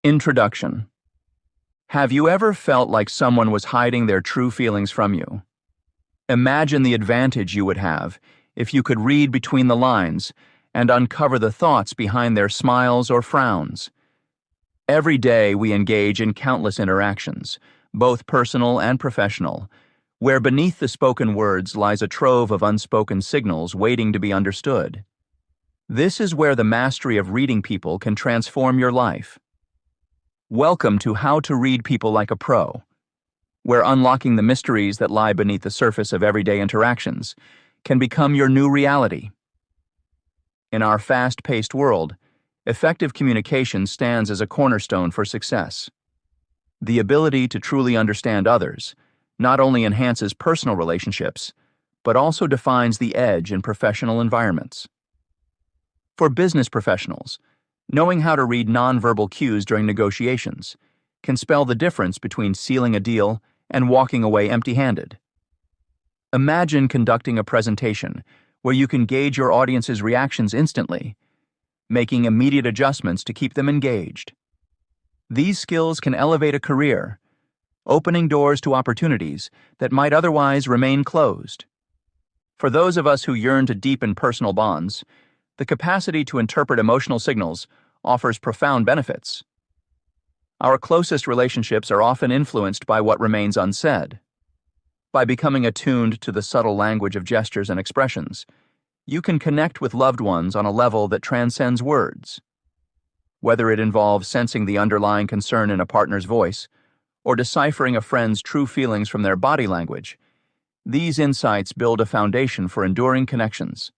Introduction. Have you ever felt like someone was hiding their true feelings from you? Imagine the advantage you would have if you could read between the lines and uncover the thoughts behind their smiles or frowns. Every day we engage in countless interactions, both personal and professional, where beneath the spoken words lies a trove of unspoken signals waiting to be understood. This is where the mastery of reading people can transform your life. Welcome to How to Read People Like a Pro, where unlocking the mysteries that lie beneath the surface of everyday interactions can become your new reality. In our fast-paced world, effective communication stands as a cornerstone for success. The ability to truly understand others not only enhances personal relationships, but also defines the edge in professional environments. For business professionals, knowing how to read nonverbal cues during negotiations can spell the difference between sealing a deal and walking away empty-handed. Imagine conducting a presentation where you can gauge your audience's reactions instantly, making immediate adjustments to keep them engaged. These skills can elevate a career, opening doors to opportunities that might otherwise remain closed. For those of us who yearn to deepen personal bonds, the capacity to interpret emotional signals offers profound benefits. Our closest relationships are often influenced by what remains unsaid. By becoming attuned to the subtle language of gestures and expressions, you can connect with loved ones on a level that transcends words. Whether it involves sensing the underlying concern in a partner's voice or deciphering a friend's true feelings from their body language, these insights build a foundation for enduring connections.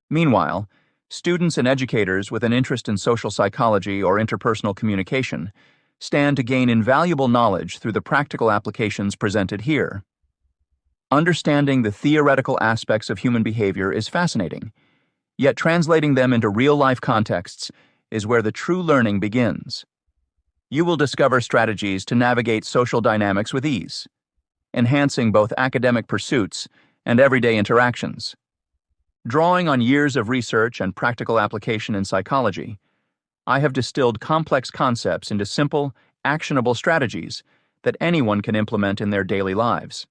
Meanwhile, students and educators with an interest in social psychology or interpersonal communication stand to gain invaluable knowledge through the practical applications presented here. Understanding the theoretical aspects of human behavior is fascinating, yet translating them into real-life contexts is where the true learning begins. You will discover strategies to navigate social dynamics with ease, enhancing both academic pursuits and everyday interactions. Drawing on years of research and practical application in psychology, I have distilled complex concepts into simple, actionable strategies that anyone can implement in their daily lives.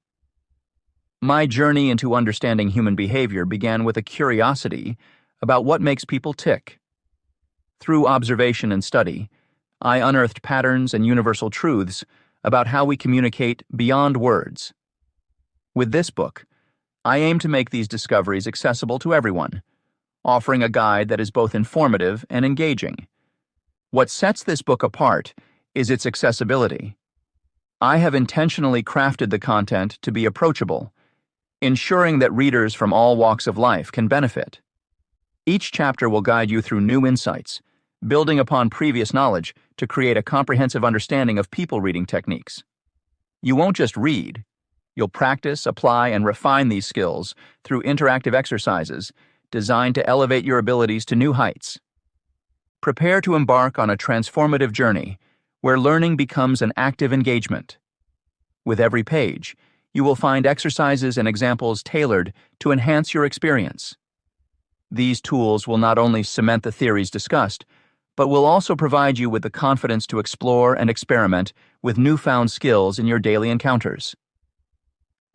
My journey into understanding human behavior began with a curiosity about what makes people tick. Through observation and study, I unearthed patterns and universal truths about how we communicate beyond words. With this book, I aim to make these discoveries accessible to everyone, offering a guide that is both informative and engaging. What sets this book apart is its accessibility. I have intentionally crafted the content to be approachable, ensuring that readers from all walks of life can benefit. Each chapter will guide you through new insights, building upon previous knowledge to create a comprehensive understanding of people reading techniques. You won't just read. You'll practice, apply, and refine these skills through interactive exercises designed to elevate your abilities to new heights. Prepare to embark on a transformative journey where learning becomes an active engagement. With every page, you will find exercises and examples tailored to enhance your experience. These tools will not only cement the theories discussed, but will also provide you with the confidence to explore and experiment with newfound skills in your daily encounters.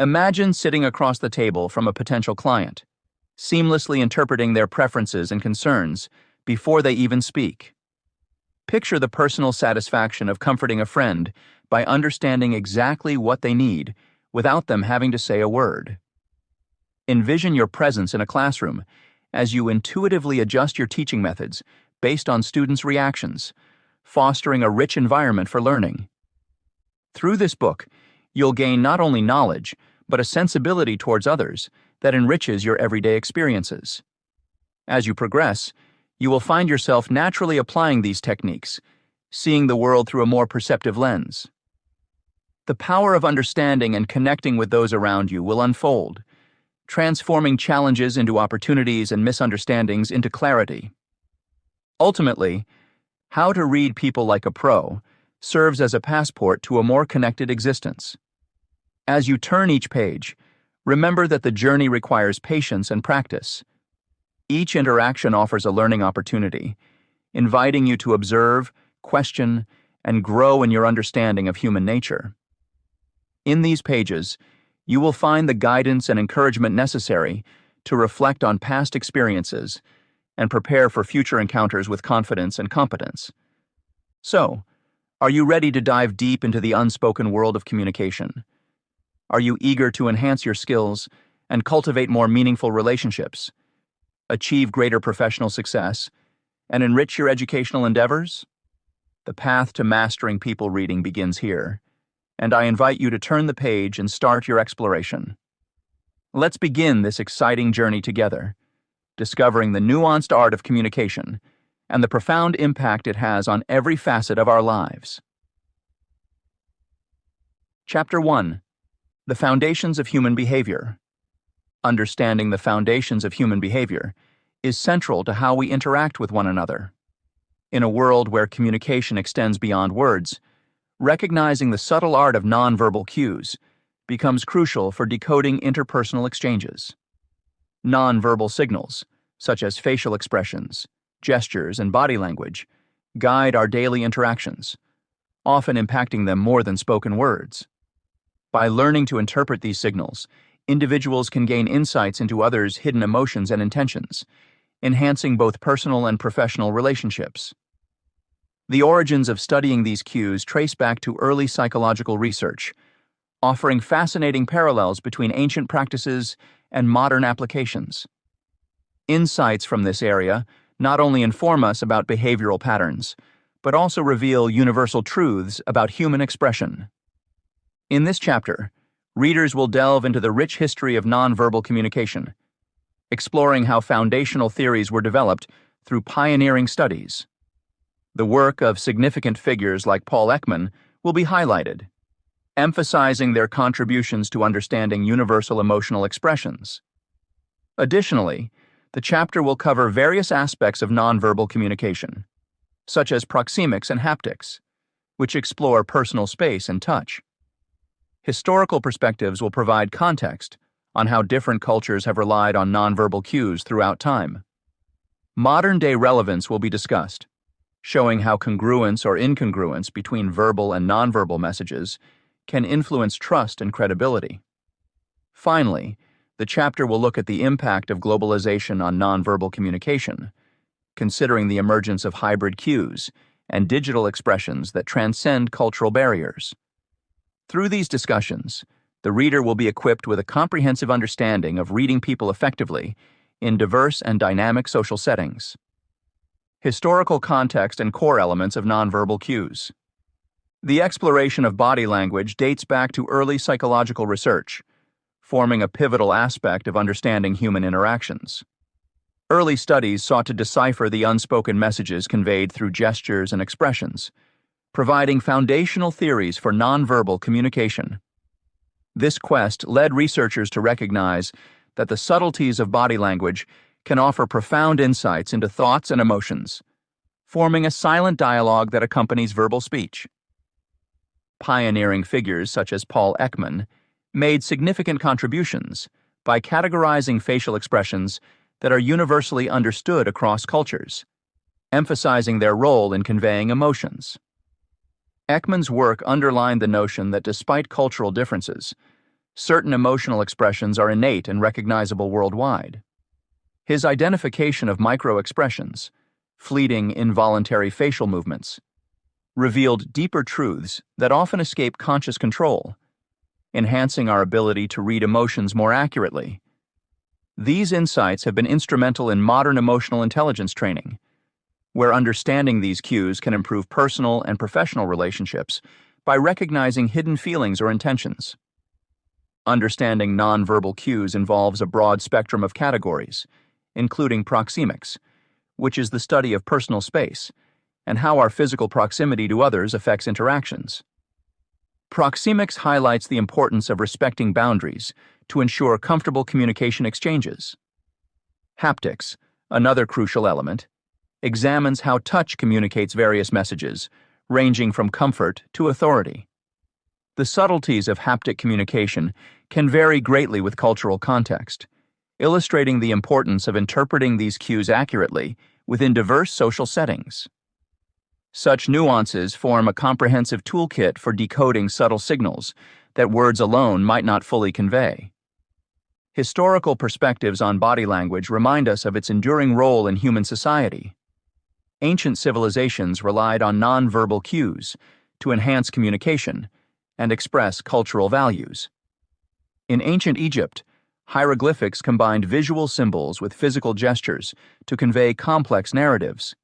Imagine sitting across the table from a potential client, seamlessly interpreting their preferences and concerns before they even speak. Picture the personal satisfaction of comforting a friend by understanding exactly what they need without them having to say a word. Envision your presence in a classroom as you intuitively adjust your teaching methods based on students' reactions, fostering a rich environment for learning. Through this book, you'll gain not only knowledge, but a sensibility towards others that enriches your everyday experiences. As you progress, you will find yourself naturally applying these techniques, seeing the world through a more perceptive lens. The power of understanding and connecting with those around you will unfold, transforming challenges into opportunities and misunderstandings into clarity. Ultimately, How to Read People Like a Pro serves as a passport to a more connected existence. As you turn each page, remember that the journey requires patience and practice. Each interaction offers a learning opportunity, inviting you to observe, question, and grow in your understanding of human nature. In these pages, you will find the guidance and encouragement necessary to reflect on past experiences and prepare for future encounters with confidence and competence. So, are you ready to dive deep into the unspoken world of communication? Are you eager to enhance your skills and cultivate more meaningful relationships, achieve greater professional success, and enrich your educational endeavors? The path to mastering people reading begins here, and I invite you to turn the page and start your exploration. Let's begin this exciting journey together, discovering the nuanced art of communication and the profound impact it has on every facet of our lives. Chapter 1: The Foundations of Human Behavior. Understanding the foundations of human behavior is central to how we interact with one another. In a world where communication extends beyond words, recognizing the subtle art of nonverbal cues becomes crucial for decoding interpersonal exchanges. Nonverbal signals, such as facial expressions, gestures, and body language, guide our daily interactions, often impacting them more than spoken words. By learning to interpret these signals, individuals can gain insights into others' hidden emotions and intentions, enhancing both personal and professional relationships. The origins of studying these cues trace back to early psychological research, offering fascinating parallels between ancient practices and modern applications. Insights from this area not only inform us about behavioral patterns, but also reveal universal truths about human expression. In this chapter, readers will delve into the rich history of nonverbal communication, exploring how foundational theories were developed through pioneering studies. The work of significant figures like Paul Ekman will be highlighted, emphasizing their contributions to understanding universal emotional expressions. Additionally, the chapter will cover various aspects of nonverbal communication, such as proxemics and haptics, which explore personal space and touch. Historical perspectives will provide context on how different cultures have relied on nonverbal cues throughout time. Modern-day relevance will be discussed, showing how congruence or incongruence between verbal and nonverbal messages can influence trust and credibility. Finally, the chapter will look at the impact of globalization on nonverbal communication, considering the emergence of hybrid cues and digital expressions that transcend cultural barriers. Through these discussions, the reader will be equipped with a comprehensive understanding of reading people effectively in diverse and dynamic social settings. Historical context and core elements of nonverbal cues. The exploration of body language dates back to early psychological research, forming a pivotal aspect of understanding human interactions. Early studies sought to decipher the unspoken messages conveyed through gestures and expressions, providing foundational theories for nonverbal communication. This quest led researchers to recognize that the subtleties of body language can offer profound insights into thoughts and emotions, forming a silent dialogue that accompanies verbal speech. Pioneering figures such as Paul Ekman made significant contributions by categorizing facial expressions that are universally understood across cultures, emphasizing their role in conveying emotions. Ekman's work underlined the notion that despite cultural differences, certain emotional expressions are innate and recognizable worldwide. His identification of micro-expressions, fleeting involuntary facial movements, revealed deeper truths that often escape conscious control, enhancing our ability to read emotions more accurately. These insights have been instrumental in modern emotional intelligence training, where understanding these cues can improve personal and professional relationships by recognizing hidden feelings or intentions. Understanding nonverbal cues involves a broad spectrum of categories, including proxemics, which is the study of personal space, and how our physical proximity to others affects interactions. Proxemics highlights the importance of respecting boundaries to ensure comfortable communication exchanges. Haptics, another crucial element, examines how touch communicates various messages, ranging from comfort to authority. The subtleties of haptic communication can vary greatly with cultural context, illustrating the importance of interpreting these cues accurately within diverse social settings. Such nuances form a comprehensive toolkit for decoding subtle signals that words alone might not fully convey. Historical perspectives on body language remind us of its enduring role in human society. Ancient civilizations relied on nonverbal cues to enhance communication and express cultural values. In ancient Egypt, hieroglyphics combined visual symbols with physical gestures to convey complex narratives.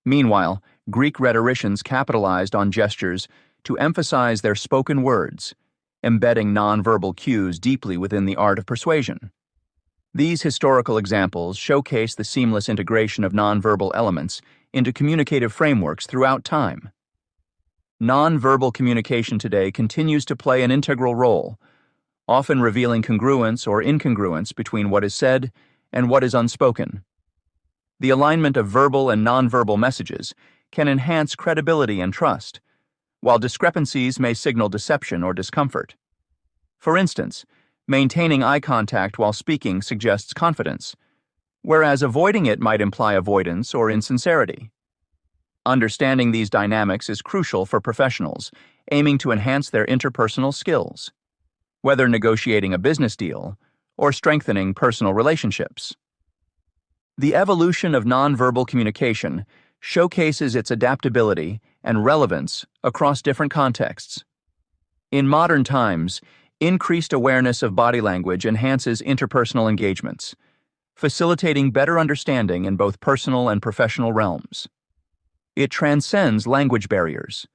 Meanwhile, Greek rhetoricians capitalized on gestures to emphasize their spoken words, embedding nonverbal cues deeply within the art of persuasion. These historical examples showcase the seamless integration of nonverbal elements into communicative frameworks throughout time. Nonverbal communication today continues to play an integral role, often revealing congruence or incongruence between what is said and what is unspoken. The alignment of verbal and nonverbal messages can enhance credibility and trust, while discrepancies may signal deception or discomfort. For instance, maintaining eye contact while speaking suggests confidence, whereas avoiding it might imply avoidance or insincerity. Understanding these dynamics is crucial for professionals aiming to enhance their interpersonal skills, whether negotiating a business deal or strengthening personal relationships. The evolution of nonverbal communication showcases its adaptability and relevance across different contexts. In modern times, increased awareness of body language enhances interpersonal engagements, facilitating better understanding in both personal and professional realms. It transcends language barriers,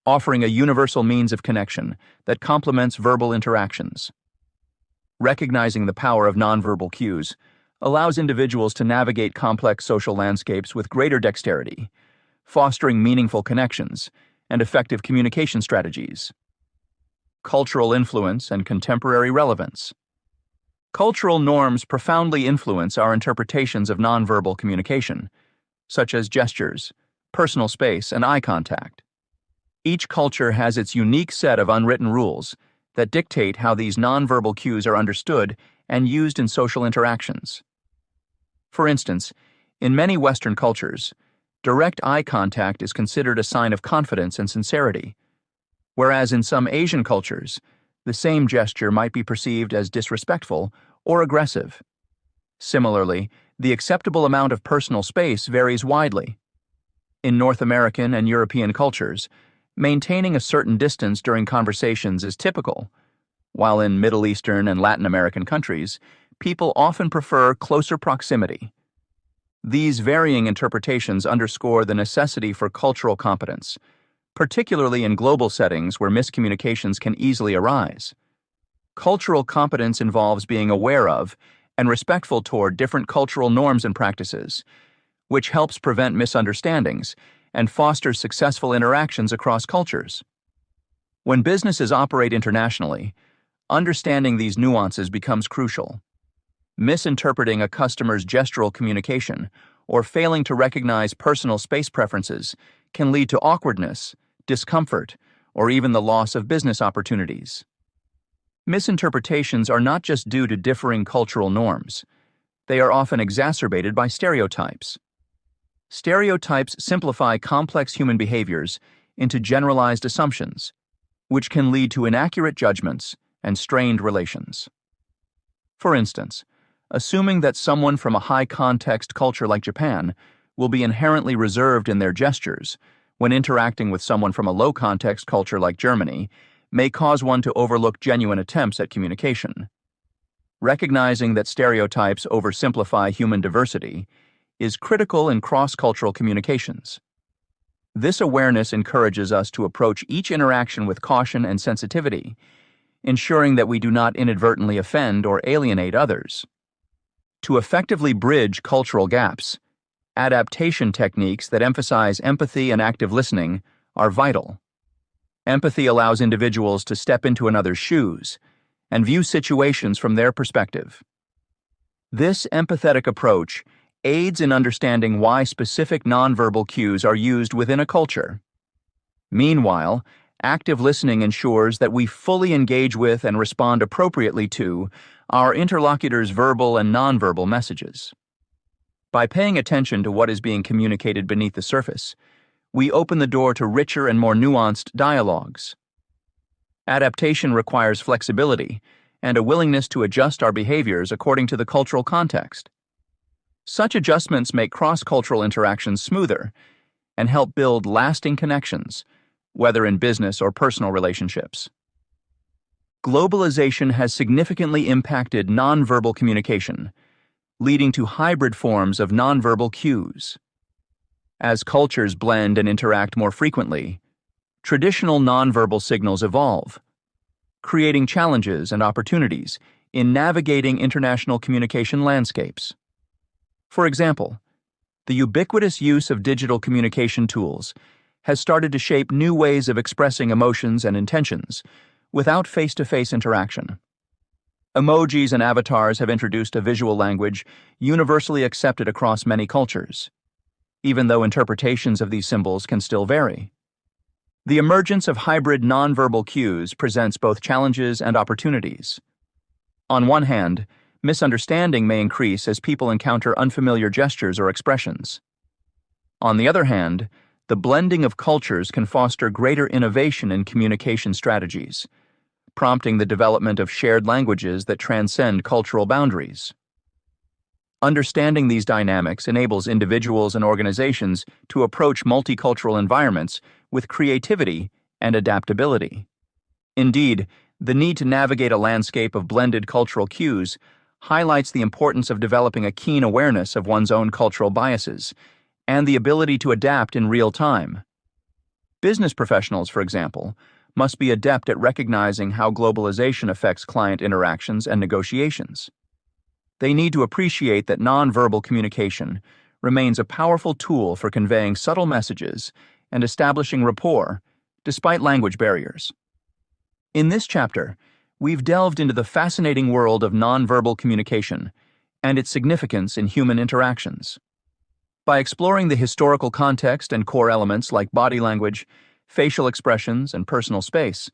offering a universal means of connection that complements verbal interactions. Recognizing the power of nonverbal cues allows individuals to navigate complex social landscapes with greater dexterity, fostering meaningful connections and effective communication strategies. Cultural influence and contemporary relevance. Cultural norms profoundly influence our interpretations of nonverbal communication, such as gestures, personal space, and eye contact. Each culture has its unique set of unwritten rules that dictate how these nonverbal cues are understood and used in social interactions. For instance, in many Western cultures, direct eye contact is considered a sign of confidence and sincerity, whereas in some Asian cultures, the same gesture might be perceived as disrespectful or aggressive. Similarly, the acceptable amount of personal space varies widely. In North American and European cultures, maintaining a certain distance during conversations is typical, while in Middle Eastern and Latin American countries, people often prefer closer proximity. These varying interpretations underscore the necessity for cultural competence, particularly in global settings where miscommunications can easily arise. Cultural competence involves being aware of and respectful toward different cultural norms and practices, which helps prevent misunderstandings and fosters successful interactions across cultures. When businesses operate internationally, understanding these nuances becomes crucial. Misinterpreting a customer's gestural communication or failing to recognize personal space preferences can lead to awkwardness, discomfort, or even the loss of business opportunities. Misinterpretations are not just due to differing cultural norms. They are often exacerbated by stereotypes. Stereotypes simplify complex human behaviors into generalized assumptions, which can lead to inaccurate judgments and strained relations. For instance, assuming that someone from a high-context culture like Japan will be inherently reserved in their gestures when interacting with someone from a low-context culture like Germany may cause one to overlook genuine attempts at communication. Recognizing that stereotypes oversimplify human diversity is critical in cross-cultural communications. This awareness encourages us to approach each interaction with caution and sensitivity, ensuring that we do not inadvertently offend or alienate others. To effectively bridge cultural gaps, adaptation techniques that emphasize empathy and active listening are vital. Empathy allows individuals to step into another's shoes and view situations from their perspective. This empathetic approach aids in understanding why specific nonverbal cues are used within a culture. Meanwhile, active listening ensures that we fully engage with and respond appropriately to our interlocutor's verbal and nonverbal messages. By paying attention to what is being communicated beneath the surface, we open the door to richer and more nuanced dialogues. Adaptation requires flexibility and a willingness to adjust our behaviors according to the cultural context. Such adjustments make cross-cultural interactions smoother and help build lasting connections, whether in business or personal relationships. Globalization has significantly impacted nonverbal communication, leading to hybrid forms of nonverbal cues. As cultures blend and interact more frequently, traditional nonverbal signals evolve, creating challenges and opportunities in navigating international communication landscapes. For example, the ubiquitous use of digital communication tools has started to shape new ways of expressing emotions and intentions without face-to-face interaction. Emojis and avatars have introduced a visual language universally accepted across many cultures, even though interpretations of these symbols can still vary. The emergence of hybrid nonverbal cues presents both challenges and opportunities. On one hand, misunderstanding may increase as people encounter unfamiliar gestures or expressions. On the other hand, the blending of cultures can foster greater innovation in communication strategies, prompting the development of shared languages that transcend cultural boundaries. Understanding these dynamics enables individuals and organizations to approach multicultural environments with creativity and adaptability. Indeed, the need to navigate a landscape of blended cultural cues highlights the importance of developing a keen awareness of one's own cultural biases and the ability to adapt in real time. Business professionals, for example, must be adept at recognizing how globalization affects client interactions and negotiations. They need to appreciate that nonverbal communication remains a powerful tool for conveying subtle messages and establishing rapport, despite language barriers. In this chapter, we've delved into the fascinating world of nonverbal communication and its significance in human interactions. By exploring the historical context and core elements like body language, facial expressions, and personal space,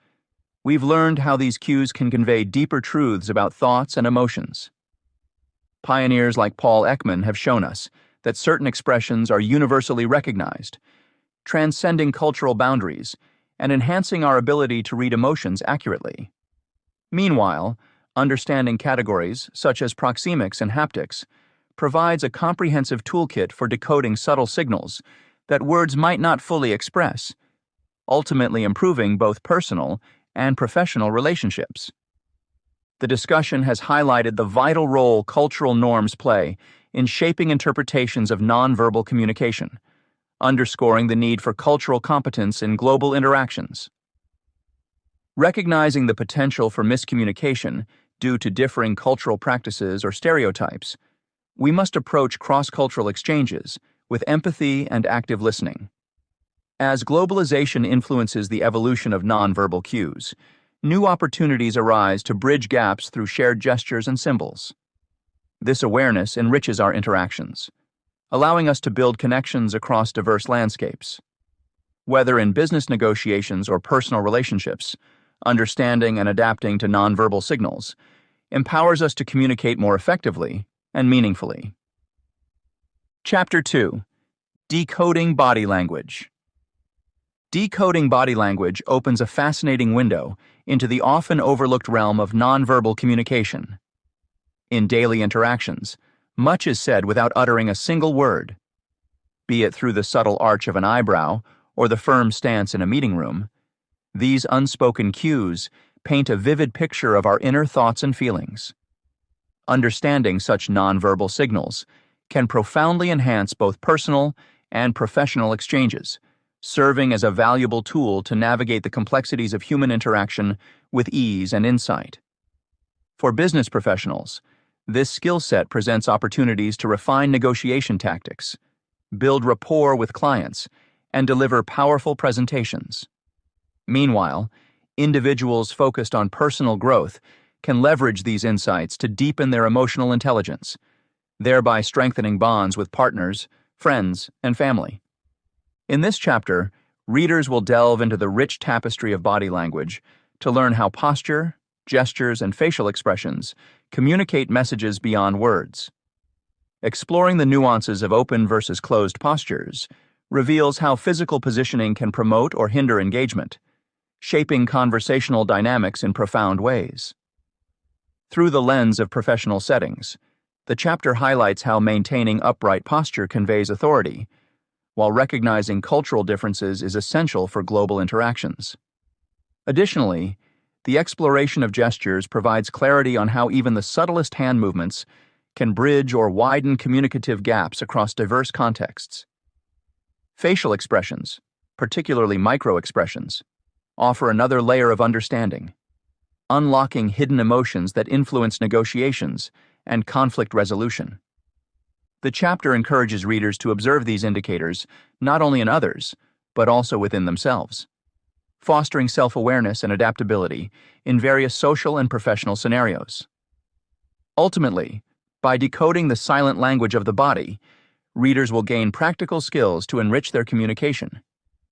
we've learned how these cues can convey deeper truths about thoughts and emotions. Pioneers like Paul Ekman have shown us that certain expressions are universally recognized, transcending cultural boundaries and enhancing our ability to read emotions accurately. Meanwhile, understanding categories such as proxemics and haptics provides a comprehensive toolkit for decoding subtle signals that words might not fully express, ultimately improving both personal and professional relationships. The discussion has highlighted the vital role cultural norms play in shaping interpretations of nonverbal communication, underscoring the need for cultural competence in global interactions. Recognizing the potential for miscommunication due to differing cultural practices or stereotypes, we must approach cross-cultural exchanges with empathy and active listening. As globalization influences the evolution of nonverbal cues, new opportunities arise to bridge gaps through shared gestures and symbols. This awareness enriches our interactions, allowing us to build connections across diverse landscapes. Whether in business negotiations or personal relationships, understanding and adapting to nonverbal signals empowers us to communicate more effectively and meaningfully. Chapter 2: Decoding Body Language. Decoding body language opens a fascinating window into the often overlooked realm of nonverbal communication. In daily interactions, much is said without uttering a single word. Be it through the subtle arch of an eyebrow or the firm stance in a meeting room, these unspoken cues paint a vivid picture of our inner thoughts and feelings. Understanding such nonverbal signals can profoundly enhance both personal and professional exchanges, serving as a valuable tool to navigate the complexities of human interaction with ease and insight. For business professionals, this skill set presents opportunities to refine negotiation tactics, build rapport with clients, and deliver powerful presentations. Meanwhile, individuals focused on personal growth can leverage these insights to deepen their emotional intelligence, thereby strengthening bonds with partners, friends, and family. In this chapter, readers will delve into the rich tapestry of body language to learn how posture, gestures, and facial expressions communicate messages beyond words. Exploring the nuances of open versus closed postures, reveals how physical positioning can promote or hinder engagement, shaping conversational dynamics in profound ways. Through the lens of professional settings, the chapter highlights how maintaining upright posture conveys authority, while recognizing cultural differences is essential for global interactions. Additionally, the exploration of gestures provides clarity on how even the subtlest hand movements can bridge or widen communicative gaps across diverse contexts. Facial expressions, particularly micro-expressions, offer another layer of understanding, unlocking hidden emotions that influence negotiations and conflict resolution. The chapter encourages readers to observe these indicators not only in others, but also within themselves, fostering self-awareness and adaptability in various social and professional scenarios. Ultimately, by decoding the silent language of the body, readers will gain practical skills to enrich their communication,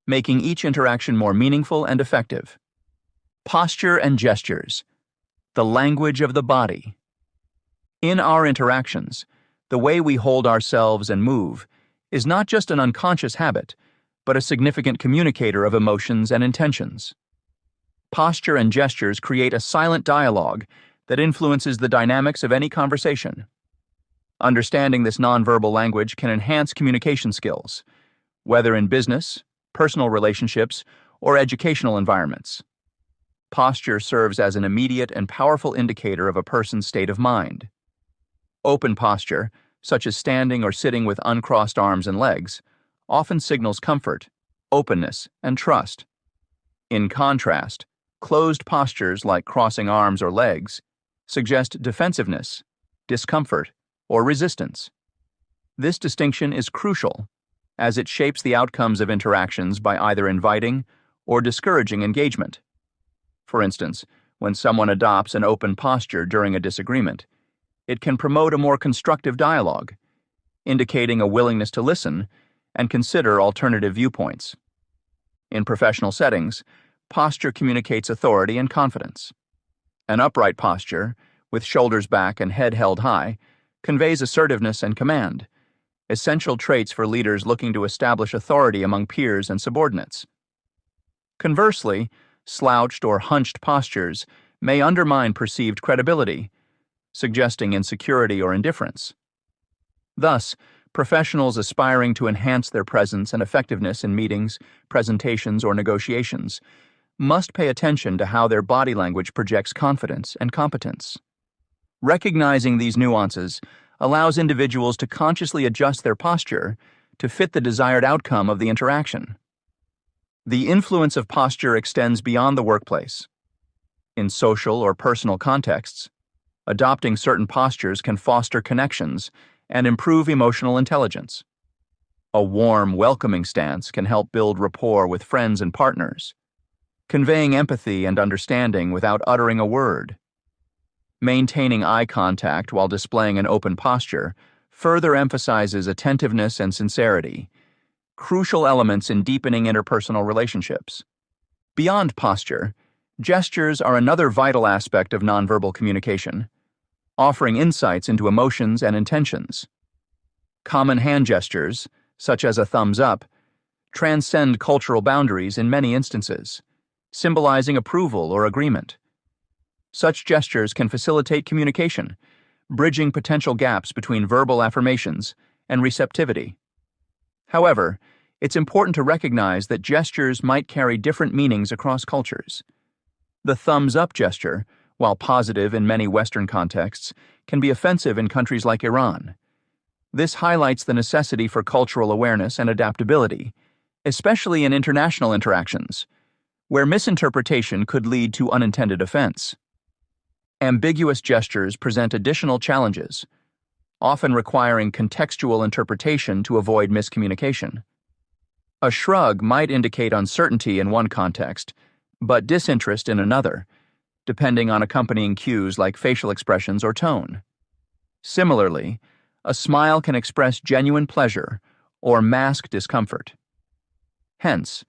making each interaction more meaningful and effective. Posture and gestures, the language of the body. In our interactions, the way we hold ourselves and move is not just an unconscious habit, but a significant communicator of emotions and intentions. Posture and gestures create a silent dialogue that influences the dynamics of any conversation. Understanding this nonverbal language can enhance communication skills, whether in business, personal relationships, or educational environments. Posture serves as an immediate and powerful indicator of a person's state of mind. Open posture, such as standing or sitting with uncrossed arms and legs, often signals comfort, openness, and trust. In contrast, closed postures like crossing arms or legs suggest defensiveness, discomfort, or resistance. This distinction is crucial, as it shapes the outcomes of interactions by either inviting or discouraging engagement. For instance, when someone adopts an open posture during a disagreement, it can promote a more constructive dialogue, indicating a willingness to listen and consider alternative viewpoints. In professional settings, posture communicates authority and confidence. An upright posture, with shoulders back and head held high, conveys assertiveness and command, essential traits for leaders looking to establish authority among peers and subordinates. Conversely, slouched or hunched postures may undermine perceived credibility, suggesting insecurity or indifference. Thus, professionals aspiring to enhance their presence and effectiveness in meetings, presentations, or negotiations must pay attention to how their body language projects confidence and competence. Recognizing these nuances allows individuals to consciously adjust their posture to fit the desired outcome of the interaction. The influence of posture extends beyond the workplace. In social or personal contexts, adopting certain postures can foster connections and improve emotional intelligence. A warm, welcoming stance can help build rapport with friends and partners, conveying empathy and understanding without uttering a word. Maintaining eye contact while displaying an open posture further emphasizes attentiveness and sincerity, crucial elements in deepening interpersonal relationships. Beyond posture, gestures are another vital aspect of nonverbal communication, offering insights into emotions and intentions. Common hand gestures, such as a thumbs up, transcend cultural boundaries in many instances, symbolizing approval or agreement. Such gestures can facilitate communication, bridging potential gaps between verbal affirmations and receptivity. However, it's important to recognize that gestures might carry different meanings across cultures. The thumbs-up gesture, while positive in many Western contexts, can be offensive in countries like Iran. This highlights the necessity for cultural awareness and adaptability, especially in international interactions, where misinterpretation could lead to unintended offense. Ambiguous gestures present additional challenges, often requiring contextual interpretation to avoid miscommunication. A shrug might indicate uncertainty in one context, but disinterest in another, depending on accompanying cues like facial expressions or tone. Similarly, a smile can express genuine pleasure or mask discomfort. Hence,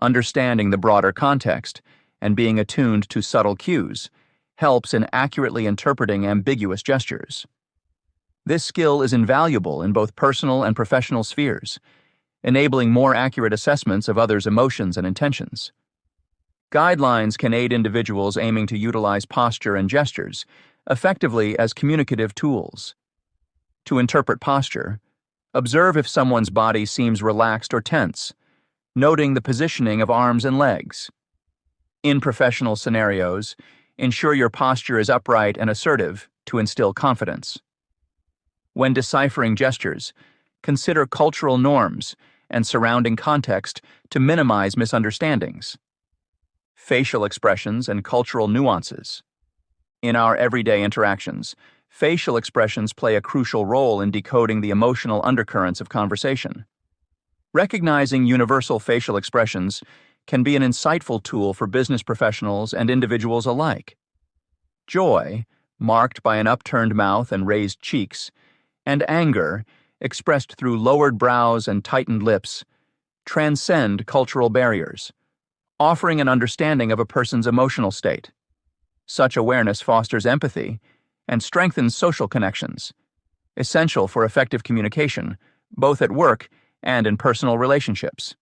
understanding the broader context and being attuned to subtle cues helps in accurately interpreting ambiguous gestures. This skill is invaluable in both personal and professional spheres, enabling more accurate assessments of others' emotions and intentions. Guidelines can aid individuals aiming to utilize posture and gestures effectively as communicative tools. To interpret posture, observe if someone's body seems relaxed or tense, noting the positioning of arms and legs. In professional scenarios, ensure your posture is upright and assertive to instill confidence. When deciphering gestures, consider cultural norms and surrounding context to minimize misunderstandings. Facial expressions and cultural nuances. In our everyday interactions, facial expressions play a crucial role in decoding the emotional undercurrents of conversation. Recognizing universal facial expressions can be an insightful tool for business professionals and individuals alike. Joy, marked by an upturned mouth and raised cheeks, and anger, expressed through lowered brows and tightened lips, transcend cultural barriers, offering an understanding of a person's emotional state. Such awareness fosters empathy and strengthens social connections, essential for effective communication, both at work and in personal relationships.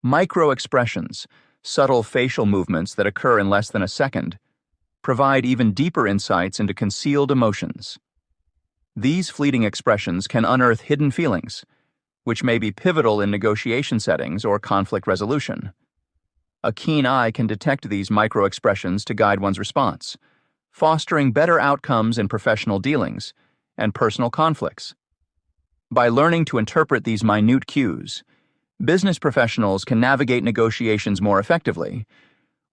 Micro-expressions, subtle facial movements that occur in less than a second, provide even deeper insights into concealed emotions. These fleeting expressions can unearth hidden feelings, which may be pivotal in negotiation settings or conflict resolution. A keen eye can detect these micro-expressions to guide one's response, fostering better outcomes in professional dealings and personal conflicts. By learning to interpret these minute cues, business professionals can navigate negotiations more effectively,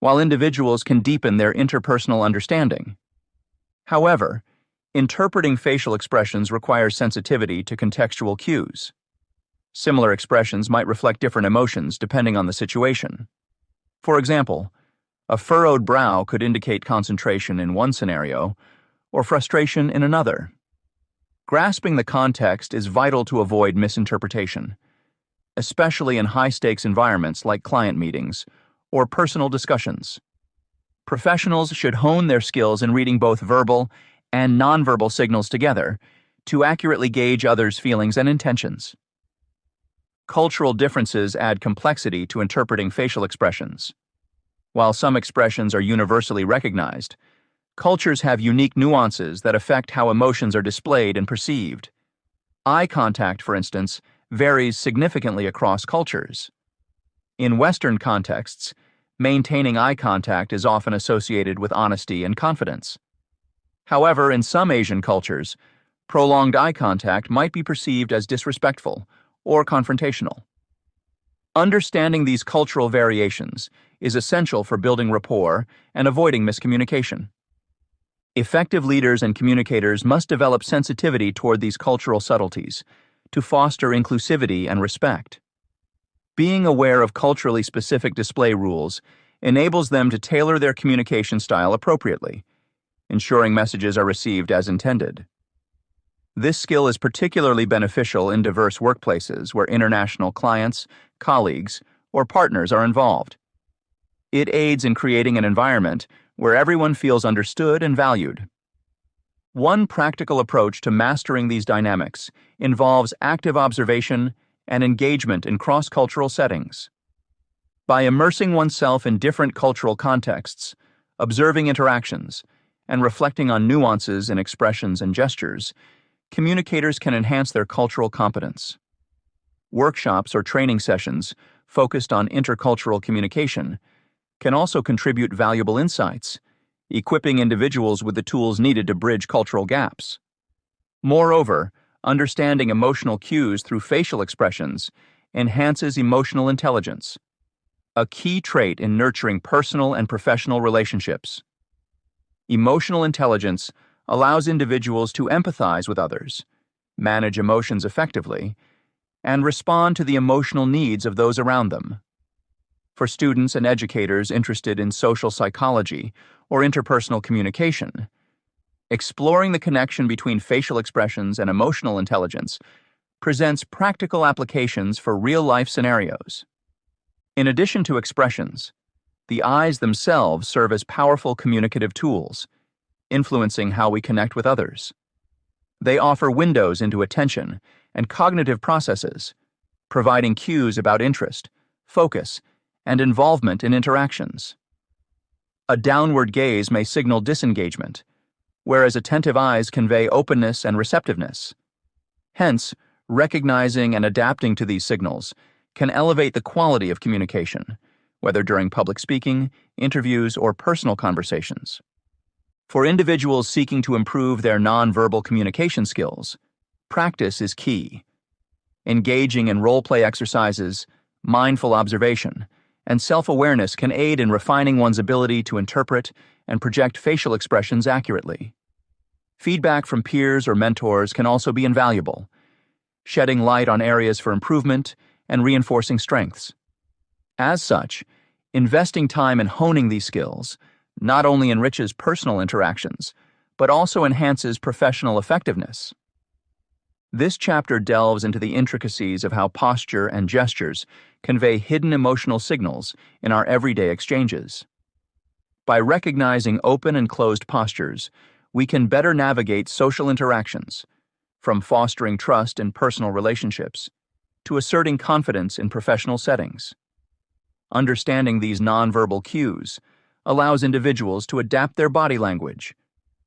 while individuals can deepen their interpersonal understanding. However, interpreting facial expressions requires sensitivity to contextual cues. Similar expressions might reflect different emotions depending on the situation. For example, a furrowed brow could indicate concentration in one scenario or frustration in another. Grasping the context is vital to avoid misinterpretation, especially in high-stakes environments like client meetings or personal discussions. Professionals should hone their skills in reading both verbal and nonverbal signals together to accurately gauge others' feelings and intentions. Cultural differences add complexity to interpreting facial expressions. While some expressions are universally recognized, cultures have unique nuances that affect how emotions are displayed and perceived. Eye contact, for instance, varies significantly across cultures. In Western contexts, maintaining eye contact is often associated with honesty and confidence. However, in some Asian cultures, prolonged eye contact might be perceived as disrespectful or confrontational. Understanding these cultural variations is essential for building rapport and avoiding miscommunication. Effective leaders and communicators must develop sensitivity toward these cultural subtleties to foster inclusivity and respect. Being aware of culturally specific display rules enables them to tailor their communication style appropriately, ensuring messages are received as intended. This skill is particularly beneficial in diverse workplaces where international clients, colleagues, or partners are involved. It aids in creating an environment where everyone feels understood and valued. One practical approach to mastering these dynamics involves active observation and engagement in cross-cultural settings. By immersing oneself in different cultural contexts, observing interactions, and reflecting on nuances in expressions and gestures, communicators can enhance their cultural competence. Workshops or training sessions focused on intercultural communication can also contribute valuable insights, equipping individuals with the tools needed to bridge cultural gaps. Moreover, understanding emotional cues through facial expressions enhances emotional intelligence, a key trait in nurturing personal and professional relationships. Emotional intelligence allows individuals to empathize with others, manage emotions effectively, and respond to the emotional needs of those around them. For students and educators interested in social psychology or interpersonal communication, exploring the connection between facial expressions and emotional intelligence presents practical applications for real-life scenarios. In addition to expressions, the eyes themselves serve as powerful communicative tools, influencing how we connect with others. They offer windows into attention and cognitive processes, providing cues about interest, focus, and involvement in interactions. A downward gaze may signal disengagement, whereas attentive eyes convey openness and receptiveness. Hence, recognizing and adapting to these signals can elevate the quality of communication, whether during public speaking, interviews, or personal conversations. For individuals seeking to improve their nonverbal communication skills, practice is key. Engaging in role-play exercises, mindful observation, and self-awareness can aid in refining one's ability to interpret and project facial expressions accurately. Feedback from peers or mentors can also be invaluable, shedding light on areas for improvement and reinforcing strengths. As such, investing time in honing these skills not only enriches personal interactions, but also enhances professional effectiveness. This chapter delves into the intricacies of how posture and gestures convey hidden emotional signals in our everyday exchanges. By recognizing open and closed postures, we can better navigate social interactions, from fostering trust in personal relationships to asserting confidence in professional settings. Understanding these nonverbal cues allows individuals to adapt their body language,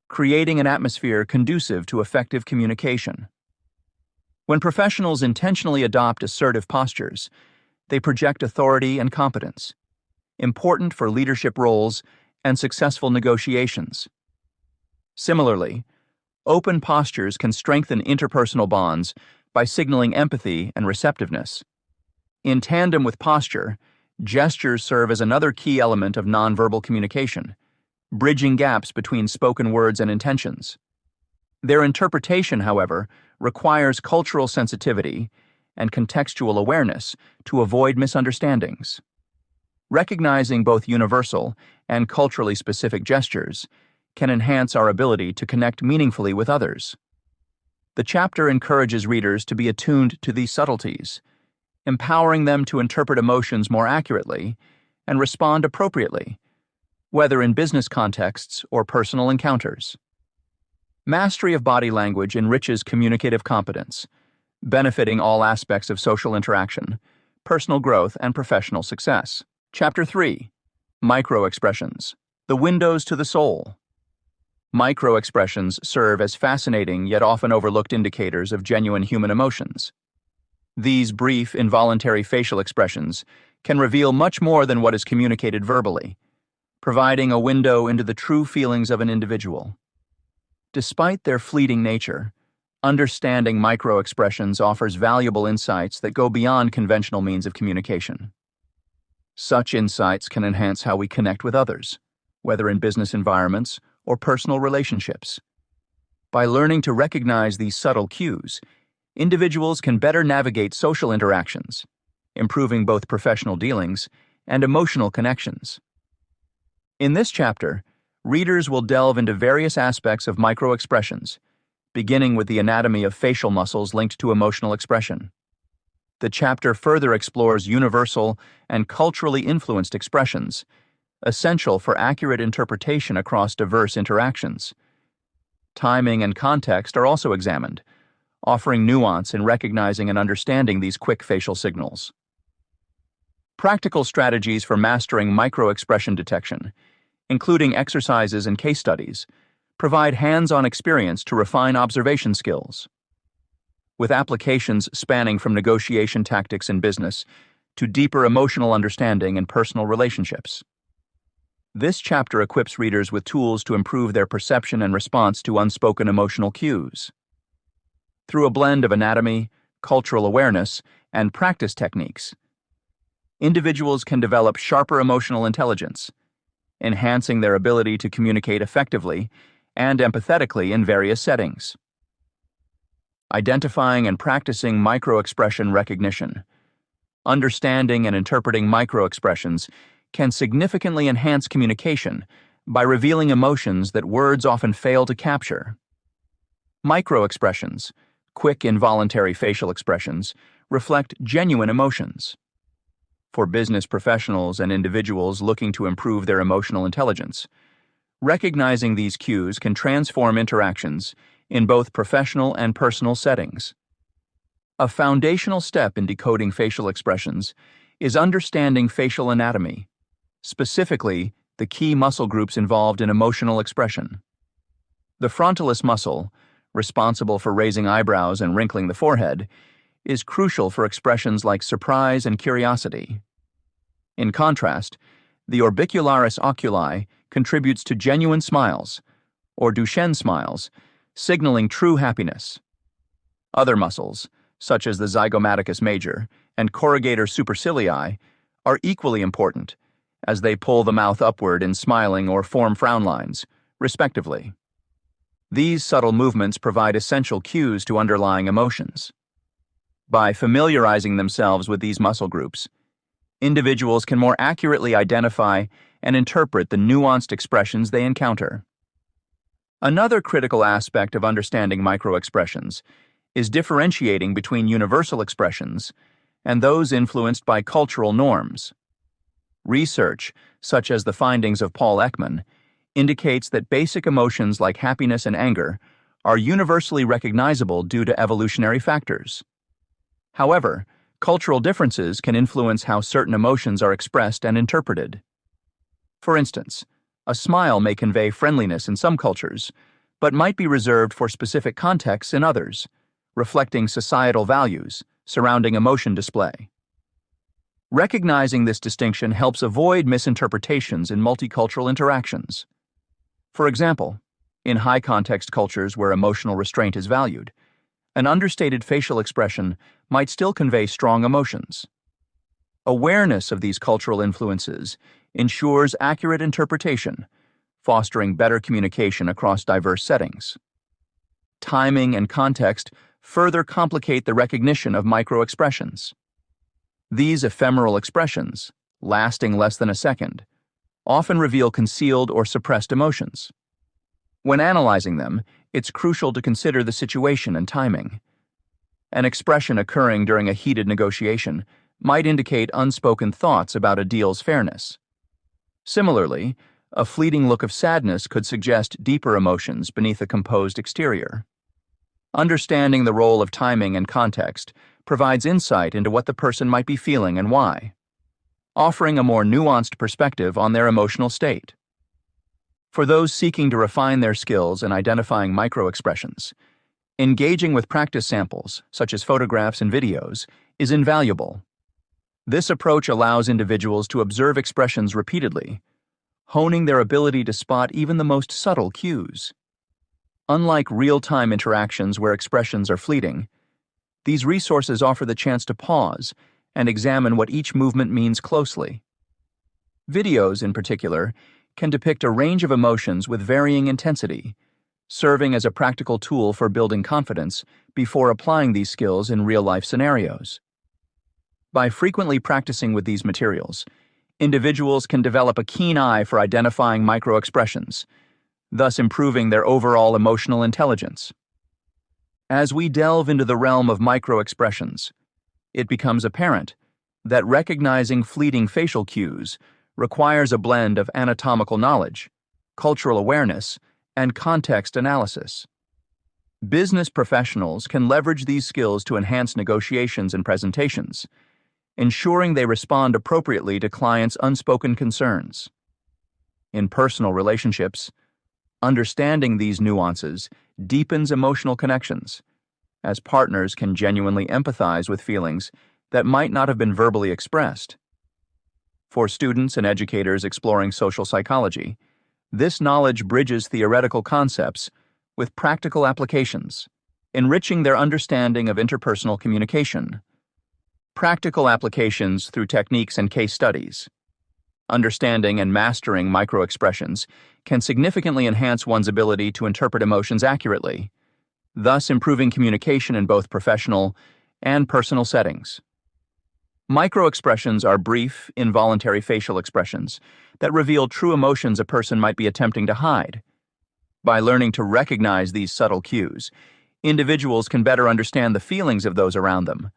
creating an atmosphere conducive to effective communication. When professionals intentionally adopt assertive postures, they project authority and competence, important for leadership roles and successful negotiations. Similarly, open postures can strengthen interpersonal bonds by signaling empathy and receptiveness. In tandem with posture, gestures serve as another key element of nonverbal communication, bridging gaps between spoken words and intentions. Their interpretation, however, requires cultural sensitivity and contextual awareness to avoid misunderstandings. Recognizing both universal and culturally specific gestures can enhance our ability to connect meaningfully with others. The chapter encourages readers to be attuned to these subtleties, empowering them to interpret emotions more accurately and respond appropriately, whether in business contexts or personal encounters. Mastery of body language enriches communicative competence, benefiting all aspects of social interaction, personal growth, and professional success. Chapter 3: Microexpressions, the windows to the soul. Microexpressions serve as fascinating yet often overlooked indicators of genuine human emotions. These brief, involuntary facial expressions can reveal much more than what is communicated verbally, providing a window into the true feelings of an individual. Despite their fleeting nature, understanding microexpressions offers valuable insights that go beyond conventional means of communication. Such insights can enhance how we connect with others, whether in business environments or personal relationships. By learning to recognize these subtle cues, individuals can better navigate social interactions, improving both professional dealings and emotional connections. In this chapter, readers will delve into various aspects of microexpressions, beginning with the anatomy of facial muscles linked to emotional expression. The chapter further explores universal and culturally influenced expressions, essential for accurate interpretation across diverse interactions. Timing and context are also examined, offering nuance in recognizing and understanding these quick facial signals. Practical strategies for mastering microexpression detection, including exercises and case studies, provide hands-on experience to refine observation skills. With applications spanning from negotiation tactics in business to deeper emotional understanding in personal relationships. This chapter equips readers with tools to improve their perception and response to unspoken emotional cues. Through a blend of anatomy, cultural awareness, and practice techniques, individuals can develop sharper emotional intelligence, enhancing their ability to communicate effectively and empathetically in various settings. Identifying and practicing microexpression recognition. Understanding and interpreting microexpressions can significantly enhance communication by revealing emotions that words often fail to capture. Microexpressions, quick involuntary facial expressions, reflect genuine emotions. For business professionals and individuals looking to improve their emotional intelligence, recognizing these cues can transform interactions in both professional and personal settings. A foundational step in decoding facial expressions is understanding facial anatomy, specifically the key muscle groups involved in emotional expression. The frontalis muscle, responsible for raising eyebrows and wrinkling the forehead, is crucial for expressions like surprise and curiosity. In contrast, the orbicularis oculi contributes to genuine smiles, or Duchenne smiles, signaling true happiness. Other muscles, such as the zygomaticus major and corrugator supercilii, are equally important, as they pull the mouth upward in smiling or form frown lines, respectively. These subtle movements provide essential cues to underlying emotions. By familiarizing themselves with these muscle groups, individuals can more accurately identify and interpret the nuanced expressions they encounter. Another critical aspect of understanding microexpressions is differentiating between universal expressions and those influenced by cultural norms. Research, such as the findings of Paul Ekman, indicates that basic emotions like happiness and anger are universally recognizable due to evolutionary factors. However, cultural differences can influence how certain emotions are expressed and interpreted. For instance, a smile may convey friendliness in some cultures, but might be reserved for specific contexts in others, reflecting societal values surrounding emotion display. Recognizing this distinction helps avoid misinterpretations in multicultural interactions. For example, in high-context cultures where emotional restraint is valued, an understated facial expression might still convey strong emotions. Awareness of these cultural influences ensures accurate interpretation, fostering better communication across diverse settings. Timing and context further complicate the recognition of microexpressions. These ephemeral expressions, lasting less than a second, often reveal concealed or suppressed emotions. When analyzing them, it's crucial to consider the situation and timing. An expression occurring during a heated negotiation might indicate unspoken thoughts about a deal's fairness. Similarly, a fleeting look of sadness could suggest deeper emotions beneath a composed exterior. Understanding the role of timing and context provides insight into what the person might be feeling and why, offering a more nuanced perspective on their emotional state. For those seeking to refine their skills in identifying microexpressions, engaging with practice samples, such as photographs and videos, is invaluable. This approach allows individuals to observe expressions repeatedly, honing their ability to spot even the most subtle cues. Unlike real-time interactions where expressions are fleeting, these resources offer the chance to pause and examine what each movement means closely. Videos, in particular, can depict a range of emotions with varying intensity, serving as a practical tool for building confidence before applying these skills in real-life scenarios. By frequently practicing with these materials, individuals can develop a keen eye for identifying microexpressions, thus improving their overall emotional intelligence. As we delve into the realm of microexpressions, it becomes apparent that recognizing fleeting facial cues requires a blend of anatomical knowledge, cultural awareness, and context analysis. Business professionals can leverage these skills to enhance negotiations and presentations, ensuring they respond appropriately to clients' unspoken concerns. In personal relationships, understanding these nuances deepens emotional connections, as partners can genuinely empathize with feelings that might not have been verbally expressed. For students and educators exploring social psychology, this knowledge bridges theoretical concepts with practical applications, enriching their understanding of interpersonal communication. Practical applications through techniques and case studies. Understanding and mastering microexpressions can significantly enhance one's ability to interpret emotions accurately, thus improving communication in both professional and personal settings. Microexpressions are brief, involuntary facial expressions that reveal true emotions a person might be attempting to hide. By learning to recognize these subtle cues, individuals can better understand the feelings of those around them,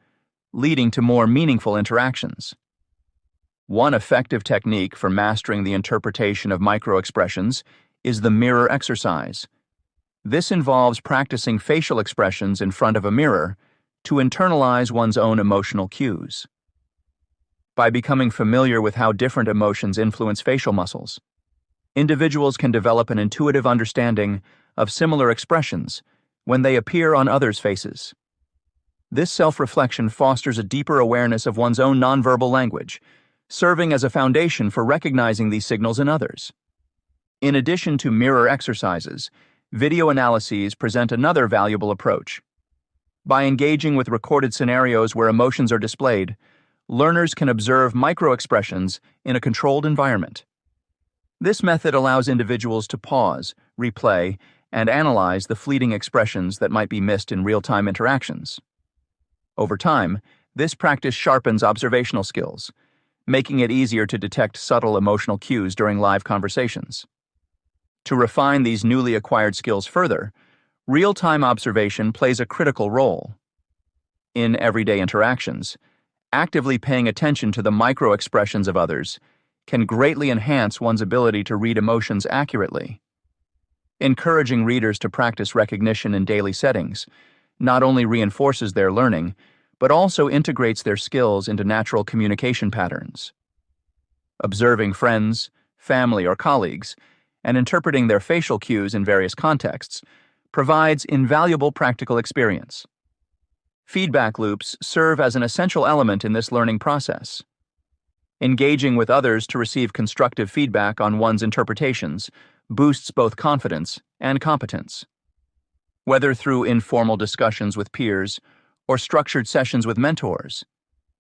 leading to more meaningful interactions. One effective technique for mastering the interpretation of microexpressions is the mirror exercise. This involves practicing facial expressions in front of a mirror to internalize one's own emotional cues. By becoming familiar with how different emotions influence facial muscles, individuals can develop an intuitive understanding of similar expressions when they appear on others' faces. This self-reflection fosters a deeper awareness of one's own nonverbal language, serving as a foundation for recognizing these signals in others. In addition to mirror exercises, video analyses present another valuable approach. By engaging with recorded scenarios where emotions are displayed, learners can observe microexpressions in a controlled environment. This method allows individuals to pause, replay, and analyze the fleeting expressions that might be missed in real-time interactions. Over time, this practice sharpens observational skills, making it easier to detect subtle emotional cues during live conversations. To refine these newly acquired skills further, real-time observation plays a critical role. In everyday interactions, actively paying attention to the micro-expressions of others can greatly enhance one's ability to read emotions accurately. Encouraging readers to practice recognition in daily settings not only reinforces their learning, but also integrates their skills into natural communication patterns. Observing friends, family, or colleagues, and interpreting their facial cues in various contexts provides invaluable practical experience. Feedback loops serve as an essential element in this learning process. Engaging with others to receive constructive feedback on one's interpretations boosts both confidence and competence. Whether through informal discussions with peers or structured sessions with mentors,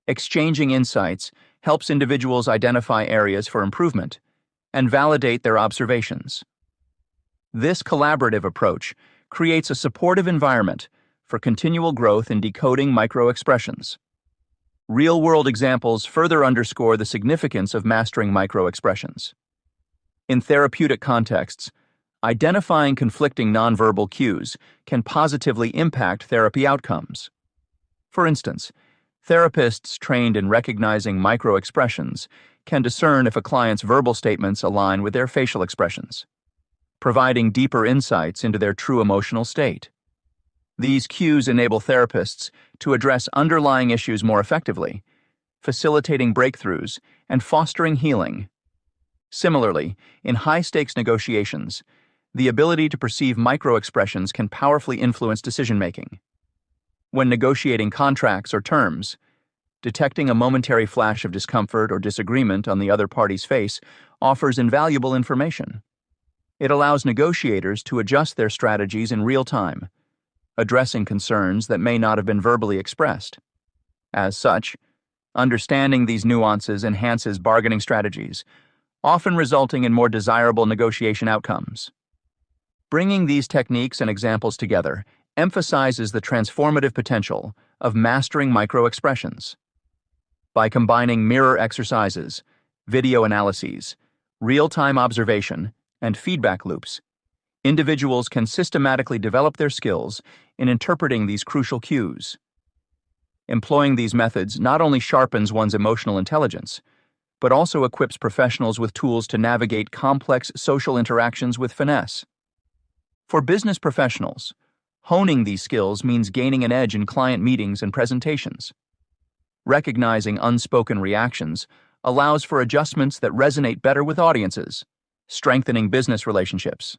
exchanging insights helps individuals identify areas for improvement and validate their observations. This collaborative approach creates a supportive environment for continual growth in decoding microexpressions. Real-world examples further underscore the significance of mastering microexpressions. In therapeutic contexts, identifying conflicting nonverbal cues can positively impact therapy outcomes. For instance, therapists trained in recognizing microexpressions can discern if a client's verbal statements align with their facial expressions, providing deeper insights into their true emotional state. These cues enable therapists to address underlying issues more effectively, facilitating breakthroughs and fostering healing. Similarly, in high-stakes negotiations, the ability to perceive microexpressions can powerfully influence decision-making. When negotiating contracts or terms, detecting a momentary flash of discomfort or disagreement on the other party's face offers invaluable information. It allows negotiators to adjust their strategies in real time, addressing concerns that may not have been verbally expressed. As such, understanding these nuances enhances bargaining strategies, often resulting in more desirable negotiation outcomes. Bringing these techniques and examples together emphasizes the transformative potential of mastering microexpressions. By combining mirror exercises, video analyses, real-time observation, and feedback loops, individuals can systematically develop their skills in interpreting these crucial cues. Employing these methods not only sharpens one's emotional intelligence, but also equips professionals with tools to navigate complex social interactions with finesse. For business professionals, honing these skills means gaining an edge in client meetings and presentations. Recognizing unspoken reactions allows for adjustments that resonate better with audiences, strengthening business relationships.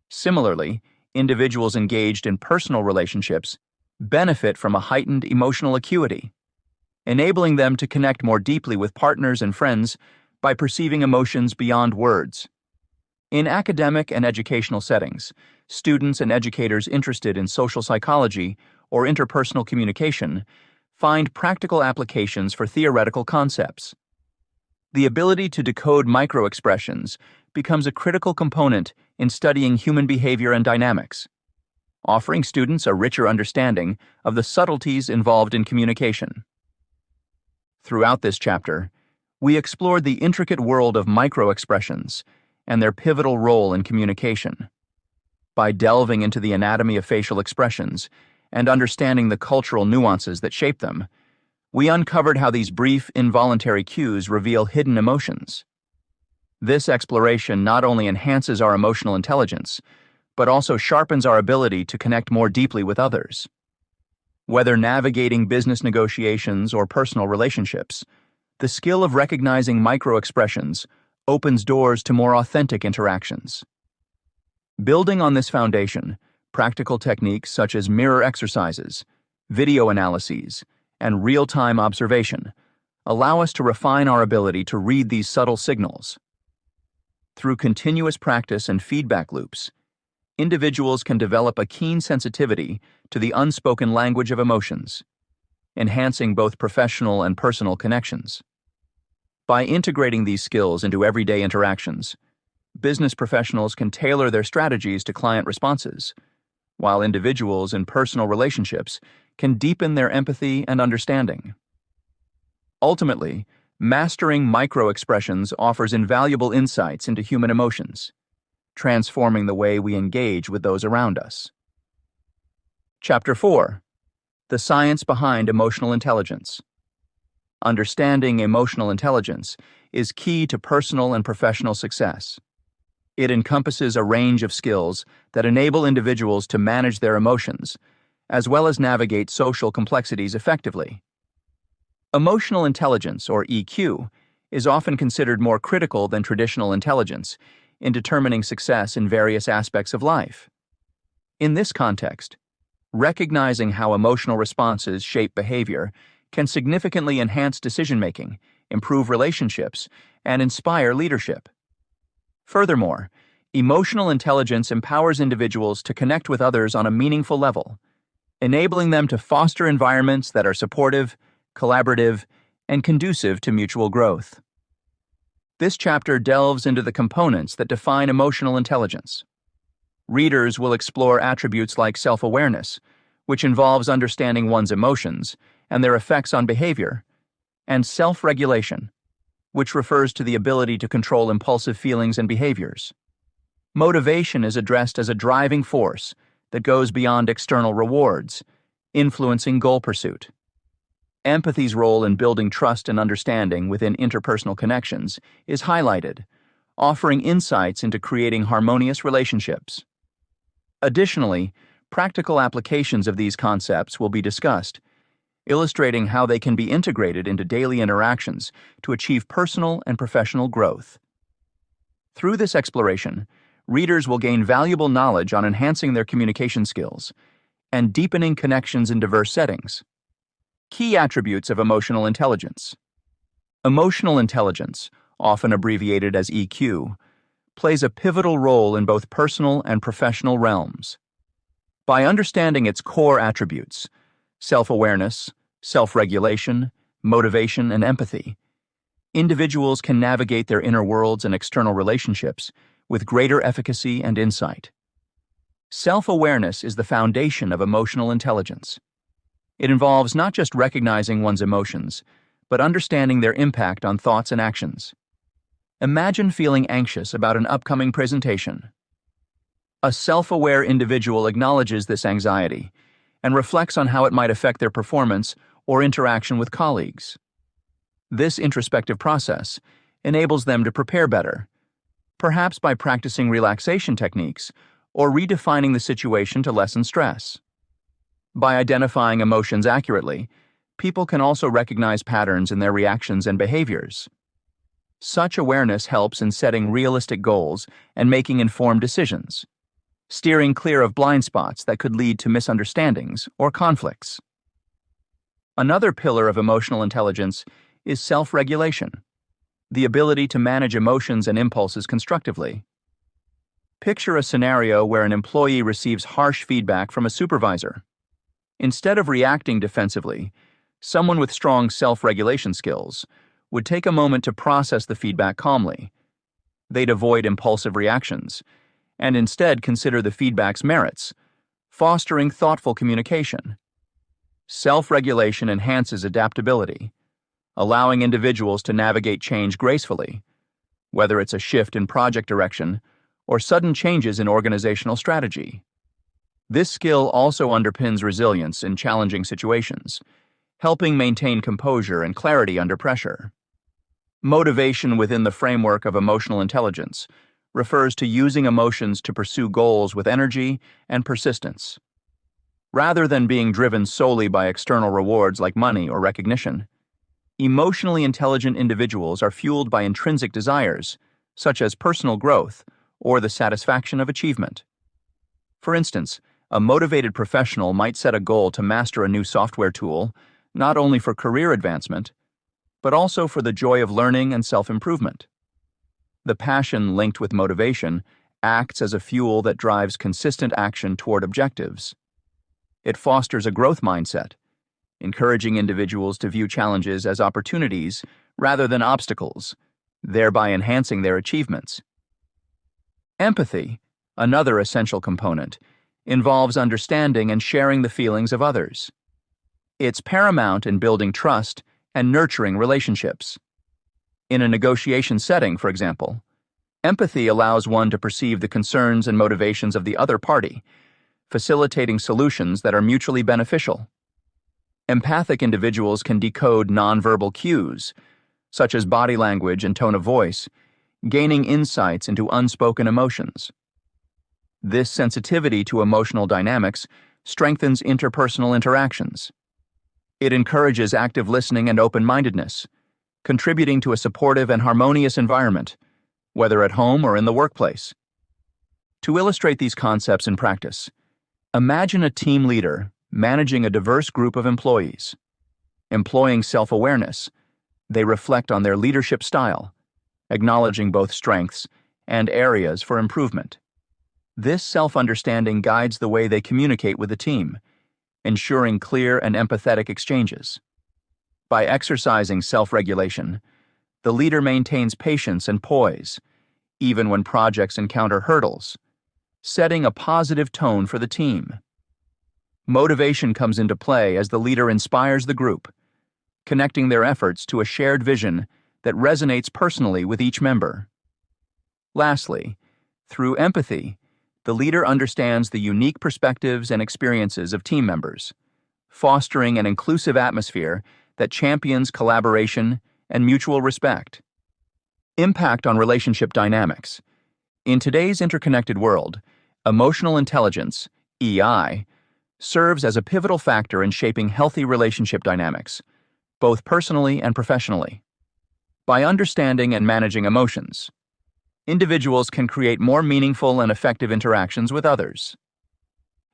Similarly, individuals engaged in personal relationships benefit from a heightened emotional acuity, enabling them to connect more deeply with partners and friends by perceiving emotions beyond words. In academic and educational settings, students and educators interested in social psychology or interpersonal communication find practical applications for theoretical concepts. The ability to decode microexpressions becomes a critical component in studying human behavior and dynamics, offering students a richer understanding of the subtleties involved in communication. Throughout this chapter, we explored the intricate world of microexpressions and their pivotal role in communication. By delving into the anatomy of facial expressions and understanding the cultural nuances that shape them, we uncovered how these brief, involuntary cues reveal hidden emotions. This exploration not only enhances our emotional intelligence, but also sharpens our ability to connect more deeply with others. Whether navigating business negotiations or personal relationships, the skill of recognizing micro-expressions opens doors to more authentic interactions. Building on this foundation, practical techniques such as mirror exercises, video analyses, and real-time observation allow us to refine our ability to read these subtle signals. Through continuous practice and feedback loops, individuals can develop a keen sensitivity to the unspoken language of emotions, enhancing both professional and personal connections. By integrating these skills into everyday interactions, business professionals can tailor their strategies to client responses, while individuals in personal relationships can deepen their empathy and understanding. Ultimately, mastering micro-expressions offers invaluable insights into human emotions, transforming the way we engage with those around us. Chapter 4: The Science Behind Emotional Intelligence. Understanding emotional intelligence is key to personal and professional success. It encompasses a range of skills that enable individuals to manage their emotions, as well as navigate social complexities effectively. Emotional intelligence, or EQ, is often considered more critical than traditional intelligence in determining success in various aspects of life. In this context, recognizing how emotional responses shape behavior can significantly enhance decision-making, improve relationships, and inspire leadership. Furthermore, emotional intelligence empowers individuals to connect with others on a meaningful level, enabling them to foster environments that are supportive, collaborative, and conducive to mutual growth. This chapter delves into the components that define emotional intelligence. Readers will explore attributes like self-awareness, which involves understanding one's emotions and their effects on behavior, and self-regulation, which refers to the ability to control impulsive feelings and behaviors. Motivation is addressed as a driving force that goes beyond external rewards, influencing goal pursuit. Empathy's role in building trust and understanding within interpersonal connections is highlighted, offering insights into creating harmonious relationships. Additionally, practical applications of these concepts will be discussed, illustrating how they can be integrated into daily interactions to achieve personal and professional growth. Through this exploration, readers will gain valuable knowledge on enhancing their communication skills and deepening connections in diverse settings. Key attributes of emotional intelligence. Emotional intelligence, often abbreviated as EQ, plays a pivotal role in both personal and professional realms. By understanding its core attributes, self-awareness, self-regulation, motivation, and empathy, individuals can navigate their inner worlds and external relationships with greater efficacy and insight. Self-awareness is the foundation of emotional intelligence. It involves not just recognizing one's emotions, but understanding their impact on thoughts and actions. Imagine feeling anxious about an upcoming presentation. A self-aware individual acknowledges this anxiety and reflects on how it might affect their performance or interaction with colleagues. This introspective process enables them to prepare better, perhaps by practicing relaxation techniques or redefining the situation to lessen stress. By identifying emotions accurately, people can also recognize patterns in their reactions and behaviors. Such awareness helps in setting realistic goals and making informed decisions, steering clear of blind spots that could lead to misunderstandings or conflicts. Another pillar of emotional intelligence is self-regulation, the ability to manage emotions and impulses constructively. Picture a scenario where an employee receives harsh feedback from a supervisor. Instead of reacting defensively, someone with strong self-regulation skills would take a moment to process the feedback calmly. They'd avoid impulsive reactions and instead consider the feedback's merits, fostering thoughtful communication. Self-regulation enhances adaptability, allowing individuals to navigate change gracefully, whether it's a shift in project direction or sudden changes in organizational strategy. This skill also underpins resilience in challenging situations, helping maintain composure and clarity under pressure. Motivation within the framework of emotional intelligence refers to using emotions to pursue goals with energy and persistence. Rather than being driven solely by external rewards like money or recognition, emotionally intelligent individuals are fueled by intrinsic desires, such as personal growth or the satisfaction of achievement. For instance, a motivated professional might set a goal to master a new software tool, not only for career advancement, but also for the joy of learning and self-improvement. The passion linked with motivation acts as a fuel that drives consistent action toward objectives. It fosters a growth mindset, encouraging individuals to view challenges as opportunities rather than obstacles, thereby enhancing their achievements. Empathy, another essential component, involves understanding and sharing the feelings of others. It's paramount in building trust and nurturing relationships. In a negotiation setting, for example, empathy allows one to perceive the concerns and motivations of the other party, facilitating solutions that are mutually beneficial. Empathic individuals can decode nonverbal cues, such as body language and tone of voice, gaining insights into unspoken emotions. This sensitivity to emotional dynamics strengthens interpersonal interactions. It encourages active listening and open-mindedness, contributing to a supportive and harmonious environment, whether at home or in the workplace. To illustrate these concepts in practice, imagine a team leader managing a diverse group of employees. Employing self-awareness, they reflect on their leadership style, acknowledging both strengths and areas for improvement. This self-understanding guides the way they communicate with the team, ensuring clear and empathetic exchanges. By exercising self-regulation, the leader maintains patience and poise, even when projects encounter hurdles, setting a positive tone for the team. Motivation comes into play as the leader inspires the group, connecting their efforts to a shared vision that resonates personally with each member. Lastly, through empathy, the leader understands the unique perspectives and experiences of team members, fostering an inclusive atmosphere that champions collaboration and mutual respect. Impact on relationship dynamics. In today's interconnected world, emotional intelligence, EI, serves as a pivotal factor in shaping healthy relationship dynamics, both personally and professionally. By understanding and managing emotions, individuals can create more meaningful and effective interactions with others.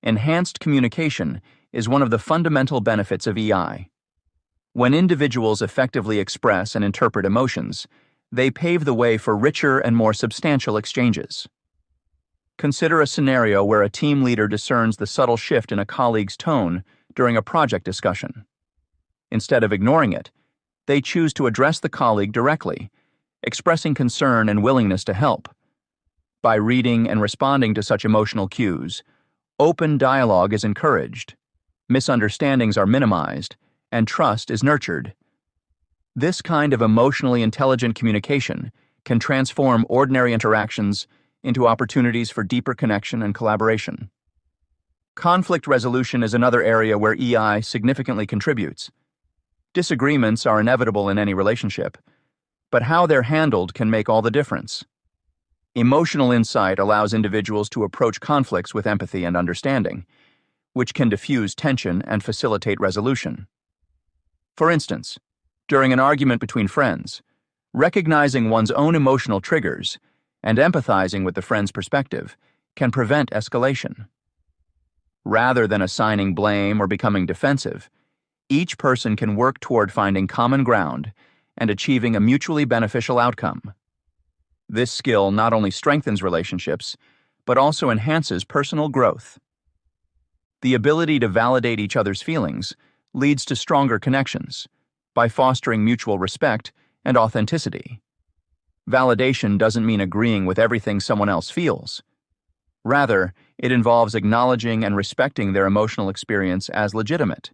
Enhanced communication is one of the fundamental benefits of EI. When individuals effectively express and interpret emotions, they pave the way for richer and more substantial exchanges. Consider a scenario where a team leader discerns the subtle shift in a colleague's tone during a project discussion. Instead of ignoring it, they choose to address the colleague directly, expressing concern and willingness to help. By reading and responding to such emotional cues, open dialogue is encouraged, misunderstandings are minimized, and trust is nurtured. This kind of emotionally intelligent communication can transform ordinary interactions into opportunities for deeper connection and collaboration. Conflict resolution is another area where EI significantly contributes. Disagreements are inevitable in any relationship, but how they're handled can make all the difference. Emotional insight allows individuals to approach conflicts with empathy and understanding, which can diffuse tension and facilitate resolution. For instance, during an argument between friends, recognizing one's own emotional triggers and empathizing with the friend's perspective can prevent escalation. Rather than assigning blame or becoming defensive, each person can work toward finding common ground and achieving a mutually beneficial outcome. This skill not only strengthens relationships, but also enhances personal growth. The ability to validate each other's feelings leads to stronger connections by fostering mutual respect and authenticity. Validation doesn't mean agreeing with everything someone else feels. Rather, it involves acknowledging and respecting their emotional experience as legitimate.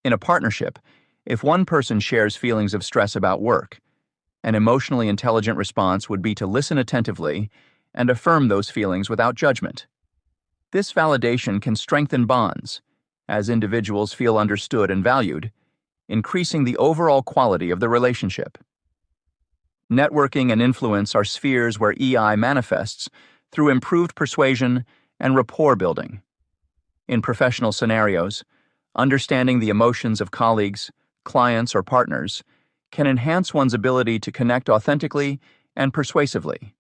In a partnership, if one person shares feelings of stress about work, an emotionally intelligent response would be to listen attentively and affirm those feelings without judgment. This validation can strengthen bonds, as individuals feel understood and valued, increasing the overall quality of the relationship. Networking and influence are spheres where EI manifests through improved persuasion and rapport building. In professional scenarios, understanding the emotions of colleagues, clients, or partners can enhance one's ability to connect authentically and persuasively.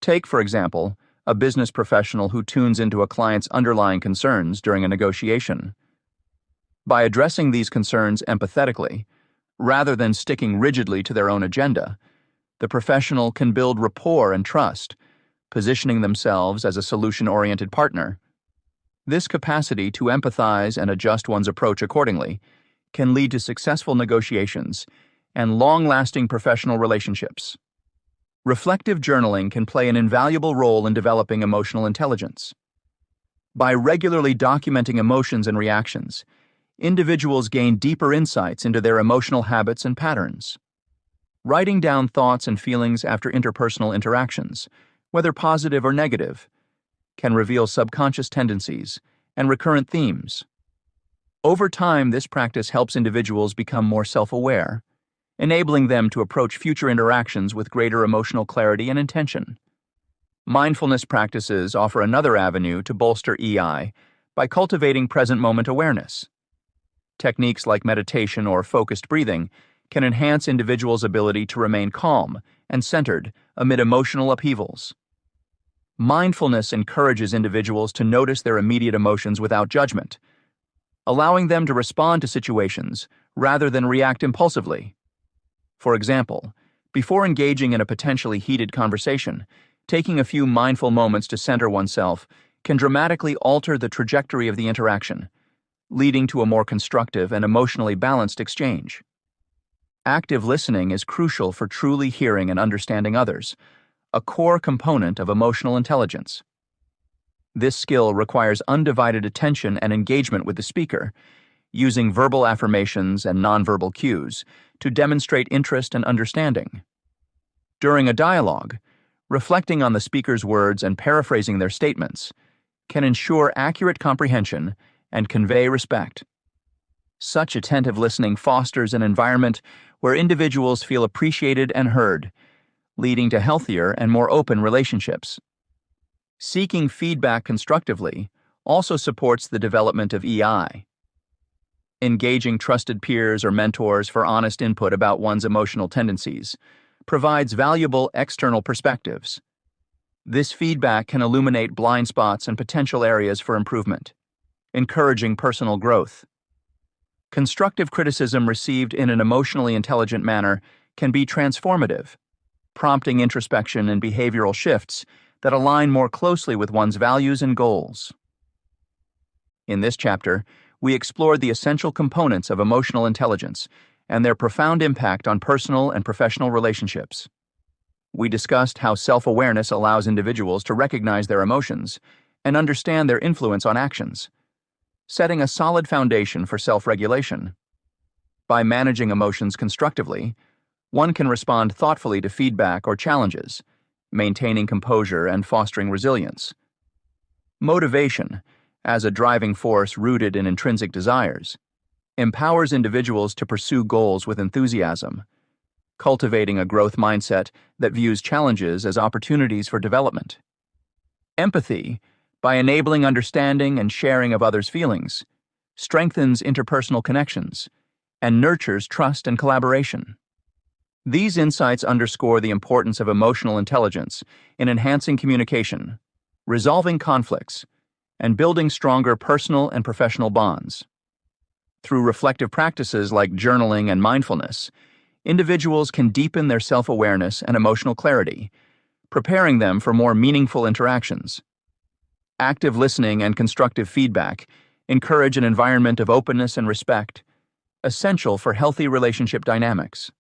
Take, for example, a business professional who tunes into a client's underlying concerns during a negotiation. By addressing these concerns empathetically, rather than sticking rigidly to their own agenda, the professional can build rapport and trust, positioning themselves as a solution-oriented partner. This capacity to empathize and adjust one's approach accordingly can lead to successful negotiations and long-lasting professional relationships. Reflective journaling can play an invaluable role in developing emotional intelligence. By regularly documenting emotions and reactions, individuals gain deeper insights into their emotional habits and patterns. Writing down thoughts and feelings after interpersonal interactions, whether positive or negative, can reveal subconscious tendencies and recurrent themes. Over time, this practice helps individuals become more self-aware, enabling them to approach future interactions with greater emotional clarity and intention. Mindfulness practices offer another avenue to bolster EI by cultivating present-moment awareness. Techniques like meditation or focused breathing can enhance individuals' ability to remain calm and centered amid emotional upheavals. Mindfulness encourages individuals to notice their immediate emotions without judgment, allowing them to respond to situations rather than react impulsively. For example, before engaging in a potentially heated conversation, taking a few mindful moments to center oneself can dramatically alter the trajectory of the interaction, leading to a more constructive and emotionally balanced exchange. Active listening is crucial for truly hearing and understanding others, a core component of emotional intelligence. This skill requires undivided attention and engagement with the speaker, using verbal affirmations and nonverbal cues to demonstrate interest and understanding. During a dialogue, reflecting on the speaker's words and paraphrasing their statements can ensure accurate comprehension and convey respect. Such attentive listening fosters an environment where individuals feel appreciated and heard, leading to healthier and more open relationships. Seeking feedback constructively also supports the development of EI. Engaging trusted peers or mentors for honest input about one's emotional tendencies provides valuable external perspectives. This feedback can illuminate blind spots and potential areas for improvement, encouraging personal growth. Constructive criticism received in an emotionally intelligent manner can be transformative, prompting introspection and behavioral shifts that align more closely with one's values and goals. In this chapter, we explored the essential components of emotional intelligence and their profound impact on personal and professional relationships. We discussed how self-awareness allows individuals to recognize their emotions and understand their influence on actions, setting a solid foundation for self-regulation. By managing emotions constructively, one can respond thoughtfully to feedback or challenges, maintaining composure and fostering resilience. Motivation, as a driving force rooted in intrinsic desires, empowers individuals to pursue goals with enthusiasm, cultivating a growth mindset that views challenges as opportunities for development. Empathy, by enabling understanding and sharing of others' feelings, strengthens interpersonal connections and nurtures trust and collaboration. These insights underscore the importance of emotional intelligence in enhancing communication, resolving conflicts, and building stronger personal and professional bonds. Through reflective practices like journaling and mindfulness, individuals can deepen their self-awareness and emotional clarity, preparing them for more meaningful interactions. Active listening and constructive feedback encourage an environment of openness and respect, essential for healthy relationship dynamics.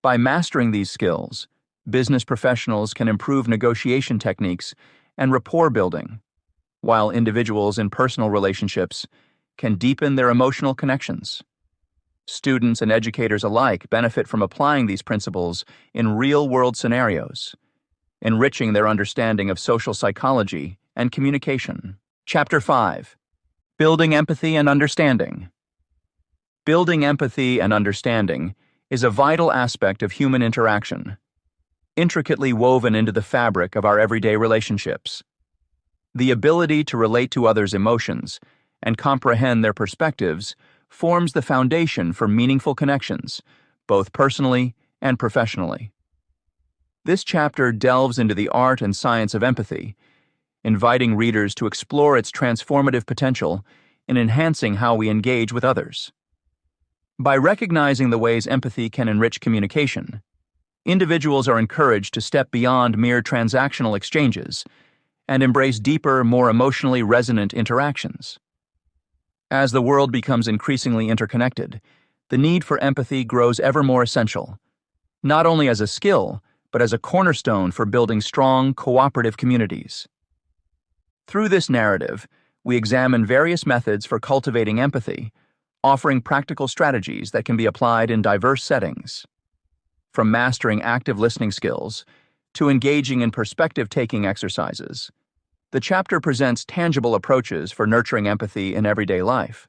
By mastering these skills, business professionals can improve negotiation techniques and rapport building, while individuals in personal relationships can deepen their emotional connections. Students and educators alike benefit from applying these principles in real-world scenarios, enriching their understanding of social psychology and communication. Chapter 5. Building Empathy and Understanding. Building empathy and understanding is a vital aspect of human interaction, intricately woven into the fabric of our everyday relationships. The ability to relate to others' emotions and comprehend their perspectives forms the foundation for meaningful connections, both personally and professionally. This chapter delves into the art and science of empathy, inviting readers to explore its transformative potential in enhancing how we engage with others. By recognizing the ways empathy can enrich communication, individuals are encouraged to step beyond mere transactional exchanges and embrace deeper, more emotionally resonant interactions. As the world becomes increasingly interconnected, the need for empathy grows ever more essential, not only as a skill, but as a cornerstone for building strong, cooperative communities. Through this narrative, we examine various methods for cultivating empathy, offering practical strategies that can be applied in diverse settings. From mastering active listening skills to engaging in perspective-taking exercises, the chapter presents tangible approaches for nurturing empathy in everyday life.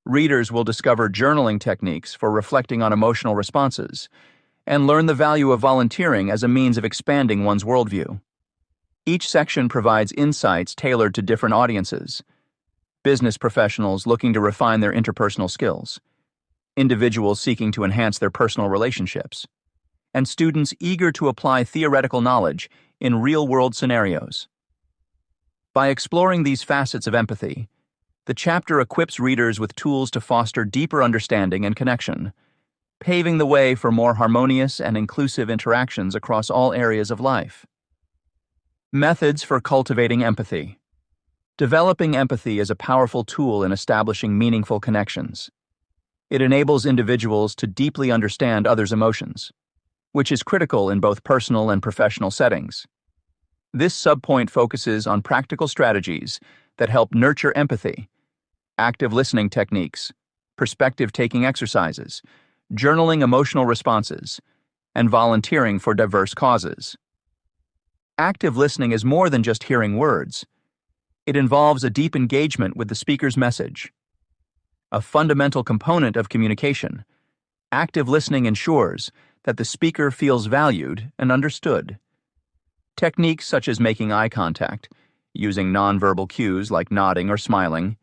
Readers will discover journaling techniques for reflecting on emotional responses and learn the value of volunteering as a means of expanding one's worldview. Each section provides insights tailored to different audiences: business professionals looking to refine their interpersonal skills, individuals seeking to enhance their personal relationships, and students eager to apply theoretical knowledge in real-world scenarios. By exploring these facets of empathy, the chapter equips readers with tools to foster deeper understanding and connection, paving the way for more harmonious and inclusive interactions across all areas of life. Methods for cultivating empathy. Developing empathy is a powerful tool in establishing meaningful connections. It enables individuals to deeply understand others' emotions, which is critical in both personal and professional settings. This subpoint focuses on practical strategies that help nurture empathy: active listening techniques, perspective-taking exercises, journaling emotional responses, and volunteering for diverse causes. Active listening is more than just hearing words. It involves a deep engagement with the speaker's message. A fundamental component of communication, active listening ensures that the speaker feels valued and understood. Techniques such as making eye contact, using nonverbal cues like nodding or smiling,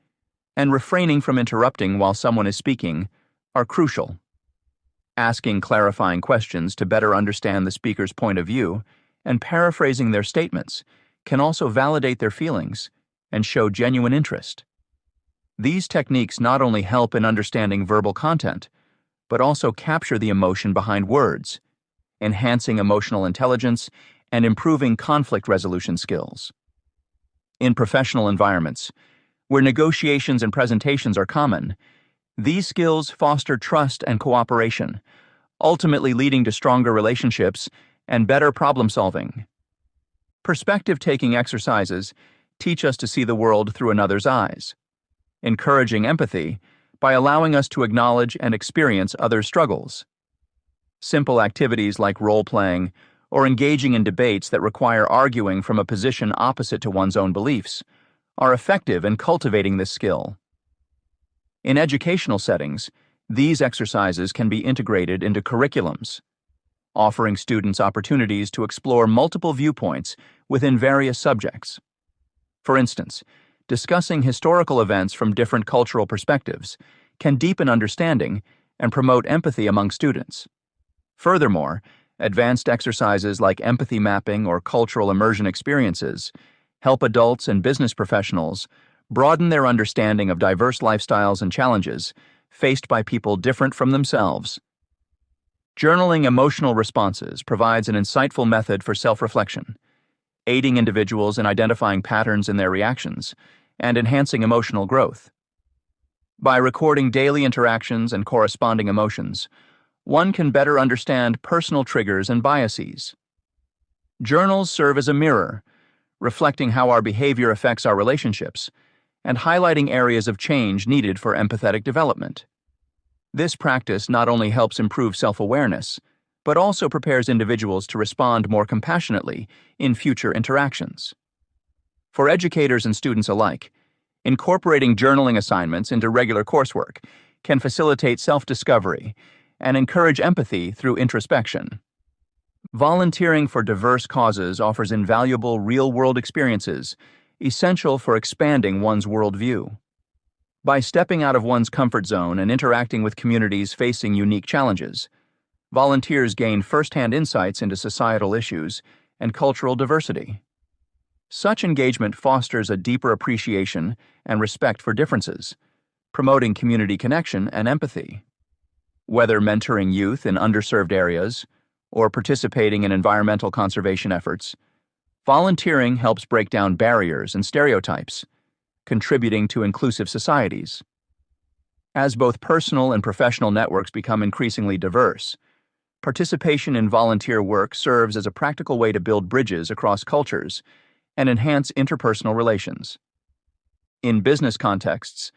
and refraining from interrupting while someone is speaking are crucial. Asking clarifying questions to better understand the speaker's point of view and paraphrasing their statements can also validate their feelings and show genuine interest. These techniques not only help in understanding verbal content, but also capture the emotion behind words, enhancing emotional intelligence and improving conflict resolution skills. In professional environments, where negotiations and presentations are common, these skills foster trust and cooperation, ultimately leading to stronger relationships and better problem-solving. Perspective-taking exercises teach us to see the world through another's eyes, encouraging empathy by allowing us to acknowledge and experience others' struggles. Simple activities like role-playing or engaging in debates that require arguing from a position opposite to one's own beliefs are effective in cultivating this skill. In educational settings, these exercises can be integrated into curriculums, offering students opportunities to explore multiple viewpoints within various subjects. For instance, discussing historical events from different cultural perspectives can deepen understanding and promote empathy among students. Furthermore, advanced exercises like empathy mapping or cultural immersion experiences help adults and business professionals broaden their understanding of diverse lifestyles and challenges faced by people different from themselves. Journaling emotional responses provides an insightful method for self-reflection, aiding individuals in identifying patterns in their reactions and enhancing emotional growth. By recording daily interactions and corresponding emotions, one can better understand personal triggers and biases. Journals serve as a mirror, reflecting how our behavior affects our relationships and highlighting areas of change needed for empathetic development. This practice not only helps improve self-awareness, but also prepares individuals to respond more compassionately in future interactions. For educators and students alike, incorporating journaling assignments into regular coursework can facilitate self-discovery and encourage empathy through introspection. Volunteering for diverse causes offers invaluable real-world experiences essential for expanding one's worldview. By stepping out of one's comfort zone and interacting with communities facing unique challenges, volunteers gain first-hand insights into societal issues and cultural diversity. Such engagement fosters a deeper appreciation and respect for differences, promoting community connection and empathy. Whether mentoring youth in underserved areas or participating in environmental conservation efforts, volunteering helps break down barriers and stereotypes, contributing to inclusive societies. As both personal and professional networks become increasingly diverse, participation in volunteer work serves as a practical way to build bridges across cultures and enhance interpersonal relations. In business contexts,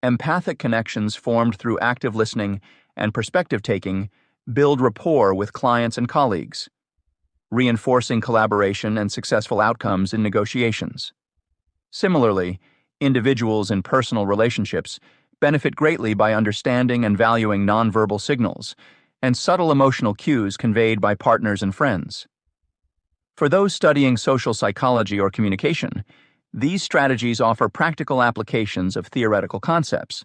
empathic connections formed through active listening and perspective-taking build rapport with clients and colleagues, reinforcing collaboration and successful outcomes in negotiations. Similarly, individuals in personal relationships benefit greatly by understanding and valuing nonverbal signals and subtle emotional cues conveyed by partners and friends. For those studying social psychology or communication, these strategies offer practical applications of theoretical concepts,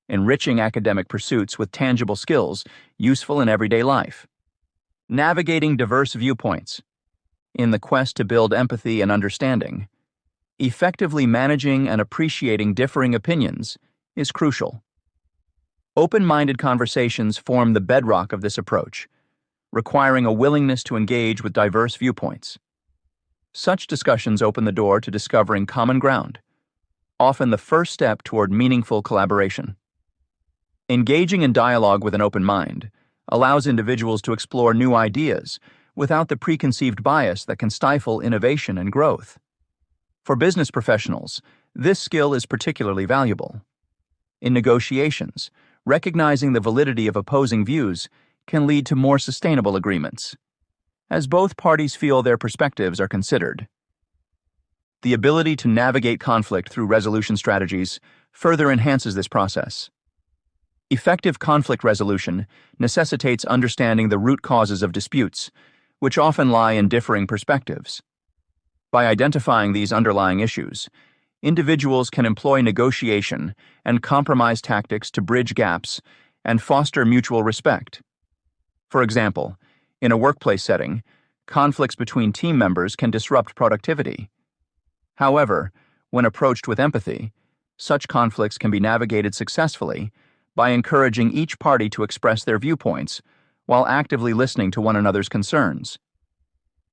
enriching academic pursuits with tangible skills useful in everyday life. Navigating diverse viewpoints. In the quest to build empathy and understanding, effectively managing and appreciating differing opinions is crucial. Open-minded conversations form the bedrock of this approach, requiring a willingness to engage with diverse viewpoints. Such discussions open the door to discovering common ground, often the first step toward meaningful collaboration. Engaging in dialogue with an open mind allows individuals to explore new ideas without the preconceived bias that can stifle innovation and growth. For business professionals, this skill is particularly valuable. In negotiations, recognizing the validity of opposing views can lead to more sustainable agreements, as both parties feel their perspectives are considered. The ability to navigate conflict through resolution strategies further enhances this process. Effective conflict resolution necessitates understanding the root causes of disputes, which often lie in differing perspectives. By identifying these underlying issues, individuals can employ negotiation and compromise tactics to bridge gaps and foster mutual respect. For example, in a workplace setting, conflicts between team members can disrupt productivity. However, when approached with empathy, such conflicts can be navigated successfully by encouraging each party to express their viewpoints while actively listening to one another's concerns.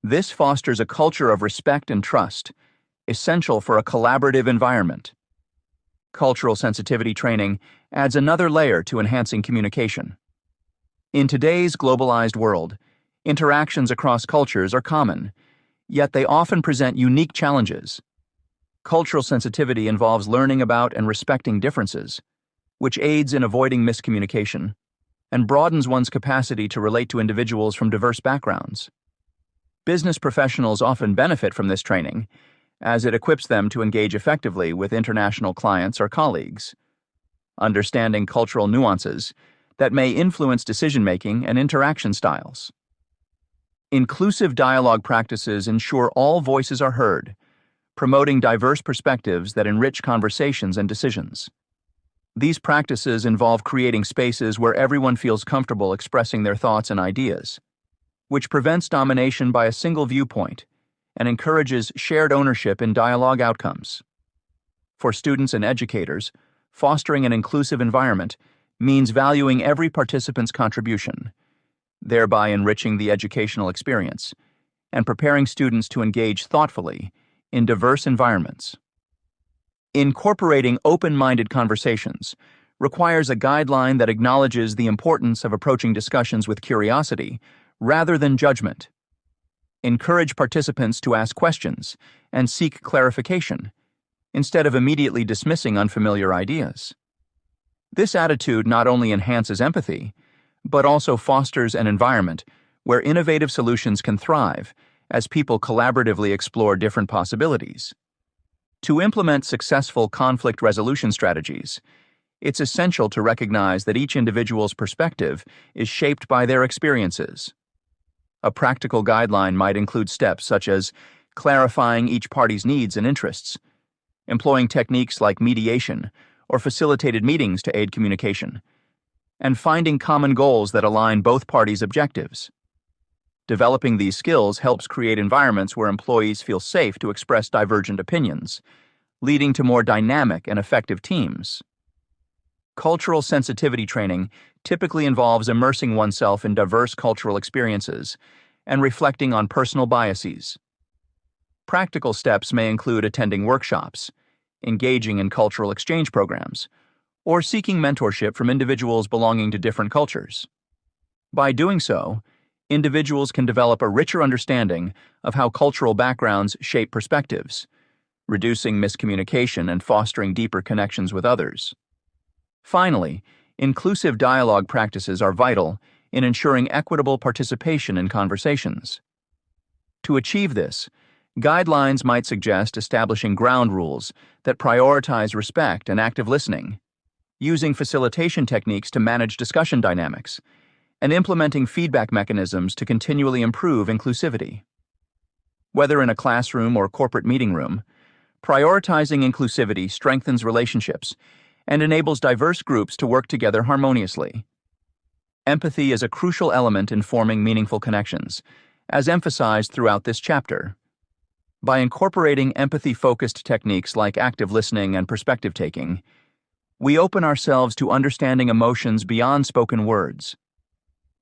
This fosters a culture of respect and trust, essential for a collaborative environment. Cultural sensitivity training adds another layer to enhancing communication. In today's globalized world, interactions across cultures are common, yet they often present unique challenges. Cultural sensitivity involves learning about and respecting differences, which aids in avoiding miscommunication and broadens one's capacity to relate to individuals from diverse backgrounds. Business professionals often benefit from this training, as it equips them to engage effectively with international clients or colleagues. Understanding cultural nuances that may influence decision-making and interaction styles. Inclusive dialogue practices ensure all voices are heard, promoting diverse perspectives that enrich conversations and decisions. These practices involve creating spaces where everyone feels comfortable expressing their thoughts and ideas, which prevents domination by a single viewpoint and encourages shared ownership in dialogue outcomes. For students and educators, fostering an inclusive environment means valuing every participant's contribution, thereby enriching the educational experience and preparing students to engage thoughtfully in diverse environments. Incorporating open-minded conversations requires a guideline that acknowledges the importance of approaching discussions with curiosity rather than judgment. Encourage participants to ask questions and seek clarification, instead of immediately dismissing unfamiliar ideas. This attitude not only enhances empathy, but also fosters an environment where innovative solutions can thrive as people collaboratively explore different possibilities. To implement successful conflict resolution strategies, it's essential to recognize that each individual's perspective is shaped by their experiences. A practical guideline might include steps such as clarifying each party's needs and interests employing techniques like mediation or facilitated meetings to aid communication, and finding common goals that align both parties' objectives. Developing these skills helps create environments where employees feel safe to express divergent opinions, leading to more dynamic and effective teams. Cultural sensitivity training typically involves immersing oneself in diverse cultural experiences and reflecting on personal biases. Practical steps may include attending workshops, engaging in cultural exchange programs, or seeking mentorship from individuals belonging to different cultures. By doing so, individuals can develop a richer understanding of how cultural backgrounds shape perspectives, reducing miscommunication and fostering deeper connections with others. Finally, inclusive dialogue practices are vital in ensuring equitable participation in conversations. To achieve this, guidelines might suggest establishing ground rules that prioritize respect and active listening, using facilitation techniques to manage discussion dynamics, and implementing feedback mechanisms to continually improve inclusivity. Whether in a classroom or corporate meeting room, prioritizing inclusivity strengthens relationships and enables diverse groups to work together harmoniously. Empathy is a crucial element in forming meaningful connections, as emphasized throughout this chapter. By incorporating empathy-focused techniques like active listening and perspective taking, we open ourselves to understanding emotions beyond spoken words.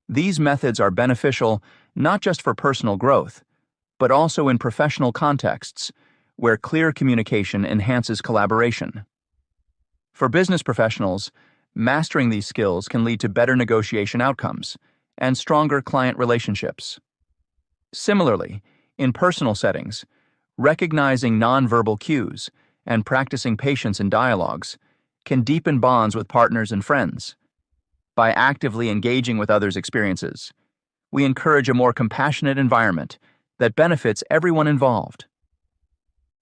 These methods are beneficial not just for personal growth, but also in professional contexts, where clear communication enhances collaboration. For business professionals, mastering these skills can lead to better negotiation outcomes and stronger client relationships. Similarly, in personal settings, recognizing nonverbal cues and practicing patience in dialogues can deepen bonds with partners and friends. By actively engaging with others' experiences, we encourage a more compassionate environment that benefits everyone involved.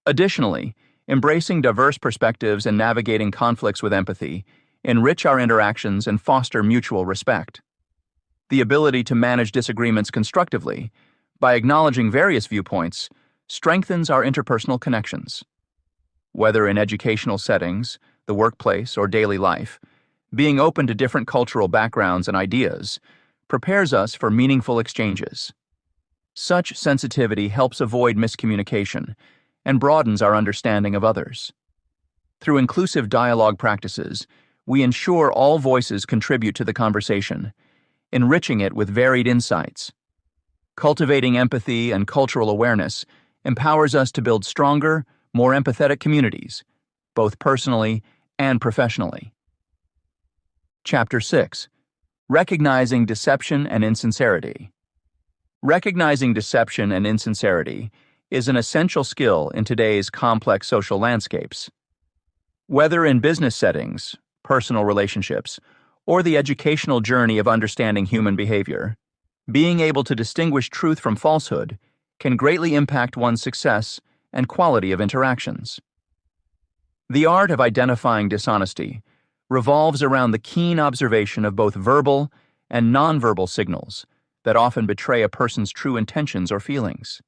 Additionally, embracing diverse perspectives and navigating conflicts with empathy enrich our interactions and foster mutual respect. The ability to manage disagreements constructively by acknowledging various viewpoints strengthens our interpersonal connections. Whether in educational settings, the workplace, or daily life, being open to different cultural backgrounds and ideas prepares us for meaningful exchanges. Such sensitivity helps avoid miscommunication and broadens our understanding of others. Through inclusive dialogue practices, we ensure all voices contribute to the conversation, enriching it with varied insights. Cultivating empathy and cultural awareness empowers us to build stronger, more empathetic communities, both personally and professionally. Chapter 6. Recognizing Deception and Insincerity. Recognizing deception and insincerity is an essential skill in today's complex social landscapes. Whether in business settings, personal relationships, or the educational journey of understanding human behavior, being able to distinguish truth from falsehood can greatly impact one's success and quality of interactions. The art of identifying dishonesty revolves around the keen observation of both verbal and nonverbal signals that often betray a person's true intentions or feelings.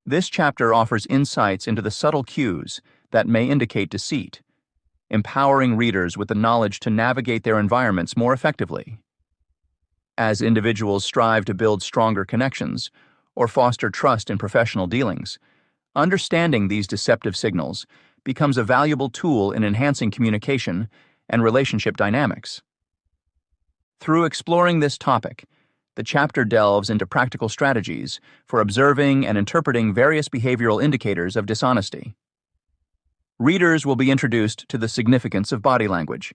This chapter offers insights into the subtle cues that may indicate deceit, empowering readers with the knowledge to navigate their environments more effectively. As individuals strive to build stronger connections or foster trust in professional dealings, understanding these deceptive signals becomes a valuable tool in enhancing communication and relationship dynamics. Through exploring this topic, the chapter delves into practical strategies for observing and interpreting various behavioral indicators of dishonesty. Readers will be introduced to the significance of body language,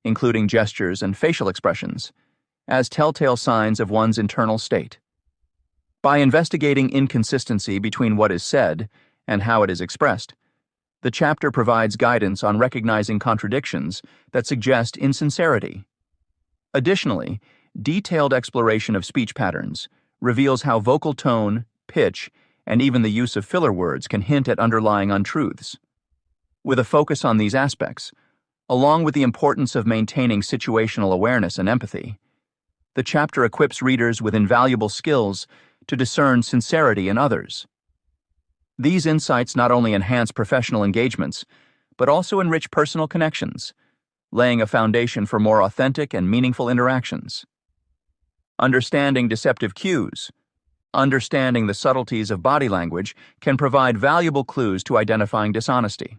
including gestures and facial expressions, as telltale signs of one's internal state. By investigating inconsistency between what is said and how it is expressed, the chapter provides guidance on recognizing contradictions that suggest insincerity. Additionally, detailed exploration of speech patterns reveals how vocal tone, pitch, and even the use of filler words can hint at underlying untruths. With a focus on these aspects, along with the importance of maintaining situational awareness and empathy, the chapter equips readers with invaluable skills to discern sincerity in others. These insights not only enhance professional engagements, but also enrich personal connections, laying a foundation for more authentic and meaningful interactions. Understanding deceptive cues. Understanding the subtleties of body language can provide valuable clues to identifying dishonesty.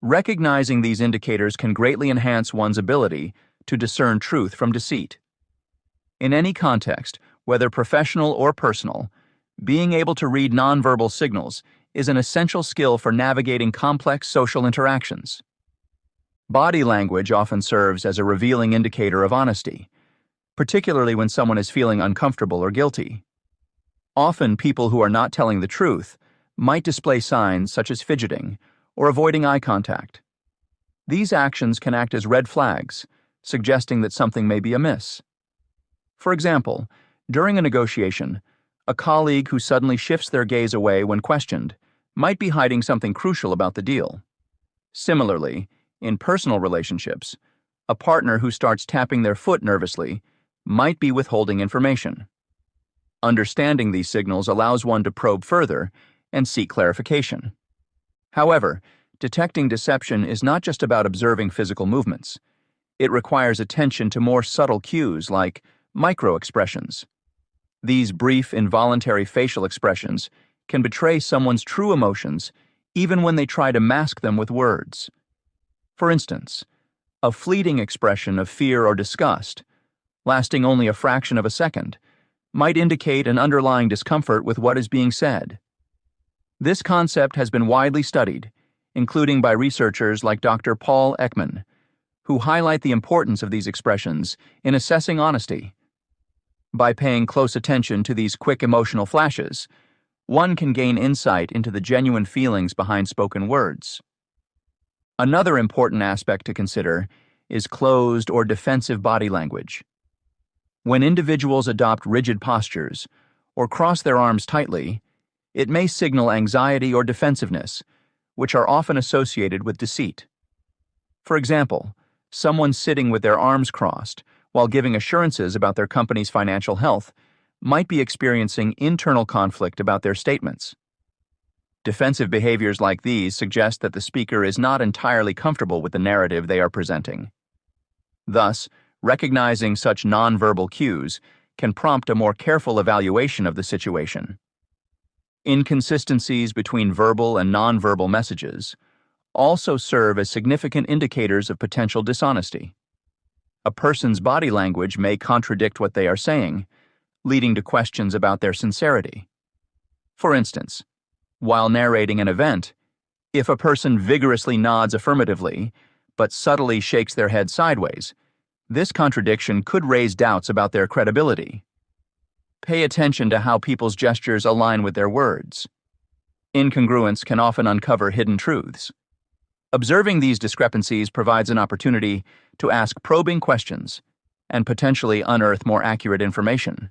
Recognizing these indicators can greatly enhance one's ability to discern truth from deceit. In any context, whether professional or personal, being able to read nonverbal signals is an essential skill for navigating complex social interactions. Body language often serves as a revealing indicator of honesty, particularly when someone is feeling uncomfortable or guilty. Often, people who are not telling the truth might display signs such as fidgeting or avoiding eye contact. These actions can act as red flags, suggesting that something may be amiss. For example, during a negotiation, a colleague who suddenly shifts their gaze away when questioned might be hiding something crucial about the deal. Similarly, in personal relationships, a partner who starts tapping their foot nervously might be withholding information. Understanding these signals allows one to probe further and seek clarification. However, detecting deception is not just about observing physical movements. It requires attention to more subtle cues like micro-expressions. These brief, involuntary facial expressions can betray someone's true emotions even when they try to mask them with words. For instance, a fleeting expression of fear or disgust, lasting only a fraction of a second, might indicate an underlying discomfort with what is being said. This concept has been widely studied, including by researchers like Dr. Paul Ekman, who highlight the importance of these expressions in assessing honesty. By paying close attention to these quick emotional flashes, one can gain insight into the genuine feelings behind spoken words. Another important aspect to consider is closed or defensive body language. When individuals adopt rigid postures or cross their arms tightly, it may signal anxiety or defensiveness, which are often associated with deceit. For example, someone sitting with their arms crossed while giving assurances about their company's financial health might be experiencing internal conflict about their statements. Defensive behaviors like these suggest that the speaker is not entirely comfortable with the narrative they are presenting. Thus, recognizing such nonverbal cues can prompt a more careful evaluation of the situation. Inconsistencies between verbal and nonverbal messages also serve as significant indicators of potential dishonesty. A person's body language may contradict what they are saying, leading to questions about their sincerity. For instance, while narrating an event, if a person vigorously nods affirmatively but subtly shakes their head sideways, this contradiction could raise doubts about their credibility. Pay attention to how people's gestures align with their words. Incongruence can often uncover hidden truths. Observing these discrepancies provides an opportunity to ask probing questions and potentially unearth more accurate information.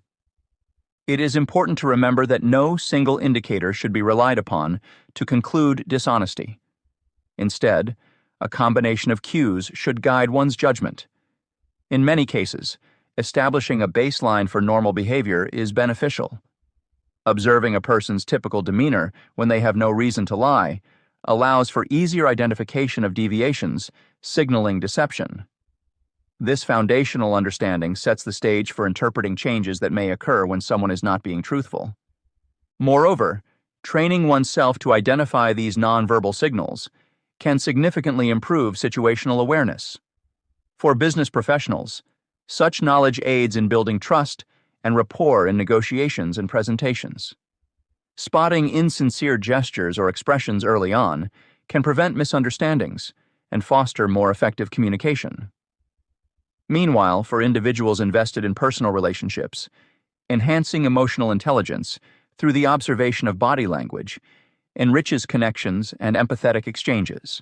It is important to remember that no single indicator should be relied upon to conclude dishonesty. Instead, a combination of cues should guide one's judgment. In many cases, establishing a baseline for normal behavior is beneficial. Observing a person's typical demeanor when they have no reason to lie allows for easier identification of deviations, signaling deception. This foundational understanding sets the stage for interpreting changes that may occur when someone is not being truthful. Moreover, training oneself to identify these nonverbal signals can significantly improve situational awareness. For business professionals, such knowledge aids in building trust and rapport in negotiations and presentations. Spotting insincere gestures or expressions early on can prevent misunderstandings and foster more effective communication. Meanwhile, for individuals invested in personal relationships, enhancing emotional intelligence through the observation of body language enriches connections and empathetic exchanges.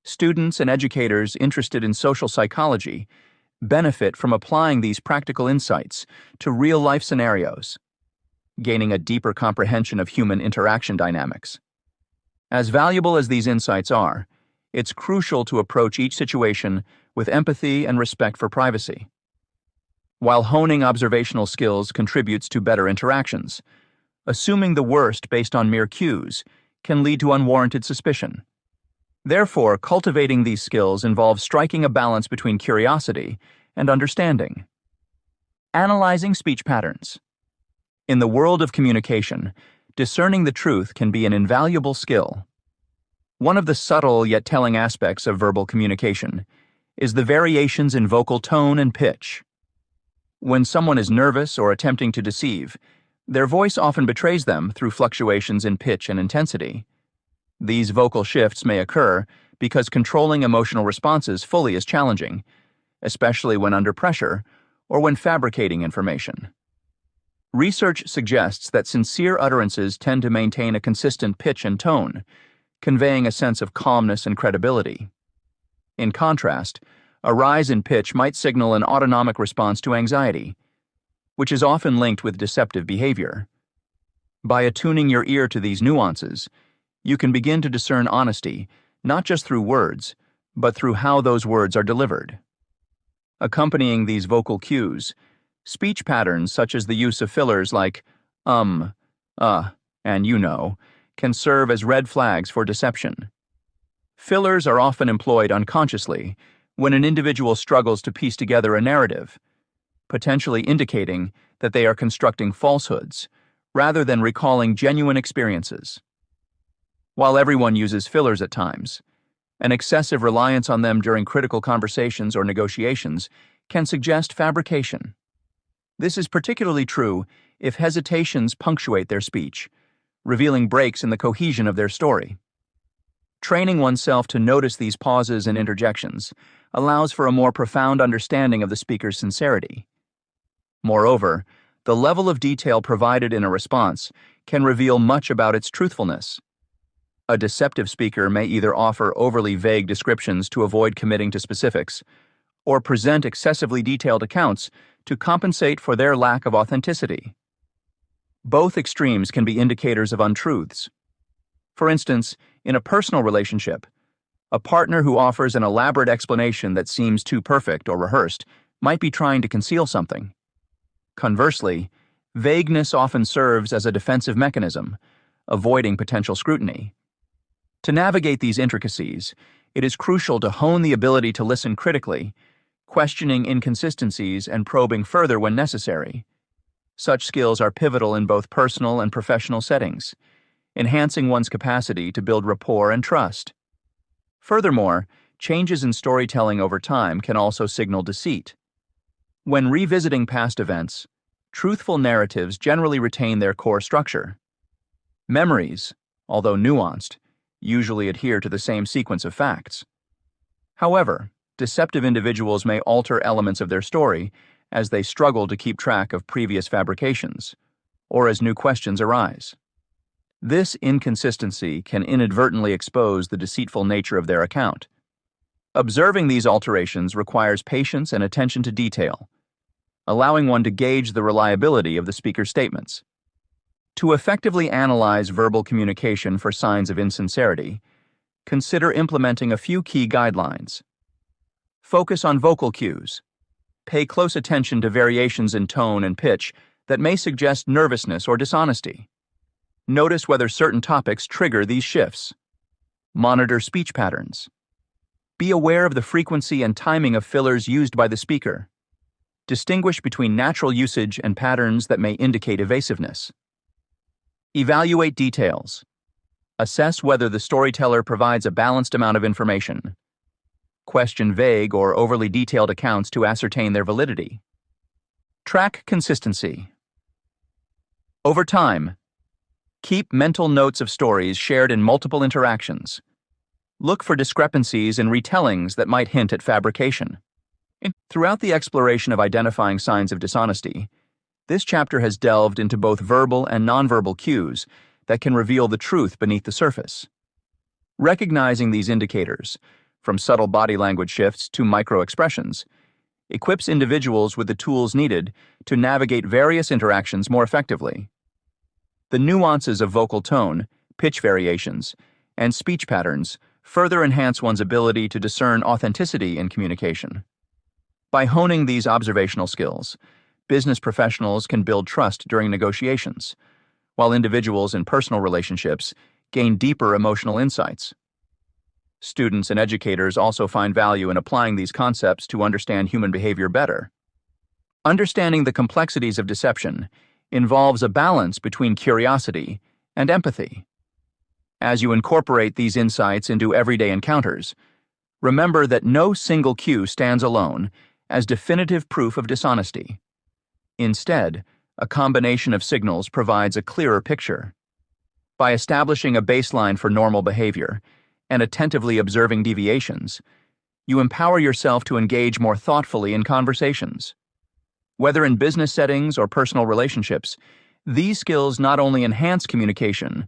Students and educators interested in social psychology benefit from applying these practical insights to real-life scenarios, gaining a deeper comprehension of human interaction dynamics. As valuable as these insights are, it's crucial to approach each situation with empathy and respect for privacy. While honing observational skills contributes to better interactions, Assuming the worst based on mere cues can lead to unwarranted suspicion. Therefore, cultivating these skills involves striking a balance between curiosity and understanding. Analyzing speech patterns. In the world of communication, discerning the truth can be an invaluable skill. One of the subtle yet telling aspects of verbal communication is the variations in vocal tone and pitch. When someone is nervous or attempting to deceive, their voice often betrays them through fluctuations in pitch and intensity. These vocal shifts may occur because controlling emotional responses fully is challenging, especially when under pressure or when fabricating information. Research suggests that sincere utterances tend to maintain a consistent pitch and tone, conveying a sense of calmness and credibility. In contrast, a rise in pitch might signal an autonomic response to anxiety, which is often linked with deceptive behavior. By attuning your ear to these nuances, you can begin to discern honesty, not just through words, but through how those words are delivered. Accompanying these vocal cues, speech patterns such as the use of fillers like and can serve as red flags for deception. Fillers are often employed unconsciously when an individual struggles to piece together a narrative, potentially indicating that they are constructing falsehoods rather than recalling genuine experiences. While everyone uses fillers at times, an excessive reliance on them during critical conversations or negotiations can suggest fabrication. This is particularly true if hesitations punctuate their speech, revealing breaks in the cohesion of their story. Training oneself to notice these pauses and interjections allows for a more profound understanding of the speaker's sincerity. Moreover, the level of detail provided in a response can reveal much about its truthfulness. A deceptive speaker may either offer overly vague descriptions to avoid committing to specifics, or present excessively detailed accounts to compensate for their lack of authenticity. Both extremes can be indicators of untruths. For instance, in a personal relationship, a partner who offers an elaborate explanation that seems too perfect or rehearsed might be trying to conceal something. Conversely, vagueness often serves as a defensive mechanism, avoiding potential scrutiny. To navigate these intricacies, it is crucial to hone the ability to listen critically, questioning inconsistencies and probing further when necessary. Such skills are pivotal in both personal and professional settings, enhancing one's capacity to build rapport and trust. Furthermore, changes in storytelling over time can also signal deceit. When revisiting past events, truthful narratives generally retain their core structure. Memories, although nuanced, usually adhere to the same sequence of facts. However, deceptive individuals may alter elements of their story as they struggle to keep track of previous fabrications, or as new questions arise. This inconsistency can inadvertently expose the deceitful nature of their account. Observing these alterations requires patience and attention to detail, allowing one to gauge the reliability of the speaker's statements. To effectively analyze verbal communication for signs of insincerity, consider implementing a few key guidelines. Focus on vocal cues. Pay close attention to variations in tone and pitch that may suggest nervousness or dishonesty. Notice whether certain topics trigger these shifts. Monitor speech patterns. Be aware of the frequency and timing of fillers used by the speaker. Distinguish between natural usage and patterns that may indicate evasiveness. Evaluate details. Assess whether the storyteller provides a balanced amount of information. Question vague or overly detailed accounts to ascertain their validity. Track consistency. Over time, keep mental notes of stories shared in multiple interactions. Look for discrepancies in retellings that might hint at fabrication. Throughout the exploration of identifying signs of dishonesty, this chapter has delved into both verbal and nonverbal cues that can reveal the truth beneath the surface. Recognizing these indicators, from subtle body language shifts to micro-expressions, equips individuals with the tools needed to navigate various interactions more effectively. The nuances of vocal tone, pitch variations, and speech patterns further enhance one's ability to discern authenticity in communication. By honing these observational skills, business professionals can build trust during negotiations, while individuals in personal relationships gain deeper emotional insights. Students and educators also find value in applying these concepts to understand human behavior better. Understanding the complexities of deception involves a balance between curiosity and empathy. As you incorporate these insights into everyday encounters, remember that no single cue stands alone as definitive proof of dishonesty. Instead, a combination of signals provides a clearer picture. By establishing a baseline for normal behavior and attentively observing deviations, you empower yourself to engage more thoughtfully in conversations. Whether in business settings or personal relationships, these skills not only enhance communication,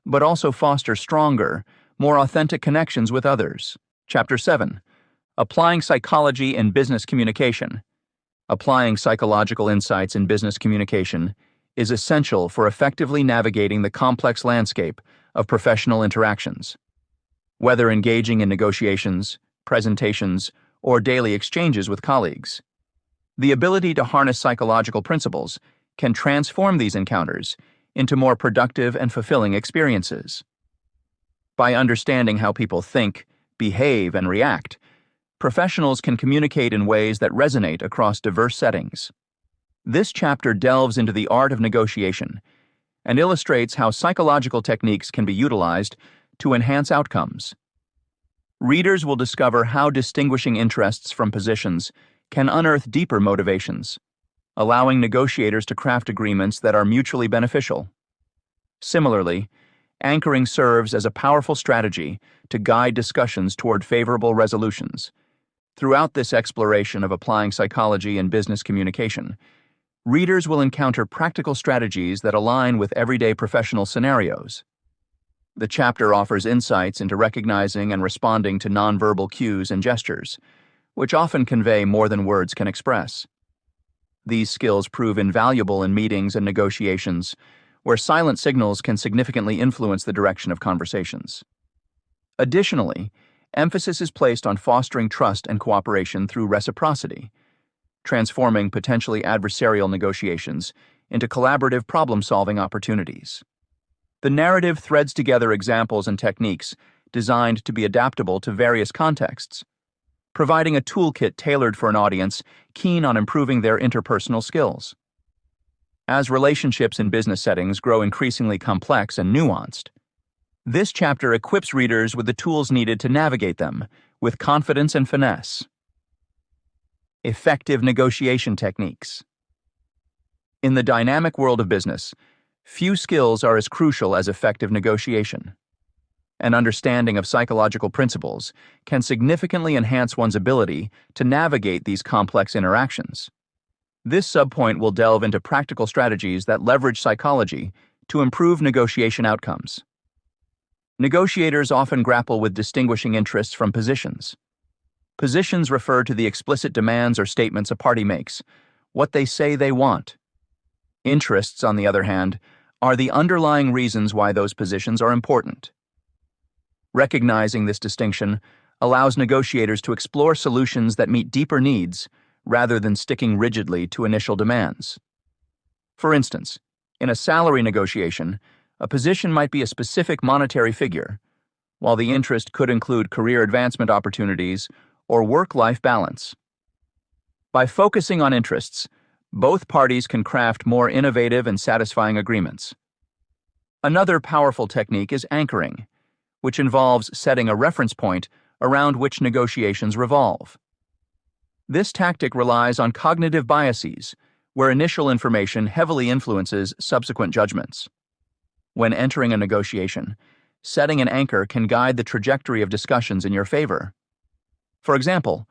but also foster stronger, more authentic connections with others. Chapter 7. Applying Psychology in Business Communication. Applying psychological insights in business communication is essential for effectively navigating the complex landscape of professional interactions. Whether engaging in negotiations, presentations, or daily exchanges with colleagues, the ability to harness psychological principles can transform these encounters into more productive and fulfilling experiences. By understanding how people think, behave, and react, professionals can communicate in ways that resonate across diverse settings. This chapter delves into the art of negotiation and illustrates how psychological techniques can be utilized to enhance outcomes. Readers will discover how distinguishing interests from positions can unearth deeper motivations, allowing negotiators to craft agreements that are mutually beneficial. Similarly, anchoring serves as a powerful strategy to guide discussions toward favorable resolutions. Throughout this exploration of applying psychology in business communication, readers will encounter practical strategies that align with everyday professional scenarios. The chapter offers insights into recognizing and responding to nonverbal cues and gestures, which often convey more than words can express. These skills prove invaluable in meetings and negotiations, where silent signals can significantly influence the direction of conversations. Additionally, emphasis is placed on fostering trust and cooperation through reciprocity, transforming potentially adversarial negotiations into collaborative problem-solving opportunities. The narrative threads together examples and techniques designed to be adaptable to various contexts, providing a toolkit tailored for an audience keen on improving their interpersonal skills. As relationships in business settings grow increasingly complex and nuanced, this chapter equips readers with the tools needed to navigate them with confidence and finesse. Effective negotiation techniques. In the dynamic world of business, few skills are as crucial as effective negotiation. An understanding of psychological principles can significantly enhance one's ability to navigate these complex interactions. This subpoint will delve into practical strategies that leverage psychology to improve negotiation outcomes. Negotiators often grapple with distinguishing interests from positions. Positions refer to the explicit demands or statements a party makes, what they say they want. Interests, on the other hand, are the underlying reasons why those positions are important. Recognizing this distinction allows negotiators to explore solutions that meet deeper needs rather than sticking rigidly to initial demands. For instance, in a salary negotiation, a position might be a specific monetary figure, while the interest could include career advancement opportunities or work-life balance. By focusing on interests, both parties can craft more innovative and satisfying agreements. Another powerful technique is anchoring, which involves setting a reference point around which negotiations revolve. This tactic relies on cognitive biases, where initial information heavily influences subsequent judgments. When entering a negotiation, setting an anchor can guide the trajectory of discussions in your favor. For example,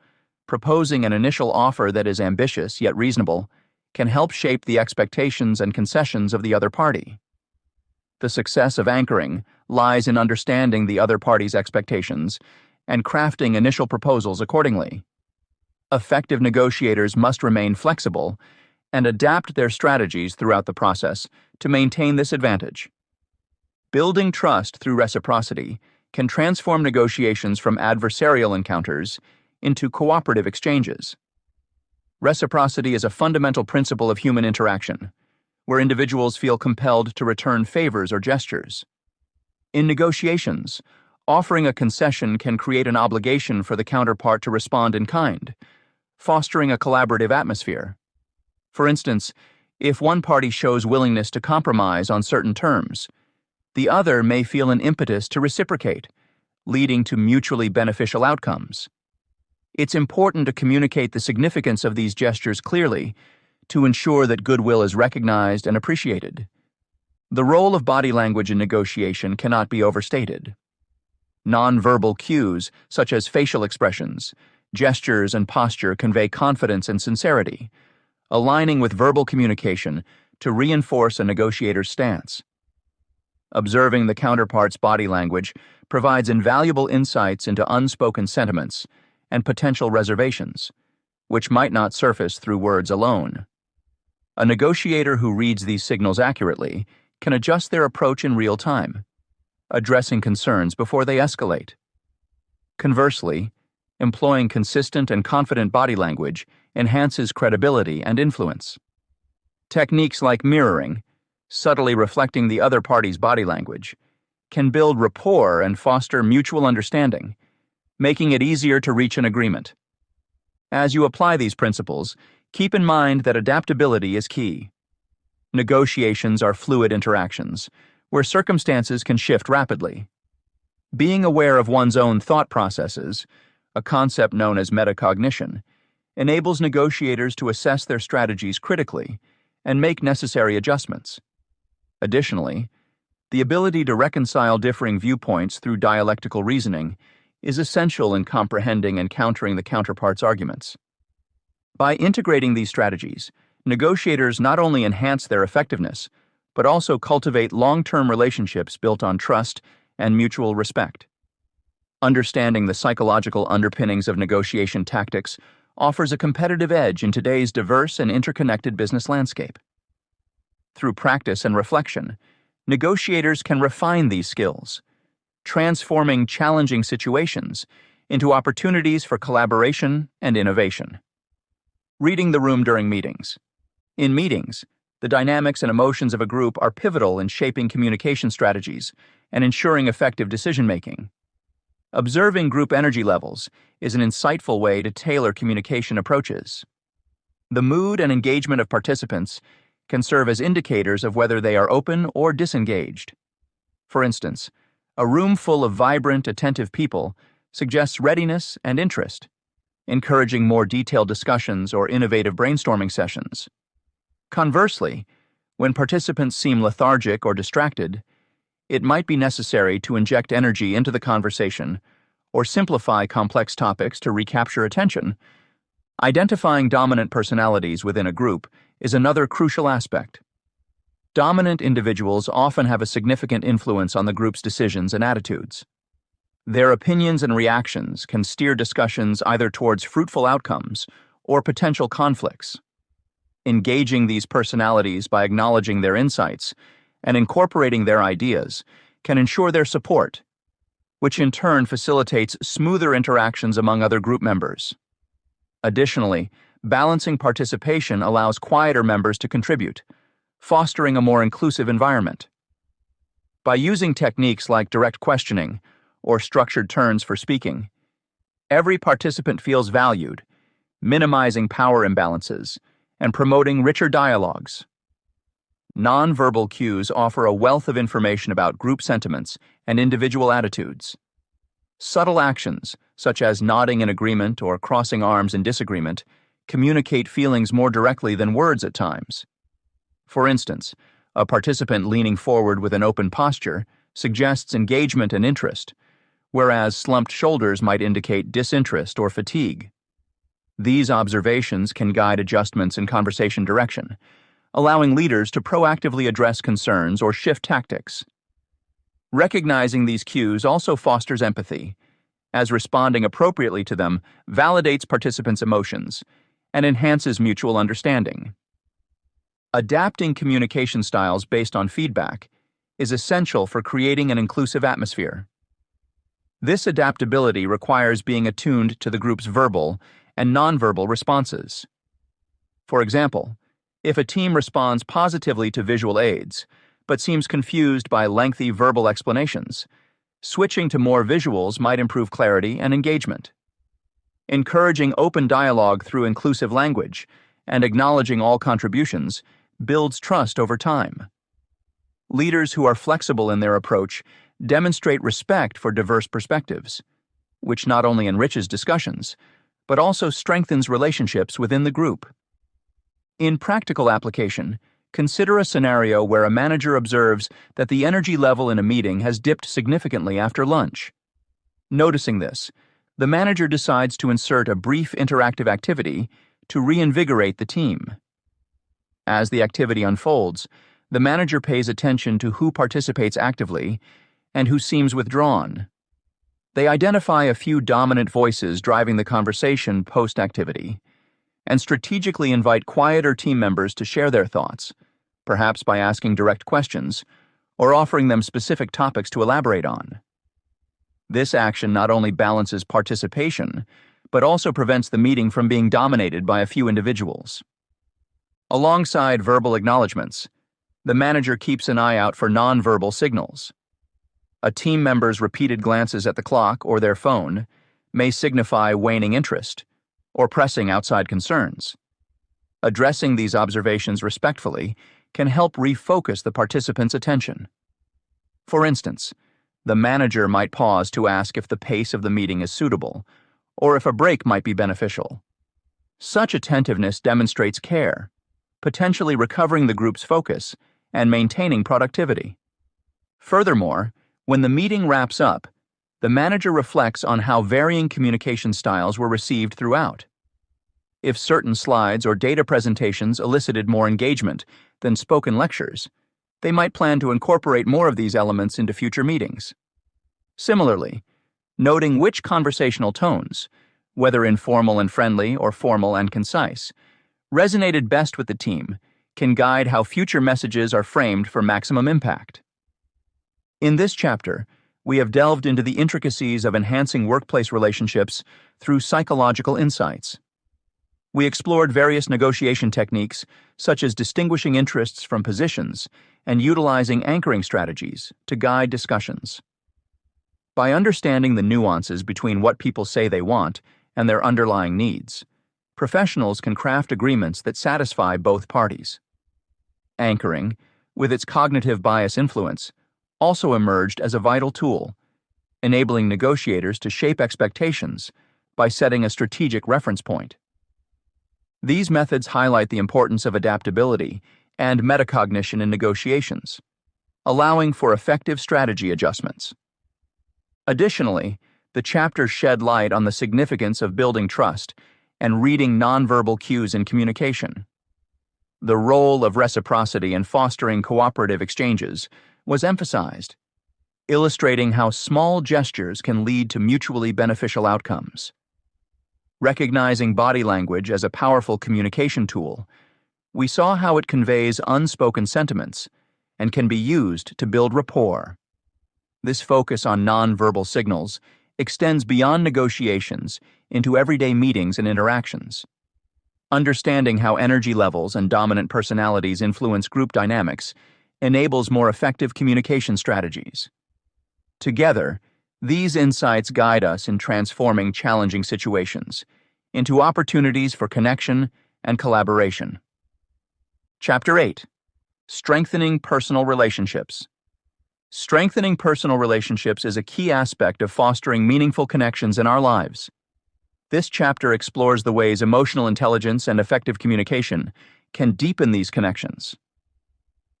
proposing an initial offer that is ambitious yet reasonable can help shape the expectations and concessions of the other party. The success of anchoring lies in understanding the other party's expectations and crafting initial proposals accordingly. Effective negotiators must remain flexible and adapt their strategies throughout the process to maintain this advantage. Building trust through reciprocity can transform negotiations from adversarial encounters into cooperative exchanges. Reciprocity is a fundamental principle of human interaction, where individuals feel compelled to return favors or gestures. In negotiations, offering a concession can create an obligation for the counterpart to respond in kind, fostering a collaborative atmosphere. For instance, if one party shows willingness to compromise on certain terms, the other may feel an impetus to reciprocate, leading to mutually beneficial outcomes. It's important to communicate the significance of these gestures clearly to ensure that goodwill is recognized and appreciated. The role of body language in negotiation cannot be overstated. Nonverbal cues, such as facial expressions, gestures, and posture, convey confidence and sincerity, aligning with verbal communication to reinforce a negotiator's stance. Observing the counterpart's body language provides invaluable insights into unspoken sentiments and potential reservations, which might not surface through words alone. A negotiator who reads these signals accurately can adjust their approach in real time, addressing concerns before they escalate. Conversely, employing consistent and confident body language enhances credibility and influence. Techniques like mirroring, subtly reflecting the other party's body language, can build rapport and foster mutual understanding, making it easier to reach an agreement. As you apply these principles, keep in mind that adaptability is key. Negotiations are fluid interactions, where circumstances can shift rapidly. Being aware of one's own thought processes, a concept known as metacognition, enables negotiators to assess their strategies critically and make necessary adjustments. Additionally, the ability to reconcile differing viewpoints through dialectical reasoning is essential in comprehending and countering the counterpart's arguments. By integrating these strategies, negotiators not only enhance their effectiveness, but also cultivate long-term relationships built on trust and mutual respect. Understanding the psychological underpinnings of negotiation tactics offers a competitive edge in today's diverse and interconnected business landscape. Through practice and reflection, negotiators can refine these skills, transforming challenging situations into opportunities for collaboration and innovation. Reading the room during meetings. In meetings, the dynamics and emotions of a group are pivotal in shaping communication strategies and ensuring effective decision-making. Observing group energy levels is an insightful way to tailor communication approaches. The mood and engagement of participants can serve as indicators of whether they are open or disengaged. For instance, a room full of vibrant, attentive people suggests readiness and interest, encouraging more detailed discussions or innovative brainstorming sessions. Conversely, when participants seem lethargic or distracted, it might be necessary to inject energy into the conversation or simplify complex topics to recapture attention. Identifying dominant personalities within a group is another crucial aspect. Dominant individuals often have a significant influence on the group's decisions and attitudes. Their opinions and reactions can steer discussions either towards fruitful outcomes or potential conflicts. Engaging these personalities by acknowledging their insights and incorporating their ideas can ensure their support, which in turn facilitates smoother interactions among other group members. Additionally, balancing participation allows quieter members to contribute, fostering a more inclusive environment. By using techniques like direct questioning or structured turns for speaking, every participant feels valued, minimizing power imbalances and promoting richer dialogues. Nonverbal cues offer a wealth of information about group sentiments and individual attitudes. Subtle actions, such as nodding in agreement or crossing arms in disagreement, communicate feelings more directly than words at times. For instance, a participant leaning forward with an open posture suggests engagement and interest, whereas slumped shoulders might indicate disinterest or fatigue. These observations can guide adjustments in conversation direction, allowing leaders to proactively address concerns or shift tactics. Recognizing these cues also fosters empathy, as responding appropriately to them validates participants' emotions and enhances mutual understanding. Adapting communication styles based on feedback is essential for creating an inclusive atmosphere. This adaptability requires being attuned to the group's verbal and nonverbal responses. For example, If a team responds positively to visual aids, but seems confused by lengthy verbal explanations, switching to more visuals might improve clarity and engagement. Encouraging open dialogue through inclusive language and acknowledging all contributions builds trust over time. Leaders who are flexible in their approach demonstrate respect for diverse perspectives, which not only enriches discussions, but also strengthens relationships within the group. In practical application, consider a scenario where a manager observes that the energy level in a meeting has dipped significantly after lunch. Noticing this, the manager decides to insert a brief interactive activity to reinvigorate the team. As the activity unfolds, the manager pays attention to who participates actively and who seems withdrawn. They identify a few dominant voices driving the conversation post-activity and strategically invite quieter team members to share their thoughts, perhaps by asking direct questions or offering them specific topics to elaborate on. This action not only balances participation, but also prevents the meeting from being dominated by a few individuals. Alongside verbal acknowledgments, the manager keeps an eye out for nonverbal signals. A team member's repeated glances at the clock or their phone may signify waning interest or pressing outside concerns. Addressing these observations respectfully can help refocus the participants' attention. For instance, the manager might pause to ask if the pace of the meeting is suitable or if a break might be beneficial. Such attentiveness demonstrates care, potentially recovering the group's focus and maintaining productivity. Furthermore, when the meeting wraps up, the manager reflects on how varying communication styles were received throughout. If certain slides or data presentations elicited more engagement than spoken lectures, they might plan to incorporate more of these elements into future meetings. Similarly, noting which conversational tones, whether informal and friendly or formal and concise, resonated best with the team can guide how future messages are framed for maximum impact. In this chapter, we have delved into the intricacies of enhancing workplace relationships through psychological insights. We explored various negotiation techniques, such as distinguishing interests from positions and utilizing anchoring strategies to guide discussions. By understanding the nuances between what people say they want and their underlying needs, professionals can craft agreements that satisfy both parties. Anchoring, with its cognitive bias influence, also emerged as a vital tool, enabling negotiators to shape expectations by setting a strategic reference point. These methods highlight the importance of adaptability and metacognition in negotiations, allowing for effective strategy adjustments. Additionally, the chapter shed light on the significance of building trust and reading nonverbal cues in communication. The role of reciprocity in fostering cooperative exchanges was emphasized, illustrating how small gestures can lead to mutually beneficial outcomes. Recognizing body language as a powerful communication tool, we saw how it conveys unspoken sentiments and can be used to build rapport. This focus on nonverbal signals extends beyond negotiations into everyday meetings and interactions. Understanding how energy levels and dominant personalities influence group dynamics enables more effective communication strategies. Together, these insights guide us in transforming challenging situations into opportunities for connection and collaboration. Chapter 8: Strengthening Personal Relationships. Strengthening personal relationships is a key aspect of fostering meaningful connections in our lives. This chapter explores the ways emotional intelligence and effective communication can deepen these connections.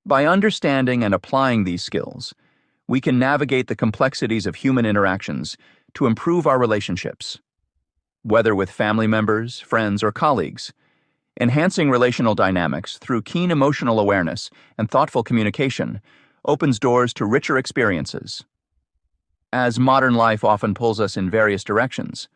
By understanding and applying these skills, we can navigate the complexities of human interactions to improve our relationships. Whether with family members, friends, or colleagues, enhancing relational dynamics through keen emotional awareness and thoughtful communication opens doors to richer experiences. As modern life often pulls us in various directions,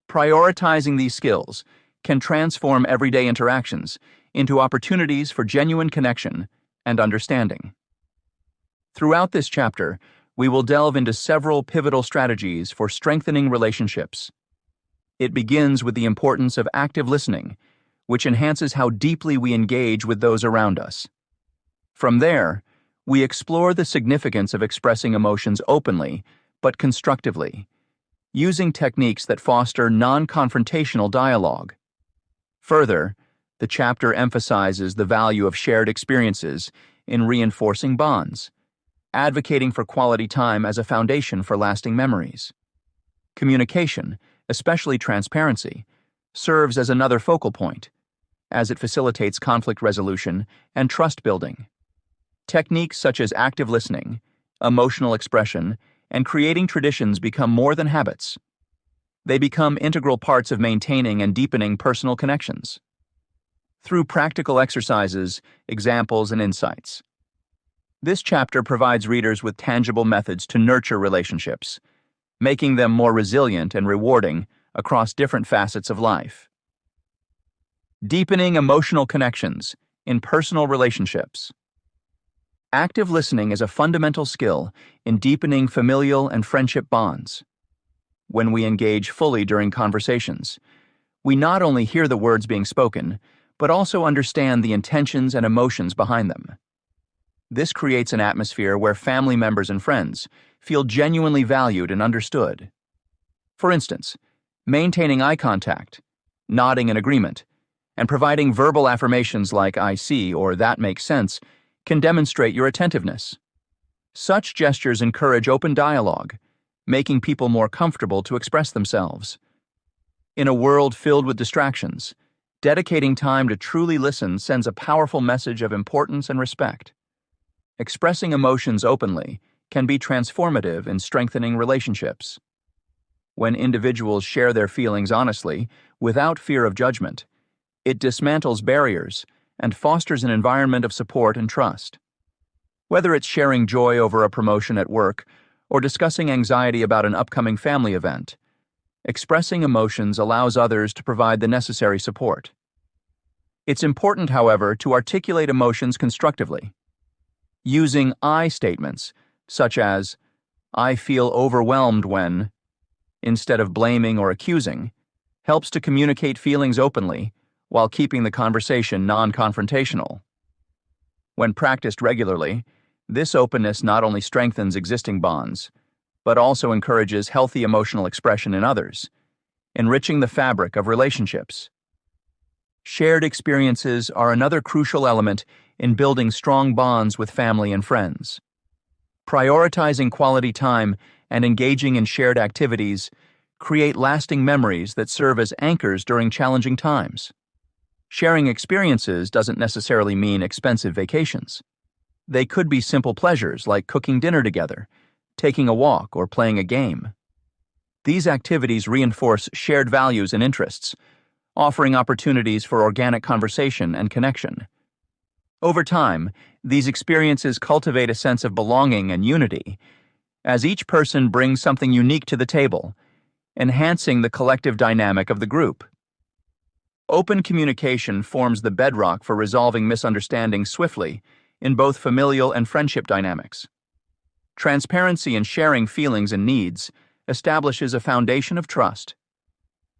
prioritizing these skills can transform everyday interactions into opportunities for genuine connection and understanding. Throughout this chapter, we will delve into several pivotal strategies for strengthening relationships. It begins with the importance of active listening, which enhances how deeply we engage with those around us. From there, we explore the significance of expressing emotions openly but constructively, using techniques that foster non-confrontational dialogue. Further, the chapter emphasizes the value of shared experiences in reinforcing bonds, advocating for quality time as a foundation for lasting memories. Communication, especially transparency, serves as another focal point, as it facilitates conflict resolution and trust building. Techniques such as active listening, emotional expression, and creating traditions become more than habits. They become integral parts of maintaining and deepening personal connections. Through practical exercises, examples, and insights, this chapter provides readers with tangible methods to nurture relationships, making them more resilient and rewarding across different facets of life. Deepening emotional connections in personal relationships. Active listening is a fundamental skill in deepening familial and friendship bonds. When we engage fully during conversations, we not only hear the words being spoken, but also understand the intentions and emotions behind them. This creates an atmosphere where family members and friends feel genuinely valued and understood. For instance, maintaining eye contact, nodding in agreement, and providing verbal affirmations like "I see" or "that makes sense" can demonstrate your attentiveness. Such gestures encourage open dialogue, making people more comfortable to express themselves. In a world filled with distractions, dedicating time to truly listen sends a powerful message of importance and respect. Expressing emotions openly can be transformative in strengthening relationships. When individuals share their feelings honestly, without fear of judgment, it dismantles barriers and fosters an environment of support and trust. Whether it's sharing joy over a promotion at work or discussing anxiety about an upcoming family event, expressing emotions allows others to provide the necessary support. It's important, however, to articulate emotions constructively. Using I statements, such as, "I feel overwhelmed when," instead of blaming or accusing, helps to communicate feelings openly while keeping the conversation non-confrontational. When practiced regularly, this openness not only strengthens existing bonds, but also encourages healthy emotional expression in others, enriching the fabric of relationships. Shared experiences are another crucial element in building strong bonds with family and friends. Prioritizing quality time and engaging in shared activities create lasting memories that serve as anchors during challenging times. Sharing experiences doesn't necessarily mean expensive vacations. They could be simple pleasures like cooking dinner together, taking a walk, or playing a game. These activities reinforce shared values and interests, offering opportunities for organic conversation and connection. Over time, these experiences cultivate a sense of belonging and unity, as each person brings something unique to the table, enhancing the collective dynamic of the group. Open communication forms the bedrock for resolving misunderstandings swiftly in both familial and friendship dynamics. Transparency in sharing feelings and needs establishes a foundation of trust.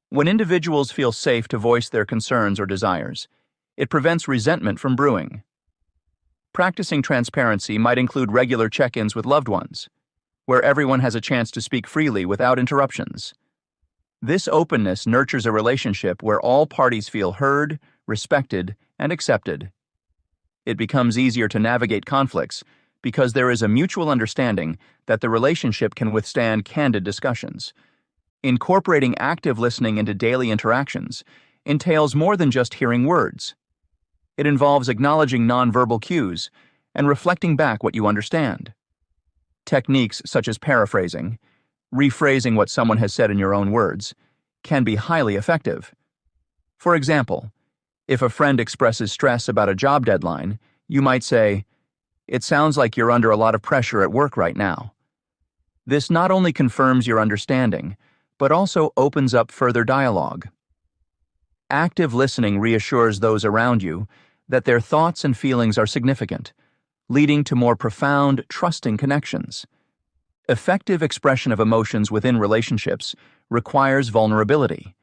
When individuals feel safe to voice their concerns or desires, it prevents resentment from brewing. Practicing transparency might include regular check-ins with loved ones, where everyone has a chance to speak freely without interruptions. This openness nurtures a relationship where all parties feel heard, respected, and accepted. It becomes easier to navigate conflicts because there is a mutual understanding that the relationship can withstand candid discussions. Incorporating active listening into daily interactions entails more than just hearing words. It involves acknowledging nonverbal cues and reflecting back what you understand. Techniques such as paraphrasing, rephrasing what someone has said in your own words, can be highly effective. For example, if a friend expresses stress about a job deadline, you might say, "It sounds like you're under a lot of pressure at work right now." This not only confirms your understanding, but also opens up further dialogue. Active listening reassures those around you that their thoughts and feelings are significant, leading to more profound, trusting connections. Effective expression of emotions within relationships requires vulnerability.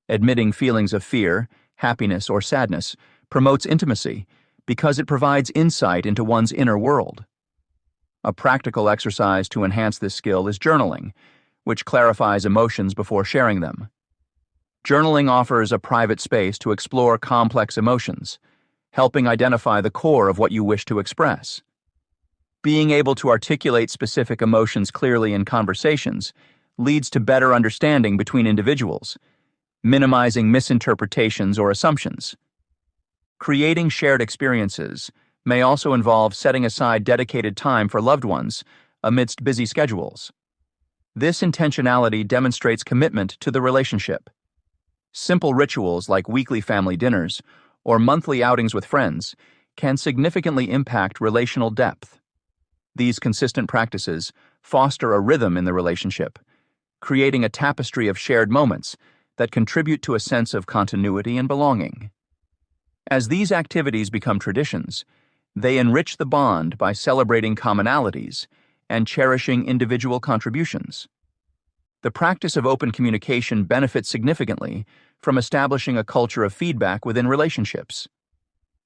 Admitting feelings of fear, happiness, or sadness, promotes intimacy because it provides insight into one's inner world. A practical exercise to enhance this skill is journaling, which clarifies emotions before sharing them. Journaling offers a private space to explore complex emotions, helping identify the core of what you wish to express. Being able to articulate specific emotions clearly in conversations leads to better understanding between individuals, minimizing misinterpretations or assumptions. Creating shared experiences may also involve setting aside dedicated time for loved ones amidst busy schedules. This intentionality demonstrates commitment to the relationship. Simple rituals like weekly family dinners or monthly outings with friends can significantly impact relational depth. These consistent practices foster a rhythm in the relationship, creating a tapestry of shared moments that contribute to a sense of continuity and belonging. As these activities become traditions, they enrich the bond by celebrating commonalities and cherishing individual contributions. The practice of open communication benefits significantly from establishing a culture of feedback within relationships.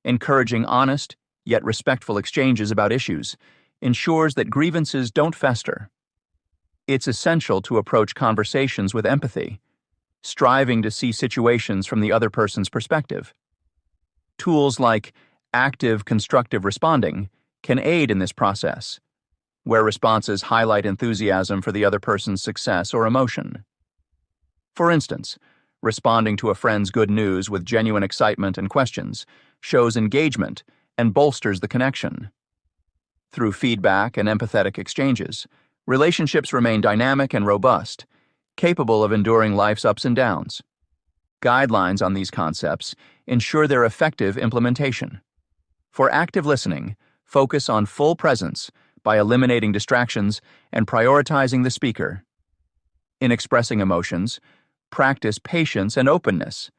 Encouraging honest, yet respectful exchanges about issues ensures that grievances don't fester. It's essential to approach conversations with empathy, striving to see situations from the other person's perspective. Tools like active constructive responding can aid in this process, where responses highlight enthusiasm for the other person's success or emotion. For instance, responding to a friend's good news with genuine excitement and questions shows engagement and bolsters the connection. Through feedback and empathetic exchanges, relationships remain dynamic and robust, capable of enduring life's ups and downs. Guidelines on these concepts ensure their effective implementation. For active listening, focus on full presence by eliminating distractions and prioritizing the speaker. In expressing emotions, practice patience and openness,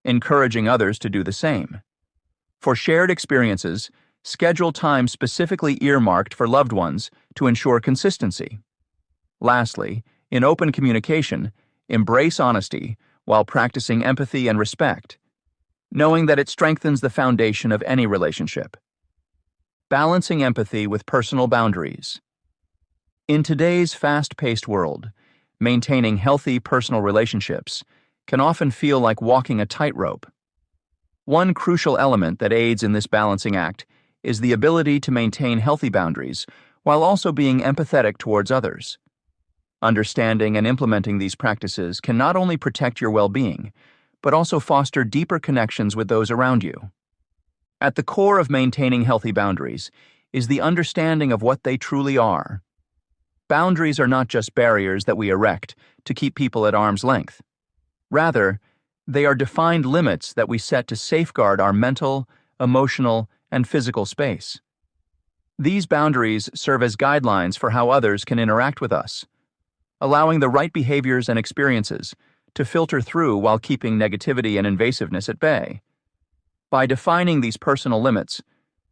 encouraging others to do the same. For shared experiences, schedule time specifically earmarked for loved ones to ensure consistency. Lastly, in open communication, embrace honesty while practicing empathy and respect, knowing that it strengthens the foundation of any relationship. Balancing empathy with personal boundaries. In today's fast-paced world, maintaining healthy personal relationships can often feel like walking a tightrope. One crucial element that aids in this balancing act is the ability to maintain healthy boundaries while also being empathetic towards others. Understanding and implementing these practices can not only protect your well-being, but also foster deeper connections with those around you. At the core of maintaining healthy boundaries is the understanding of what they truly are. Boundaries are not just barriers that we erect to keep people at arm's length. Rather, they are defined limits that we set to safeguard our mental, emotional, and physical space. These boundaries serve as guidelines for how others can interact with us, allowing the right behaviors and experiences to filter through while keeping negativity and invasiveness at bay. By defining these personal limits,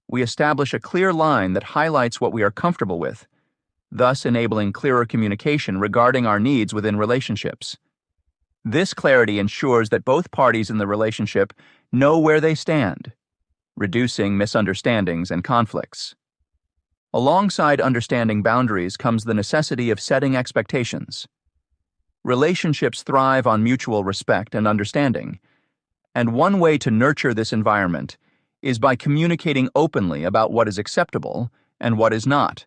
we establish a clear line that highlights what we are comfortable with, thus enabling clearer communication regarding our needs within relationships. This clarity ensures that both parties in the relationship know where they stand, reducing misunderstandings and conflicts. Alongside understanding boundaries comes the necessity of setting expectations. Relationships thrive on mutual respect and understanding, and one way to nurture this environment is by communicating openly about what is acceptable and what is not.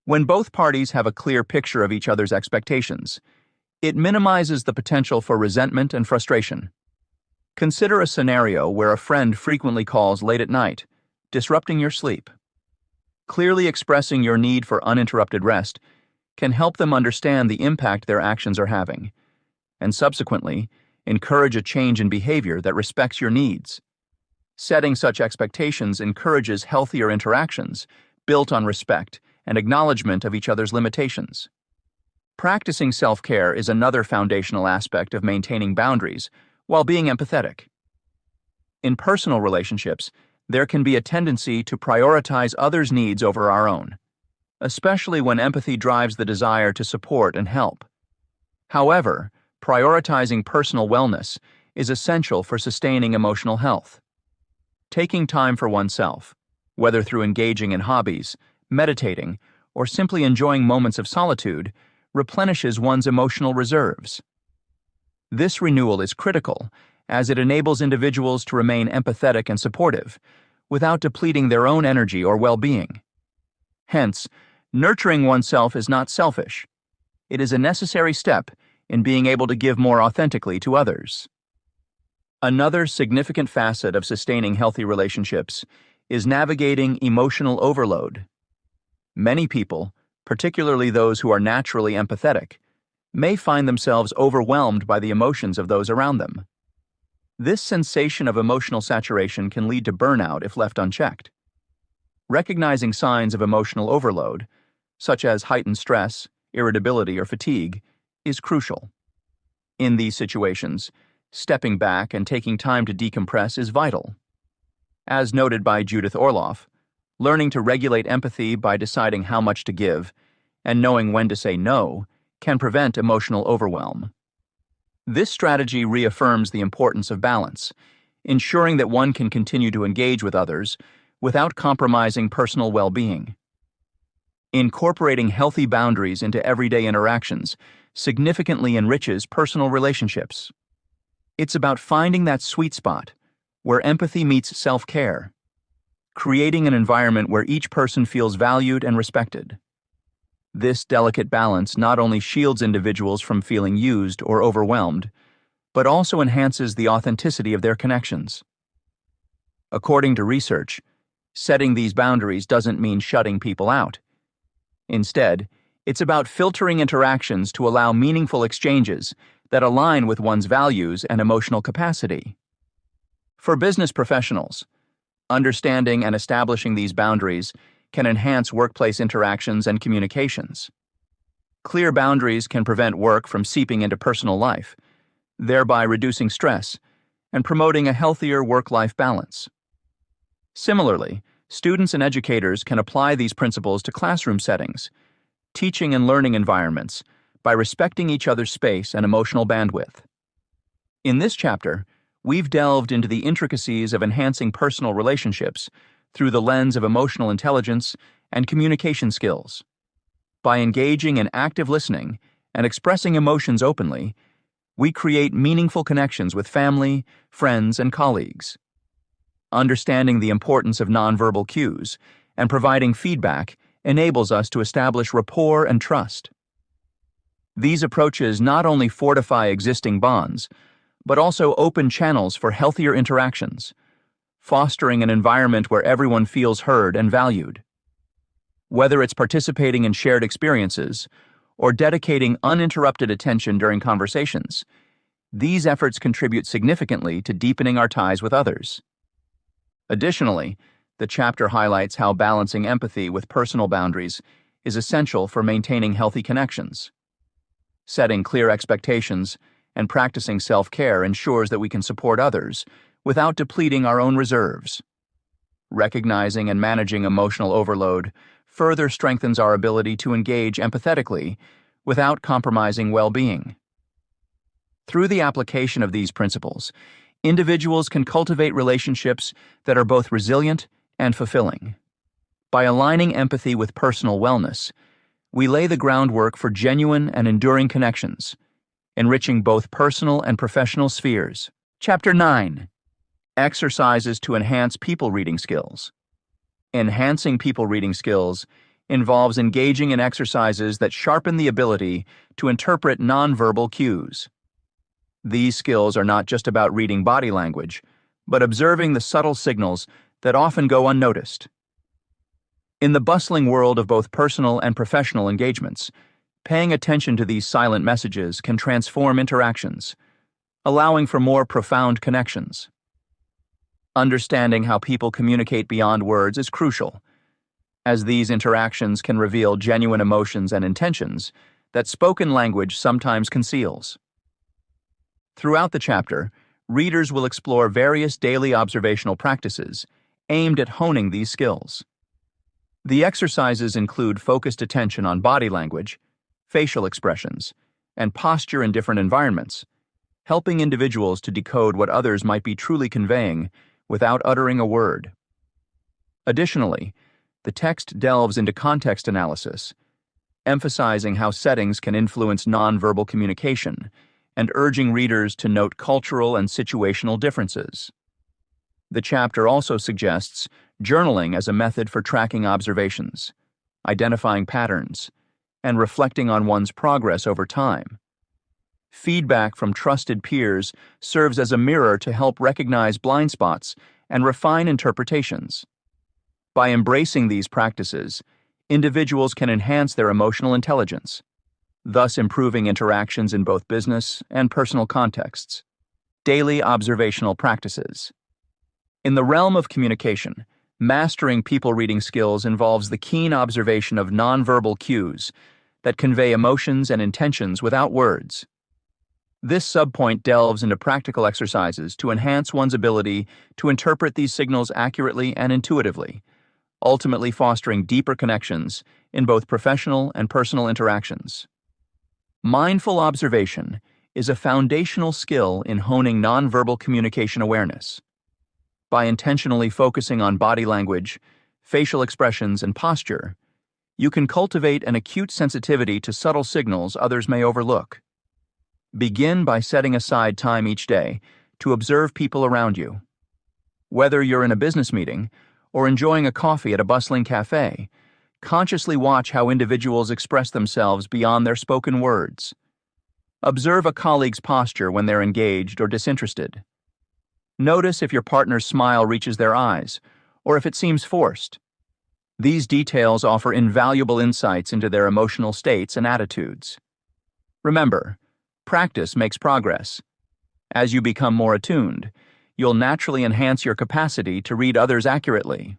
When both parties have a clear picture of each other's expectations, it minimizes the potential for resentment and frustration. Consider a scenario where a friend frequently calls late at night, disrupting your sleep. Clearly expressing your need for uninterrupted rest can help them understand the impact their actions are having, and subsequently, encourage a change in behavior that respects your needs. Setting such expectations encourages healthier interactions built on respect and acknowledgement of each other's limitations. Practicing self-care is another foundational aspect of maintaining boundaries while being empathetic. In personal relationships, there can be a tendency to prioritize others' needs over our own, especially when empathy drives the desire to support and help. However, prioritizing personal wellness is essential for sustaining emotional health. Taking time for oneself, whether through engaging in hobbies, meditating, or simply enjoying moments of solitude, replenishes one's emotional reserves. This renewal is critical as it enables individuals to remain empathetic and supportive without depleting their own energy or well-being. Hence, nurturing oneself is not selfish. It is a necessary step in being able to give more authentically to others. Another significant facet of sustaining healthy relationships is navigating emotional overload. Many people, particularly those who are naturally empathetic, may find themselves overwhelmed by the emotions of those around them. This sensation of emotional saturation can lead to burnout if left unchecked. Recognizing signs of emotional overload, such as heightened stress, irritability, or fatigue, is crucial. In these situations, stepping back and taking time to decompress is vital. As noted by Judith Orloff, learning to regulate empathy by deciding how much to give and knowing when to say no can prevent emotional overwhelm. This strategy reaffirms the importance of balance, ensuring that one can continue to engage with others without compromising personal well-being. Incorporating healthy boundaries into everyday interactions significantly enriches personal relationships. It's about finding that sweet spot where empathy meets self-care, creating an environment where each person feels valued and respected. This delicate balance not only shields individuals from feeling used or overwhelmed, but also enhances the authenticity of their connections. According to research, setting these boundaries doesn't mean shutting people out. Instead, it's about filtering interactions to allow meaningful exchanges that align with one's values and emotional capacity. For business professionals, understanding and establishing these boundaries can enhance workplace interactions and communications. Clear boundaries can prevent work from seeping into personal life, thereby reducing stress and promoting a healthier work-life balance. Similarly, students and educators can apply these principles to classroom settings, teaching and learning environments by respecting each other's space and emotional bandwidth. In this chapter, we've delved into the intricacies of enhancing personal relationships through the lens of emotional intelligence and communication skills. By engaging in active listening and expressing emotions openly, we create meaningful connections with family, friends, and colleagues. Understanding the importance of nonverbal cues and providing feedback enables us to establish rapport and trust. These approaches not only fortify existing bonds, but also open channels for healthier interactions, fostering an environment where everyone feels heard and valued. Whether it's participating in shared experiences or dedicating uninterrupted attention during conversations, these efforts contribute significantly to deepening our ties with others. Additionally, the chapter highlights how balancing empathy with personal boundaries is essential for maintaining healthy connections. Setting clear expectations and practicing self-care ensures that we can support others without depleting our own reserves. Recognizing and managing emotional overload further strengthens our ability to engage empathetically without compromising well-being. Through the application of these principles, individuals can cultivate relationships that are both resilient and fulfilling. By aligning empathy with personal wellness, we lay the groundwork for genuine and enduring connections, enriching both personal and professional spheres. Chapter 9. Exercises to enhance people reading skills. Enhancing people reading skills involves engaging in exercises that sharpen the ability to interpret nonverbal cues. These skills are not just about reading body language, but observing the subtle signals that often go unnoticed. In the bustling world of both personal and professional engagements, paying attention to these silent messages can transform interactions, allowing for more profound connections. Understanding how people communicate beyond words is crucial, as these interactions can reveal genuine emotions and intentions that spoken language sometimes conceals. Throughout the chapter, readers will explore various daily observational practices aimed at honing these skills. The exercises include focused attention on body language, facial expressions, and posture in different environments, helping individuals to decode what others might be truly conveying without uttering a word. Additionally, the text delves into context analysis, emphasizing how settings can influence nonverbal communication and urging readers to note cultural and situational differences. The chapter also suggests journaling as a method for tracking observations, identifying patterns, and reflecting on one's progress over time. Feedback from trusted peers serves as a mirror to help recognize blind spots and refine interpretations. By embracing these practices, individuals can enhance their emotional intelligence, thus improving interactions in both business and personal contexts. Daily observational practices. In the realm of communication, mastering people reading skills involves the keen observation of nonverbal cues that convey emotions and intentions without words. This subpoint delves into practical exercises to enhance one's ability to interpret these signals accurately and intuitively, ultimately fostering deeper connections in both professional and personal interactions. Mindful observation is a foundational skill in honing nonverbal communication awareness. By intentionally focusing on body language, facial expressions, and posture, you can cultivate an acute sensitivity to subtle signals others may overlook. Begin by setting aside time each day to observe people around you. Whether you're in a business meeting or enjoying a coffee at a bustling cafe, consciously watch how individuals express themselves beyond their spoken words. Observe a colleague's posture when they're engaged or disinterested. Notice if your partner's smile reaches their eyes or if it seems forced. These details offer invaluable insights into their emotional states and attitudes. Remember, practice makes progress. As you become more attuned, you'll naturally enhance your capacity to read others accurately.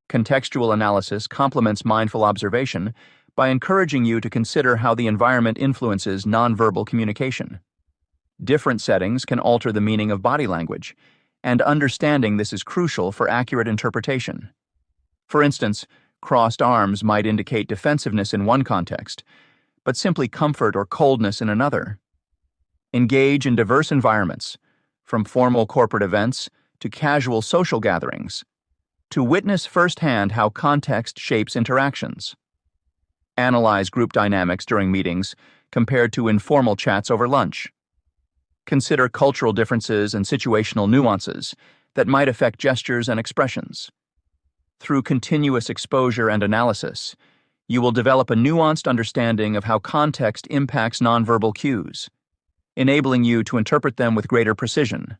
Contextual analysis complements mindful observation by encouraging you to consider how the environment influences nonverbal communication. Different settings can alter the meaning of body language, and understanding this is crucial for accurate interpretation. For instance, crossed arms might indicate defensiveness in one context, but simply comfort or coldness in another. Engage in diverse environments, from formal corporate events to casual social gatherings, to witness firsthand how context shapes interactions. Analyze group dynamics during meetings compared to informal chats over lunch. Consider cultural differences and situational nuances that might affect gestures and expressions. Through continuous exposure and analysis, you will develop a nuanced understanding of how context impacts nonverbal cues, enabling you to interpret them with greater precision.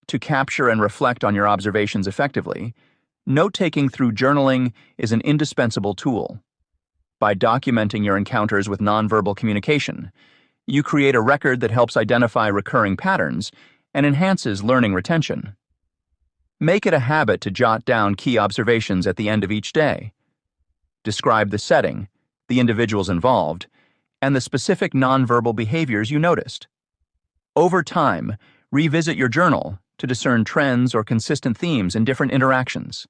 To capture and reflect on your observations effectively, note-taking through journaling is an indispensable tool. By documenting your encounters with nonverbal communication, you create a record that helps identify recurring patterns and enhances learning retention. Make it a habit to jot down key observations at the end of each day. Describe the setting, the individuals involved, and the specific nonverbal behaviors you noticed. Over time, revisit your journal to discern trends or consistent themes in different interactions.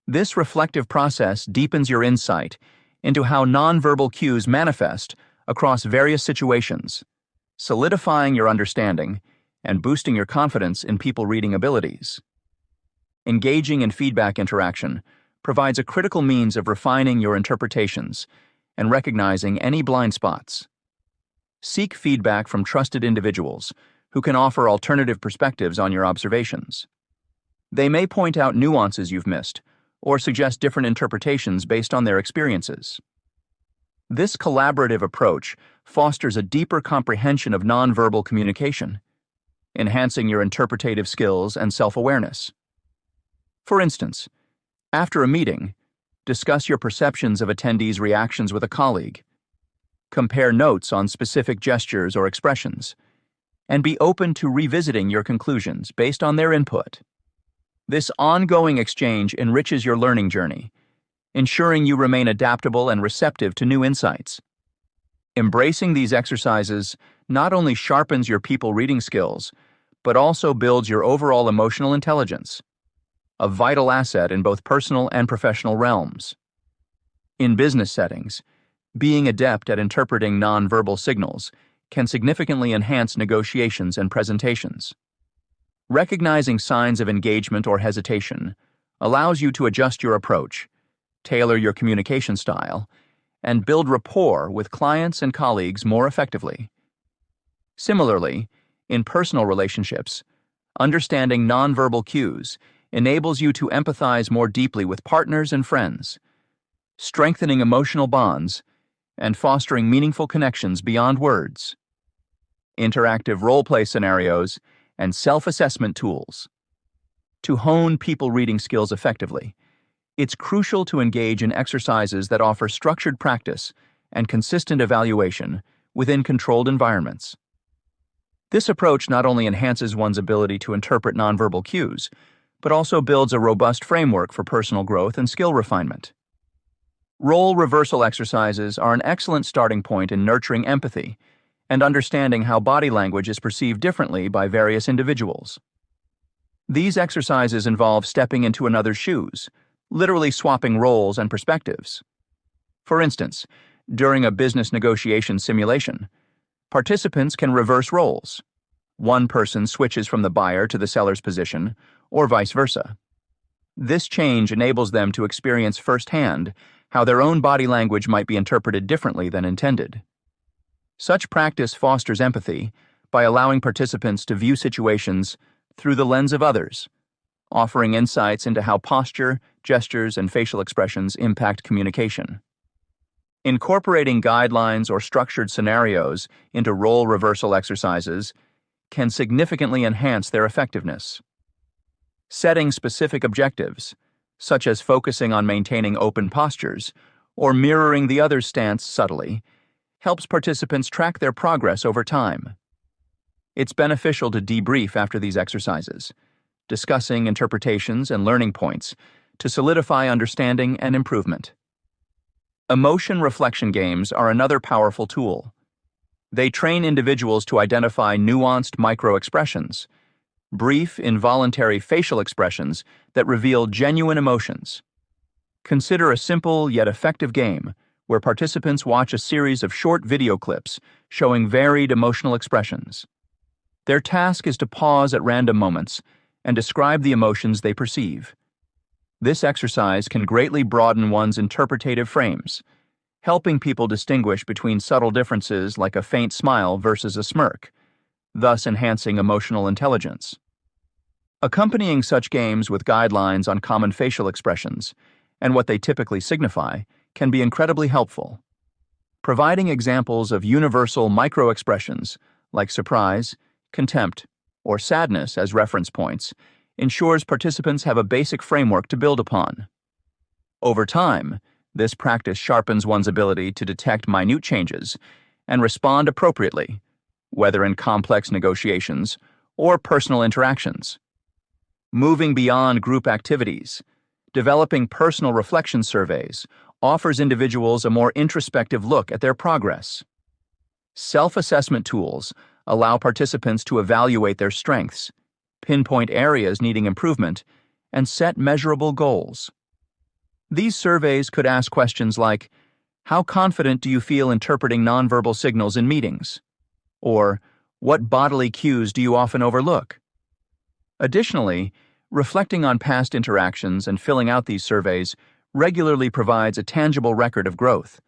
This reflective process deepens your insight into how nonverbal cues manifest across various situations, solidifying your understanding and boosting your confidence in people reading abilities. Engaging in feedback interaction provides a critical means of refining your interpretations and recognizing any blind spots. Seek feedback from trusted individuals who can offer alternative perspectives on your observations. They may point out nuances you've missed or suggest different interpretations based on their experiences. This collaborative approach fosters a deeper comprehension of nonverbal communication, enhancing your interpretative skills and self-awareness. For instance, after a meeting, discuss your perceptions of attendees' reactions with a colleague. Compare notes on specific gestures or expressions, and be open to revisiting your conclusions based on their input. This ongoing exchange enriches your learning journey, ensuring you remain adaptable and receptive to new insights. Embracing these exercises not only sharpens your people reading skills, but also builds your overall emotional intelligence, a vital asset in both personal and professional realms. In business settings, being adept at interpreting nonverbal signals can significantly enhance negotiations and presentations. Recognizing signs of engagement or hesitation allows you to adjust your approach, tailor your communication style, and build rapport with clients and colleagues more effectively. Similarly, in personal relationships, understanding nonverbal cues enables you to empathize more deeply with partners and friends, strengthening emotional bonds and fostering meaningful connections beyond words. Interactive role-play scenarios and self-assessment tools. To hone people reading skills effectively, it's crucial to engage in exercises that offer structured practice and consistent evaluation within controlled environments. This approach not only enhances one's ability to interpret nonverbal cues, but also builds a robust framework for personal growth and skill refinement. Role reversal exercises are an excellent starting point in nurturing empathy and understanding how body language is perceived differently by various individuals. These exercises involve stepping into another's shoes, literally swapping roles and perspectives. For instance, during a business negotiation simulation, participants can reverse roles. One person switches from the buyer to the seller's position, or vice versa. This change enables them to experience firsthand how their own body language might be interpreted differently than intended. Such practice fosters empathy by allowing participants to view situations through the lens of others, offering insights into how posture, gestures, and facial expressions impact communication. Incorporating guidelines or structured scenarios into role reversal exercises can significantly enhance their effectiveness. Setting specific objectives, such as focusing on maintaining open postures or mirroring the other's stance subtly, helps participants track their progress over time. It's beneficial to debrief after these exercises, discussing interpretations and learning points to solidify understanding and improvement. Emotion reflection games are another powerful tool. They train individuals to identify nuanced micro-expressions, brief, involuntary facial expressions that reveal genuine emotions. Consider a simple yet effective game where participants watch a series of short video clips showing varied emotional expressions. Their task is to pause at random moments and describe the emotions they perceive. This exercise can greatly broaden one's interpretative frames, helping people distinguish between subtle differences like a faint smile versus a smirk, thus enhancing emotional intelligence. Accompanying such games with guidelines on common facial expressions and what they typically signify can be incredibly helpful. Providing examples of universal micro-expressions like surprise, contempt, or sadness as reference points ensures participants have a basic framework to build upon. Over time, this practice sharpens one's ability to detect minute changes and respond appropriately, whether in complex negotiations or personal interactions. Moving beyond group activities, developing personal reflection surveys offers individuals a more introspective look at their progress. Self-assessment tools allow participants to evaluate their strengths, pinpoint areas needing improvement, and set measurable goals. These surveys could ask questions like, how confident do you feel interpreting nonverbal signals in meetings? Or, what bodily cues do you often overlook? Additionally, reflecting on past interactions and filling out these surveys regularly provides a tangible record of growth,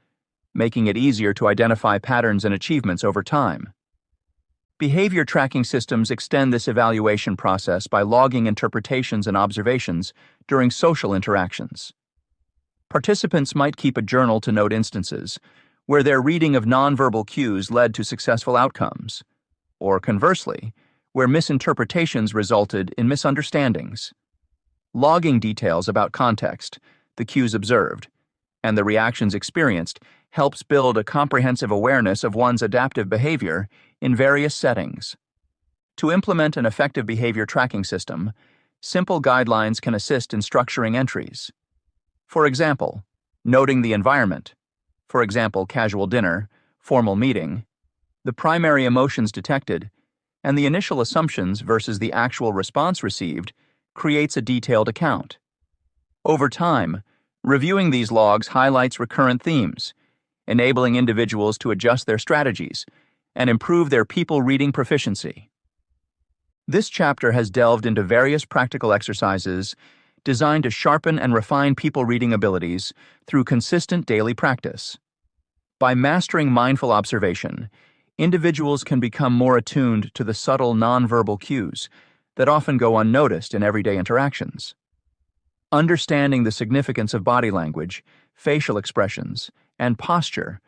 making it easier to identify patterns and achievements over time. Behavior tracking systems extend this evaluation process by logging interpretations and observations during social interactions. Participants might keep a journal to note instances where their reading of nonverbal cues led to successful outcomes, or conversely, where misinterpretations resulted in misunderstandings. Logging details about context, the cues observed, and the reactions experienced helps build a comprehensive awareness of one's adaptive behavior in various settings. To implement an effective behavior tracking system, simple guidelines can assist in structuring entries. For example, noting the environment, for example, casual dinner, formal meeting, the primary emotions detected, and the initial assumptions versus the actual response received creates a detailed account. Over time, reviewing these logs highlights recurrent themes, enabling individuals to adjust their strategies and improve their people reading proficiency. This chapter has delved into various practical exercises designed to sharpen and refine people reading abilities through consistent daily practice. By mastering mindful observation, individuals can become more attuned to the subtle nonverbal cues that often go unnoticed in everyday interactions. Understanding the significance of body language, facial expressions, and posture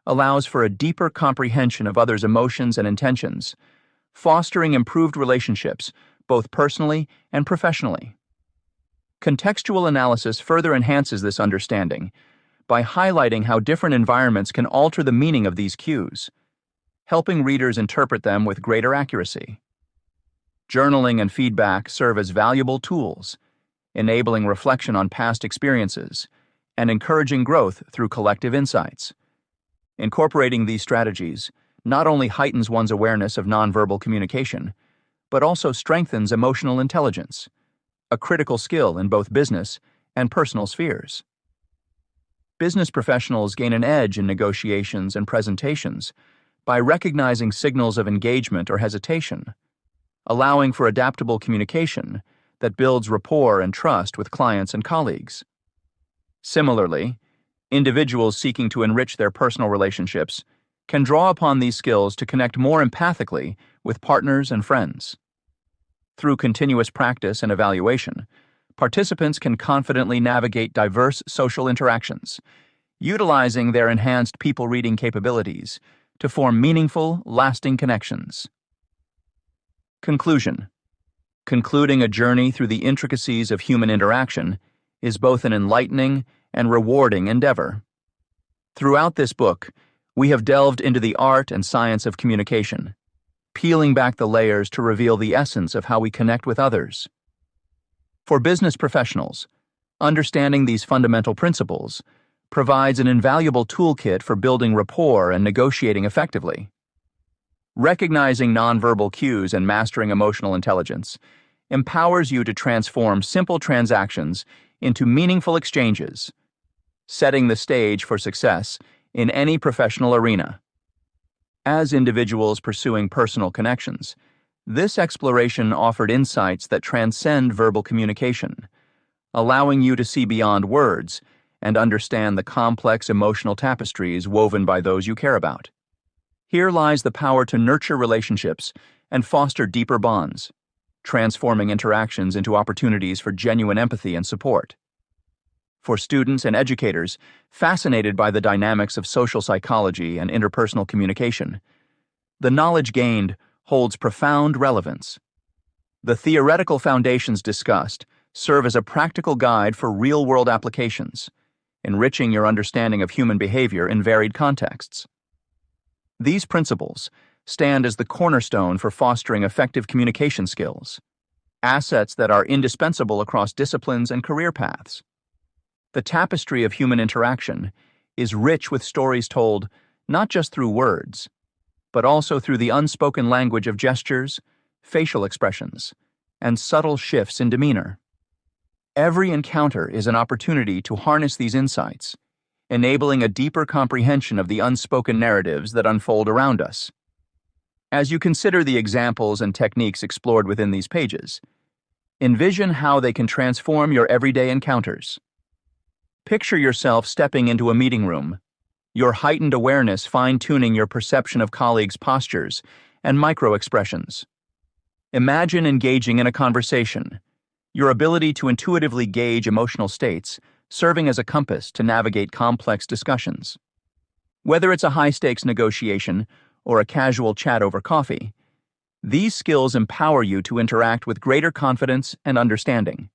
allows for a deeper comprehension of others' emotions and intentions, fostering improved relationships both personally and professionally. Contextual analysis further enhances this understanding by highlighting how different environments can alter the meaning of these cues, helping readers interpret them with greater accuracy. Journaling and feedback serve as valuable tools, enabling reflection on past experiences and encouraging growth through collective insights. Incorporating these strategies not only heightens one's awareness of nonverbal communication, but also strengthens emotional intelligence, a critical skill in both business and personal spheres. Business professionals gain an edge in negotiations and presentations by recognizing signals of engagement or hesitation, allowing for adaptable communication that builds rapport and trust with clients and colleagues. Similarly, individuals seeking to enrich their personal relationships can draw upon these skills to connect more empathically with partners and friends. Through continuous practice and evaluation, participants can confidently navigate diverse social interactions, utilizing their enhanced people-reading capabilities to form meaningful, lasting connections. Conclusion. Concluding a journey through the intricacies of human interaction is both an enlightening and rewarding endeavor. Throughout this book, we have delved into the art and science of communication, peeling back the layers to reveal the essence of how we connect with others. For business professionals, understanding these fundamental principles provides an invaluable toolkit for building rapport and negotiating effectively. Recognizing nonverbal cues and mastering emotional intelligence empowers you to transform simple transactions into meaningful exchanges, setting the stage for success in any professional arena. As individuals pursuing personal connections, this exploration offered insights that transcend verbal communication, allowing you to see beyond words and understand the complex emotional tapestries woven by those you care about. Here lies the power to nurture relationships and foster deeper bonds, transforming interactions into opportunities for genuine empathy and support. For students and educators fascinated by the dynamics of social psychology and interpersonal communication, the knowledge gained holds profound relevance. The theoretical foundations discussed serve as a practical guide for real-world applications, enriching your understanding of human behavior in varied contexts. These principles stand as the cornerstone for fostering effective communication skills, assets that are indispensable across disciplines and career paths. The tapestry of human interaction is rich with stories told not just through words, but also through the unspoken language of gestures, facial expressions, and subtle shifts in demeanor. Every encounter is an opportunity to harness these insights, enabling a deeper comprehension of the unspoken narratives that unfold around us. As you consider the examples and techniques explored within these pages, envision how they can transform your everyday encounters. Picture yourself stepping into a meeting room, your heightened awareness fine-tuning your perception of colleagues' postures and micro-expressions. Imagine engaging in a conversation, your ability to intuitively gauge emotional states serving as a compass to navigate complex discussions. Whether it's a high-stakes negotiation or a casual chat over coffee, these skills empower you to interact with greater confidence and understanding.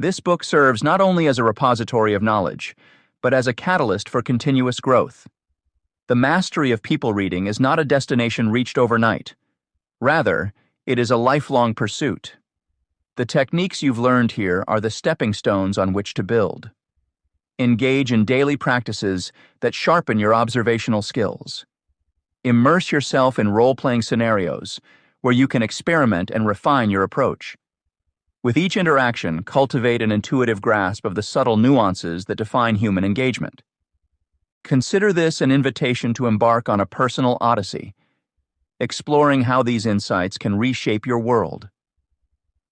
This book serves not only as a repository of knowledge, but as a catalyst for continuous growth. The mastery of people reading is not a destination reached overnight. Rather, it is a lifelong pursuit. The techniques you've learned here are the stepping stones on which to build. Engage in daily practices that sharpen your observational skills. Immerse yourself in role-playing scenarios where you can experiment and refine your approach. With each interaction, cultivate an intuitive grasp of the subtle nuances that define human engagement. Consider this an invitation to embark on a personal odyssey, exploring how these insights can reshape your world.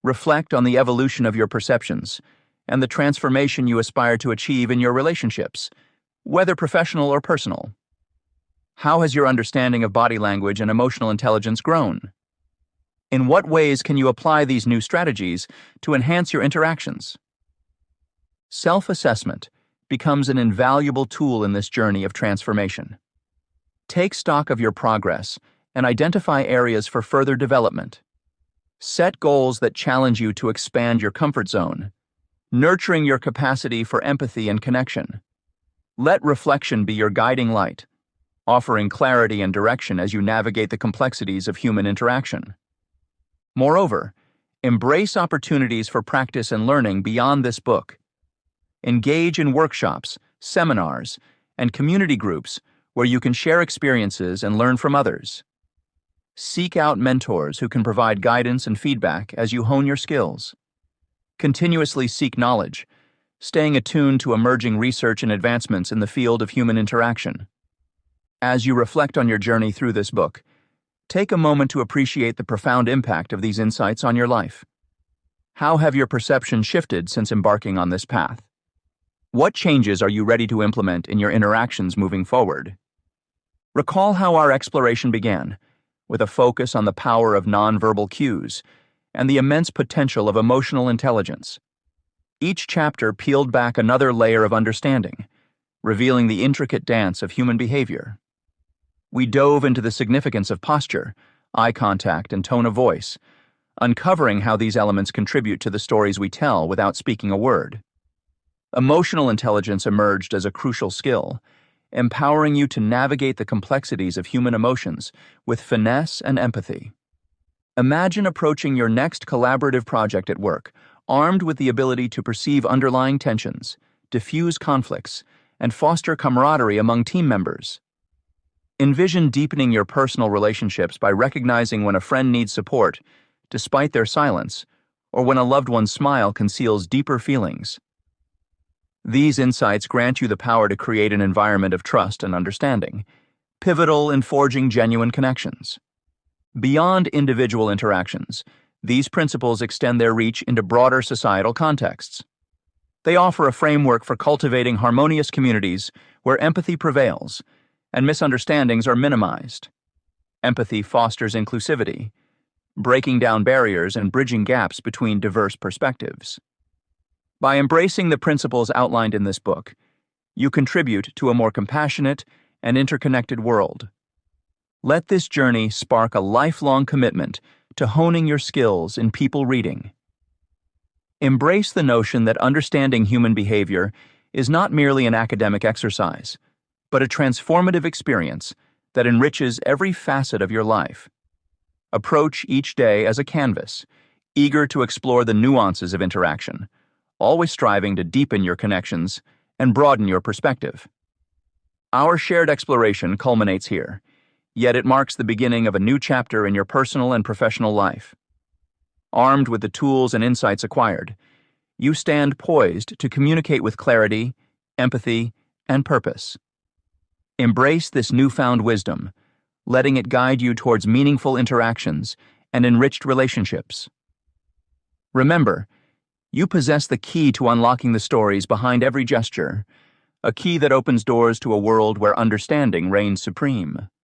Reflect on the evolution of your perceptions and the transformation you aspire to achieve in your relationships, whether professional or personal. How has your understanding of body language and emotional intelligence grown? In what ways can you apply these new strategies to enhance your interactions? Self-assessment becomes an invaluable tool in this journey of transformation. Take stock of your progress and identify areas for further development. Set goals that challenge you to expand your comfort zone, nurturing your capacity for empathy and connection. Let reflection be your guiding light, offering clarity and direction as you navigate the complexities of human interaction. Moreover, embrace opportunities for practice and learning beyond this book. Engage in workshops, seminars, and community groups where you can share experiences and learn from others. Seek out mentors who can provide guidance and feedback as you hone your skills. Continuously seek knowledge, staying attuned to emerging research and advancements in the field of human interaction. As you reflect on your journey through this book, take a moment to appreciate the profound impact of these insights on your life. How have your perceptions shifted since embarking on this path? What changes are you ready to implement in your interactions moving forward? Recall how our exploration began, with a focus on the power of nonverbal cues and the immense potential of emotional intelligence. Each chapter peeled back another layer of understanding, revealing the intricate dance of human behavior. We dove into the significance of posture, eye contact, and tone of voice, uncovering how these elements contribute to the stories we tell without speaking a word. Emotional intelligence emerged as a crucial skill, empowering you to navigate the complexities of human emotions with finesse and empathy. Imagine approaching your next collaborative project at work, armed with the ability to perceive underlying tensions, diffuse conflicts, and foster camaraderie among team members. Envision deepening your personal relationships by recognizing when a friend needs support, despite their silence, or when a loved one's smile conceals deeper feelings. These insights grant you the power to create an environment of trust and understanding, pivotal in forging genuine connections. Beyond individual interactions, these principles extend their reach into broader societal contexts. They offer a framework for cultivating harmonious communities where empathy prevails and misunderstandings are minimized. Empathy fosters inclusivity, breaking down barriers and bridging gaps between diverse perspectives. By embracing the principles outlined in this book, you contribute to a more compassionate and interconnected world. Let this journey spark a lifelong commitment to honing your skills in people reading. Embrace the notion that understanding human behavior is not merely an academic exercise, but a transformative experience that enriches every facet of your life. Approach each day as a canvas, eager to explore the nuances of interaction, always striving to deepen your connections and broaden your perspective. Our shared exploration culminates here, yet it marks the beginning of a new chapter in your personal and professional life. Armed with the tools and insights acquired, you stand poised to communicate with clarity, empathy, and purpose. Embrace this newfound wisdom, letting it guide you towards meaningful interactions and enriched relationships. Remember, you possess the key to unlocking the stories behind every gesture, a key that opens doors to a world where understanding reigns supreme.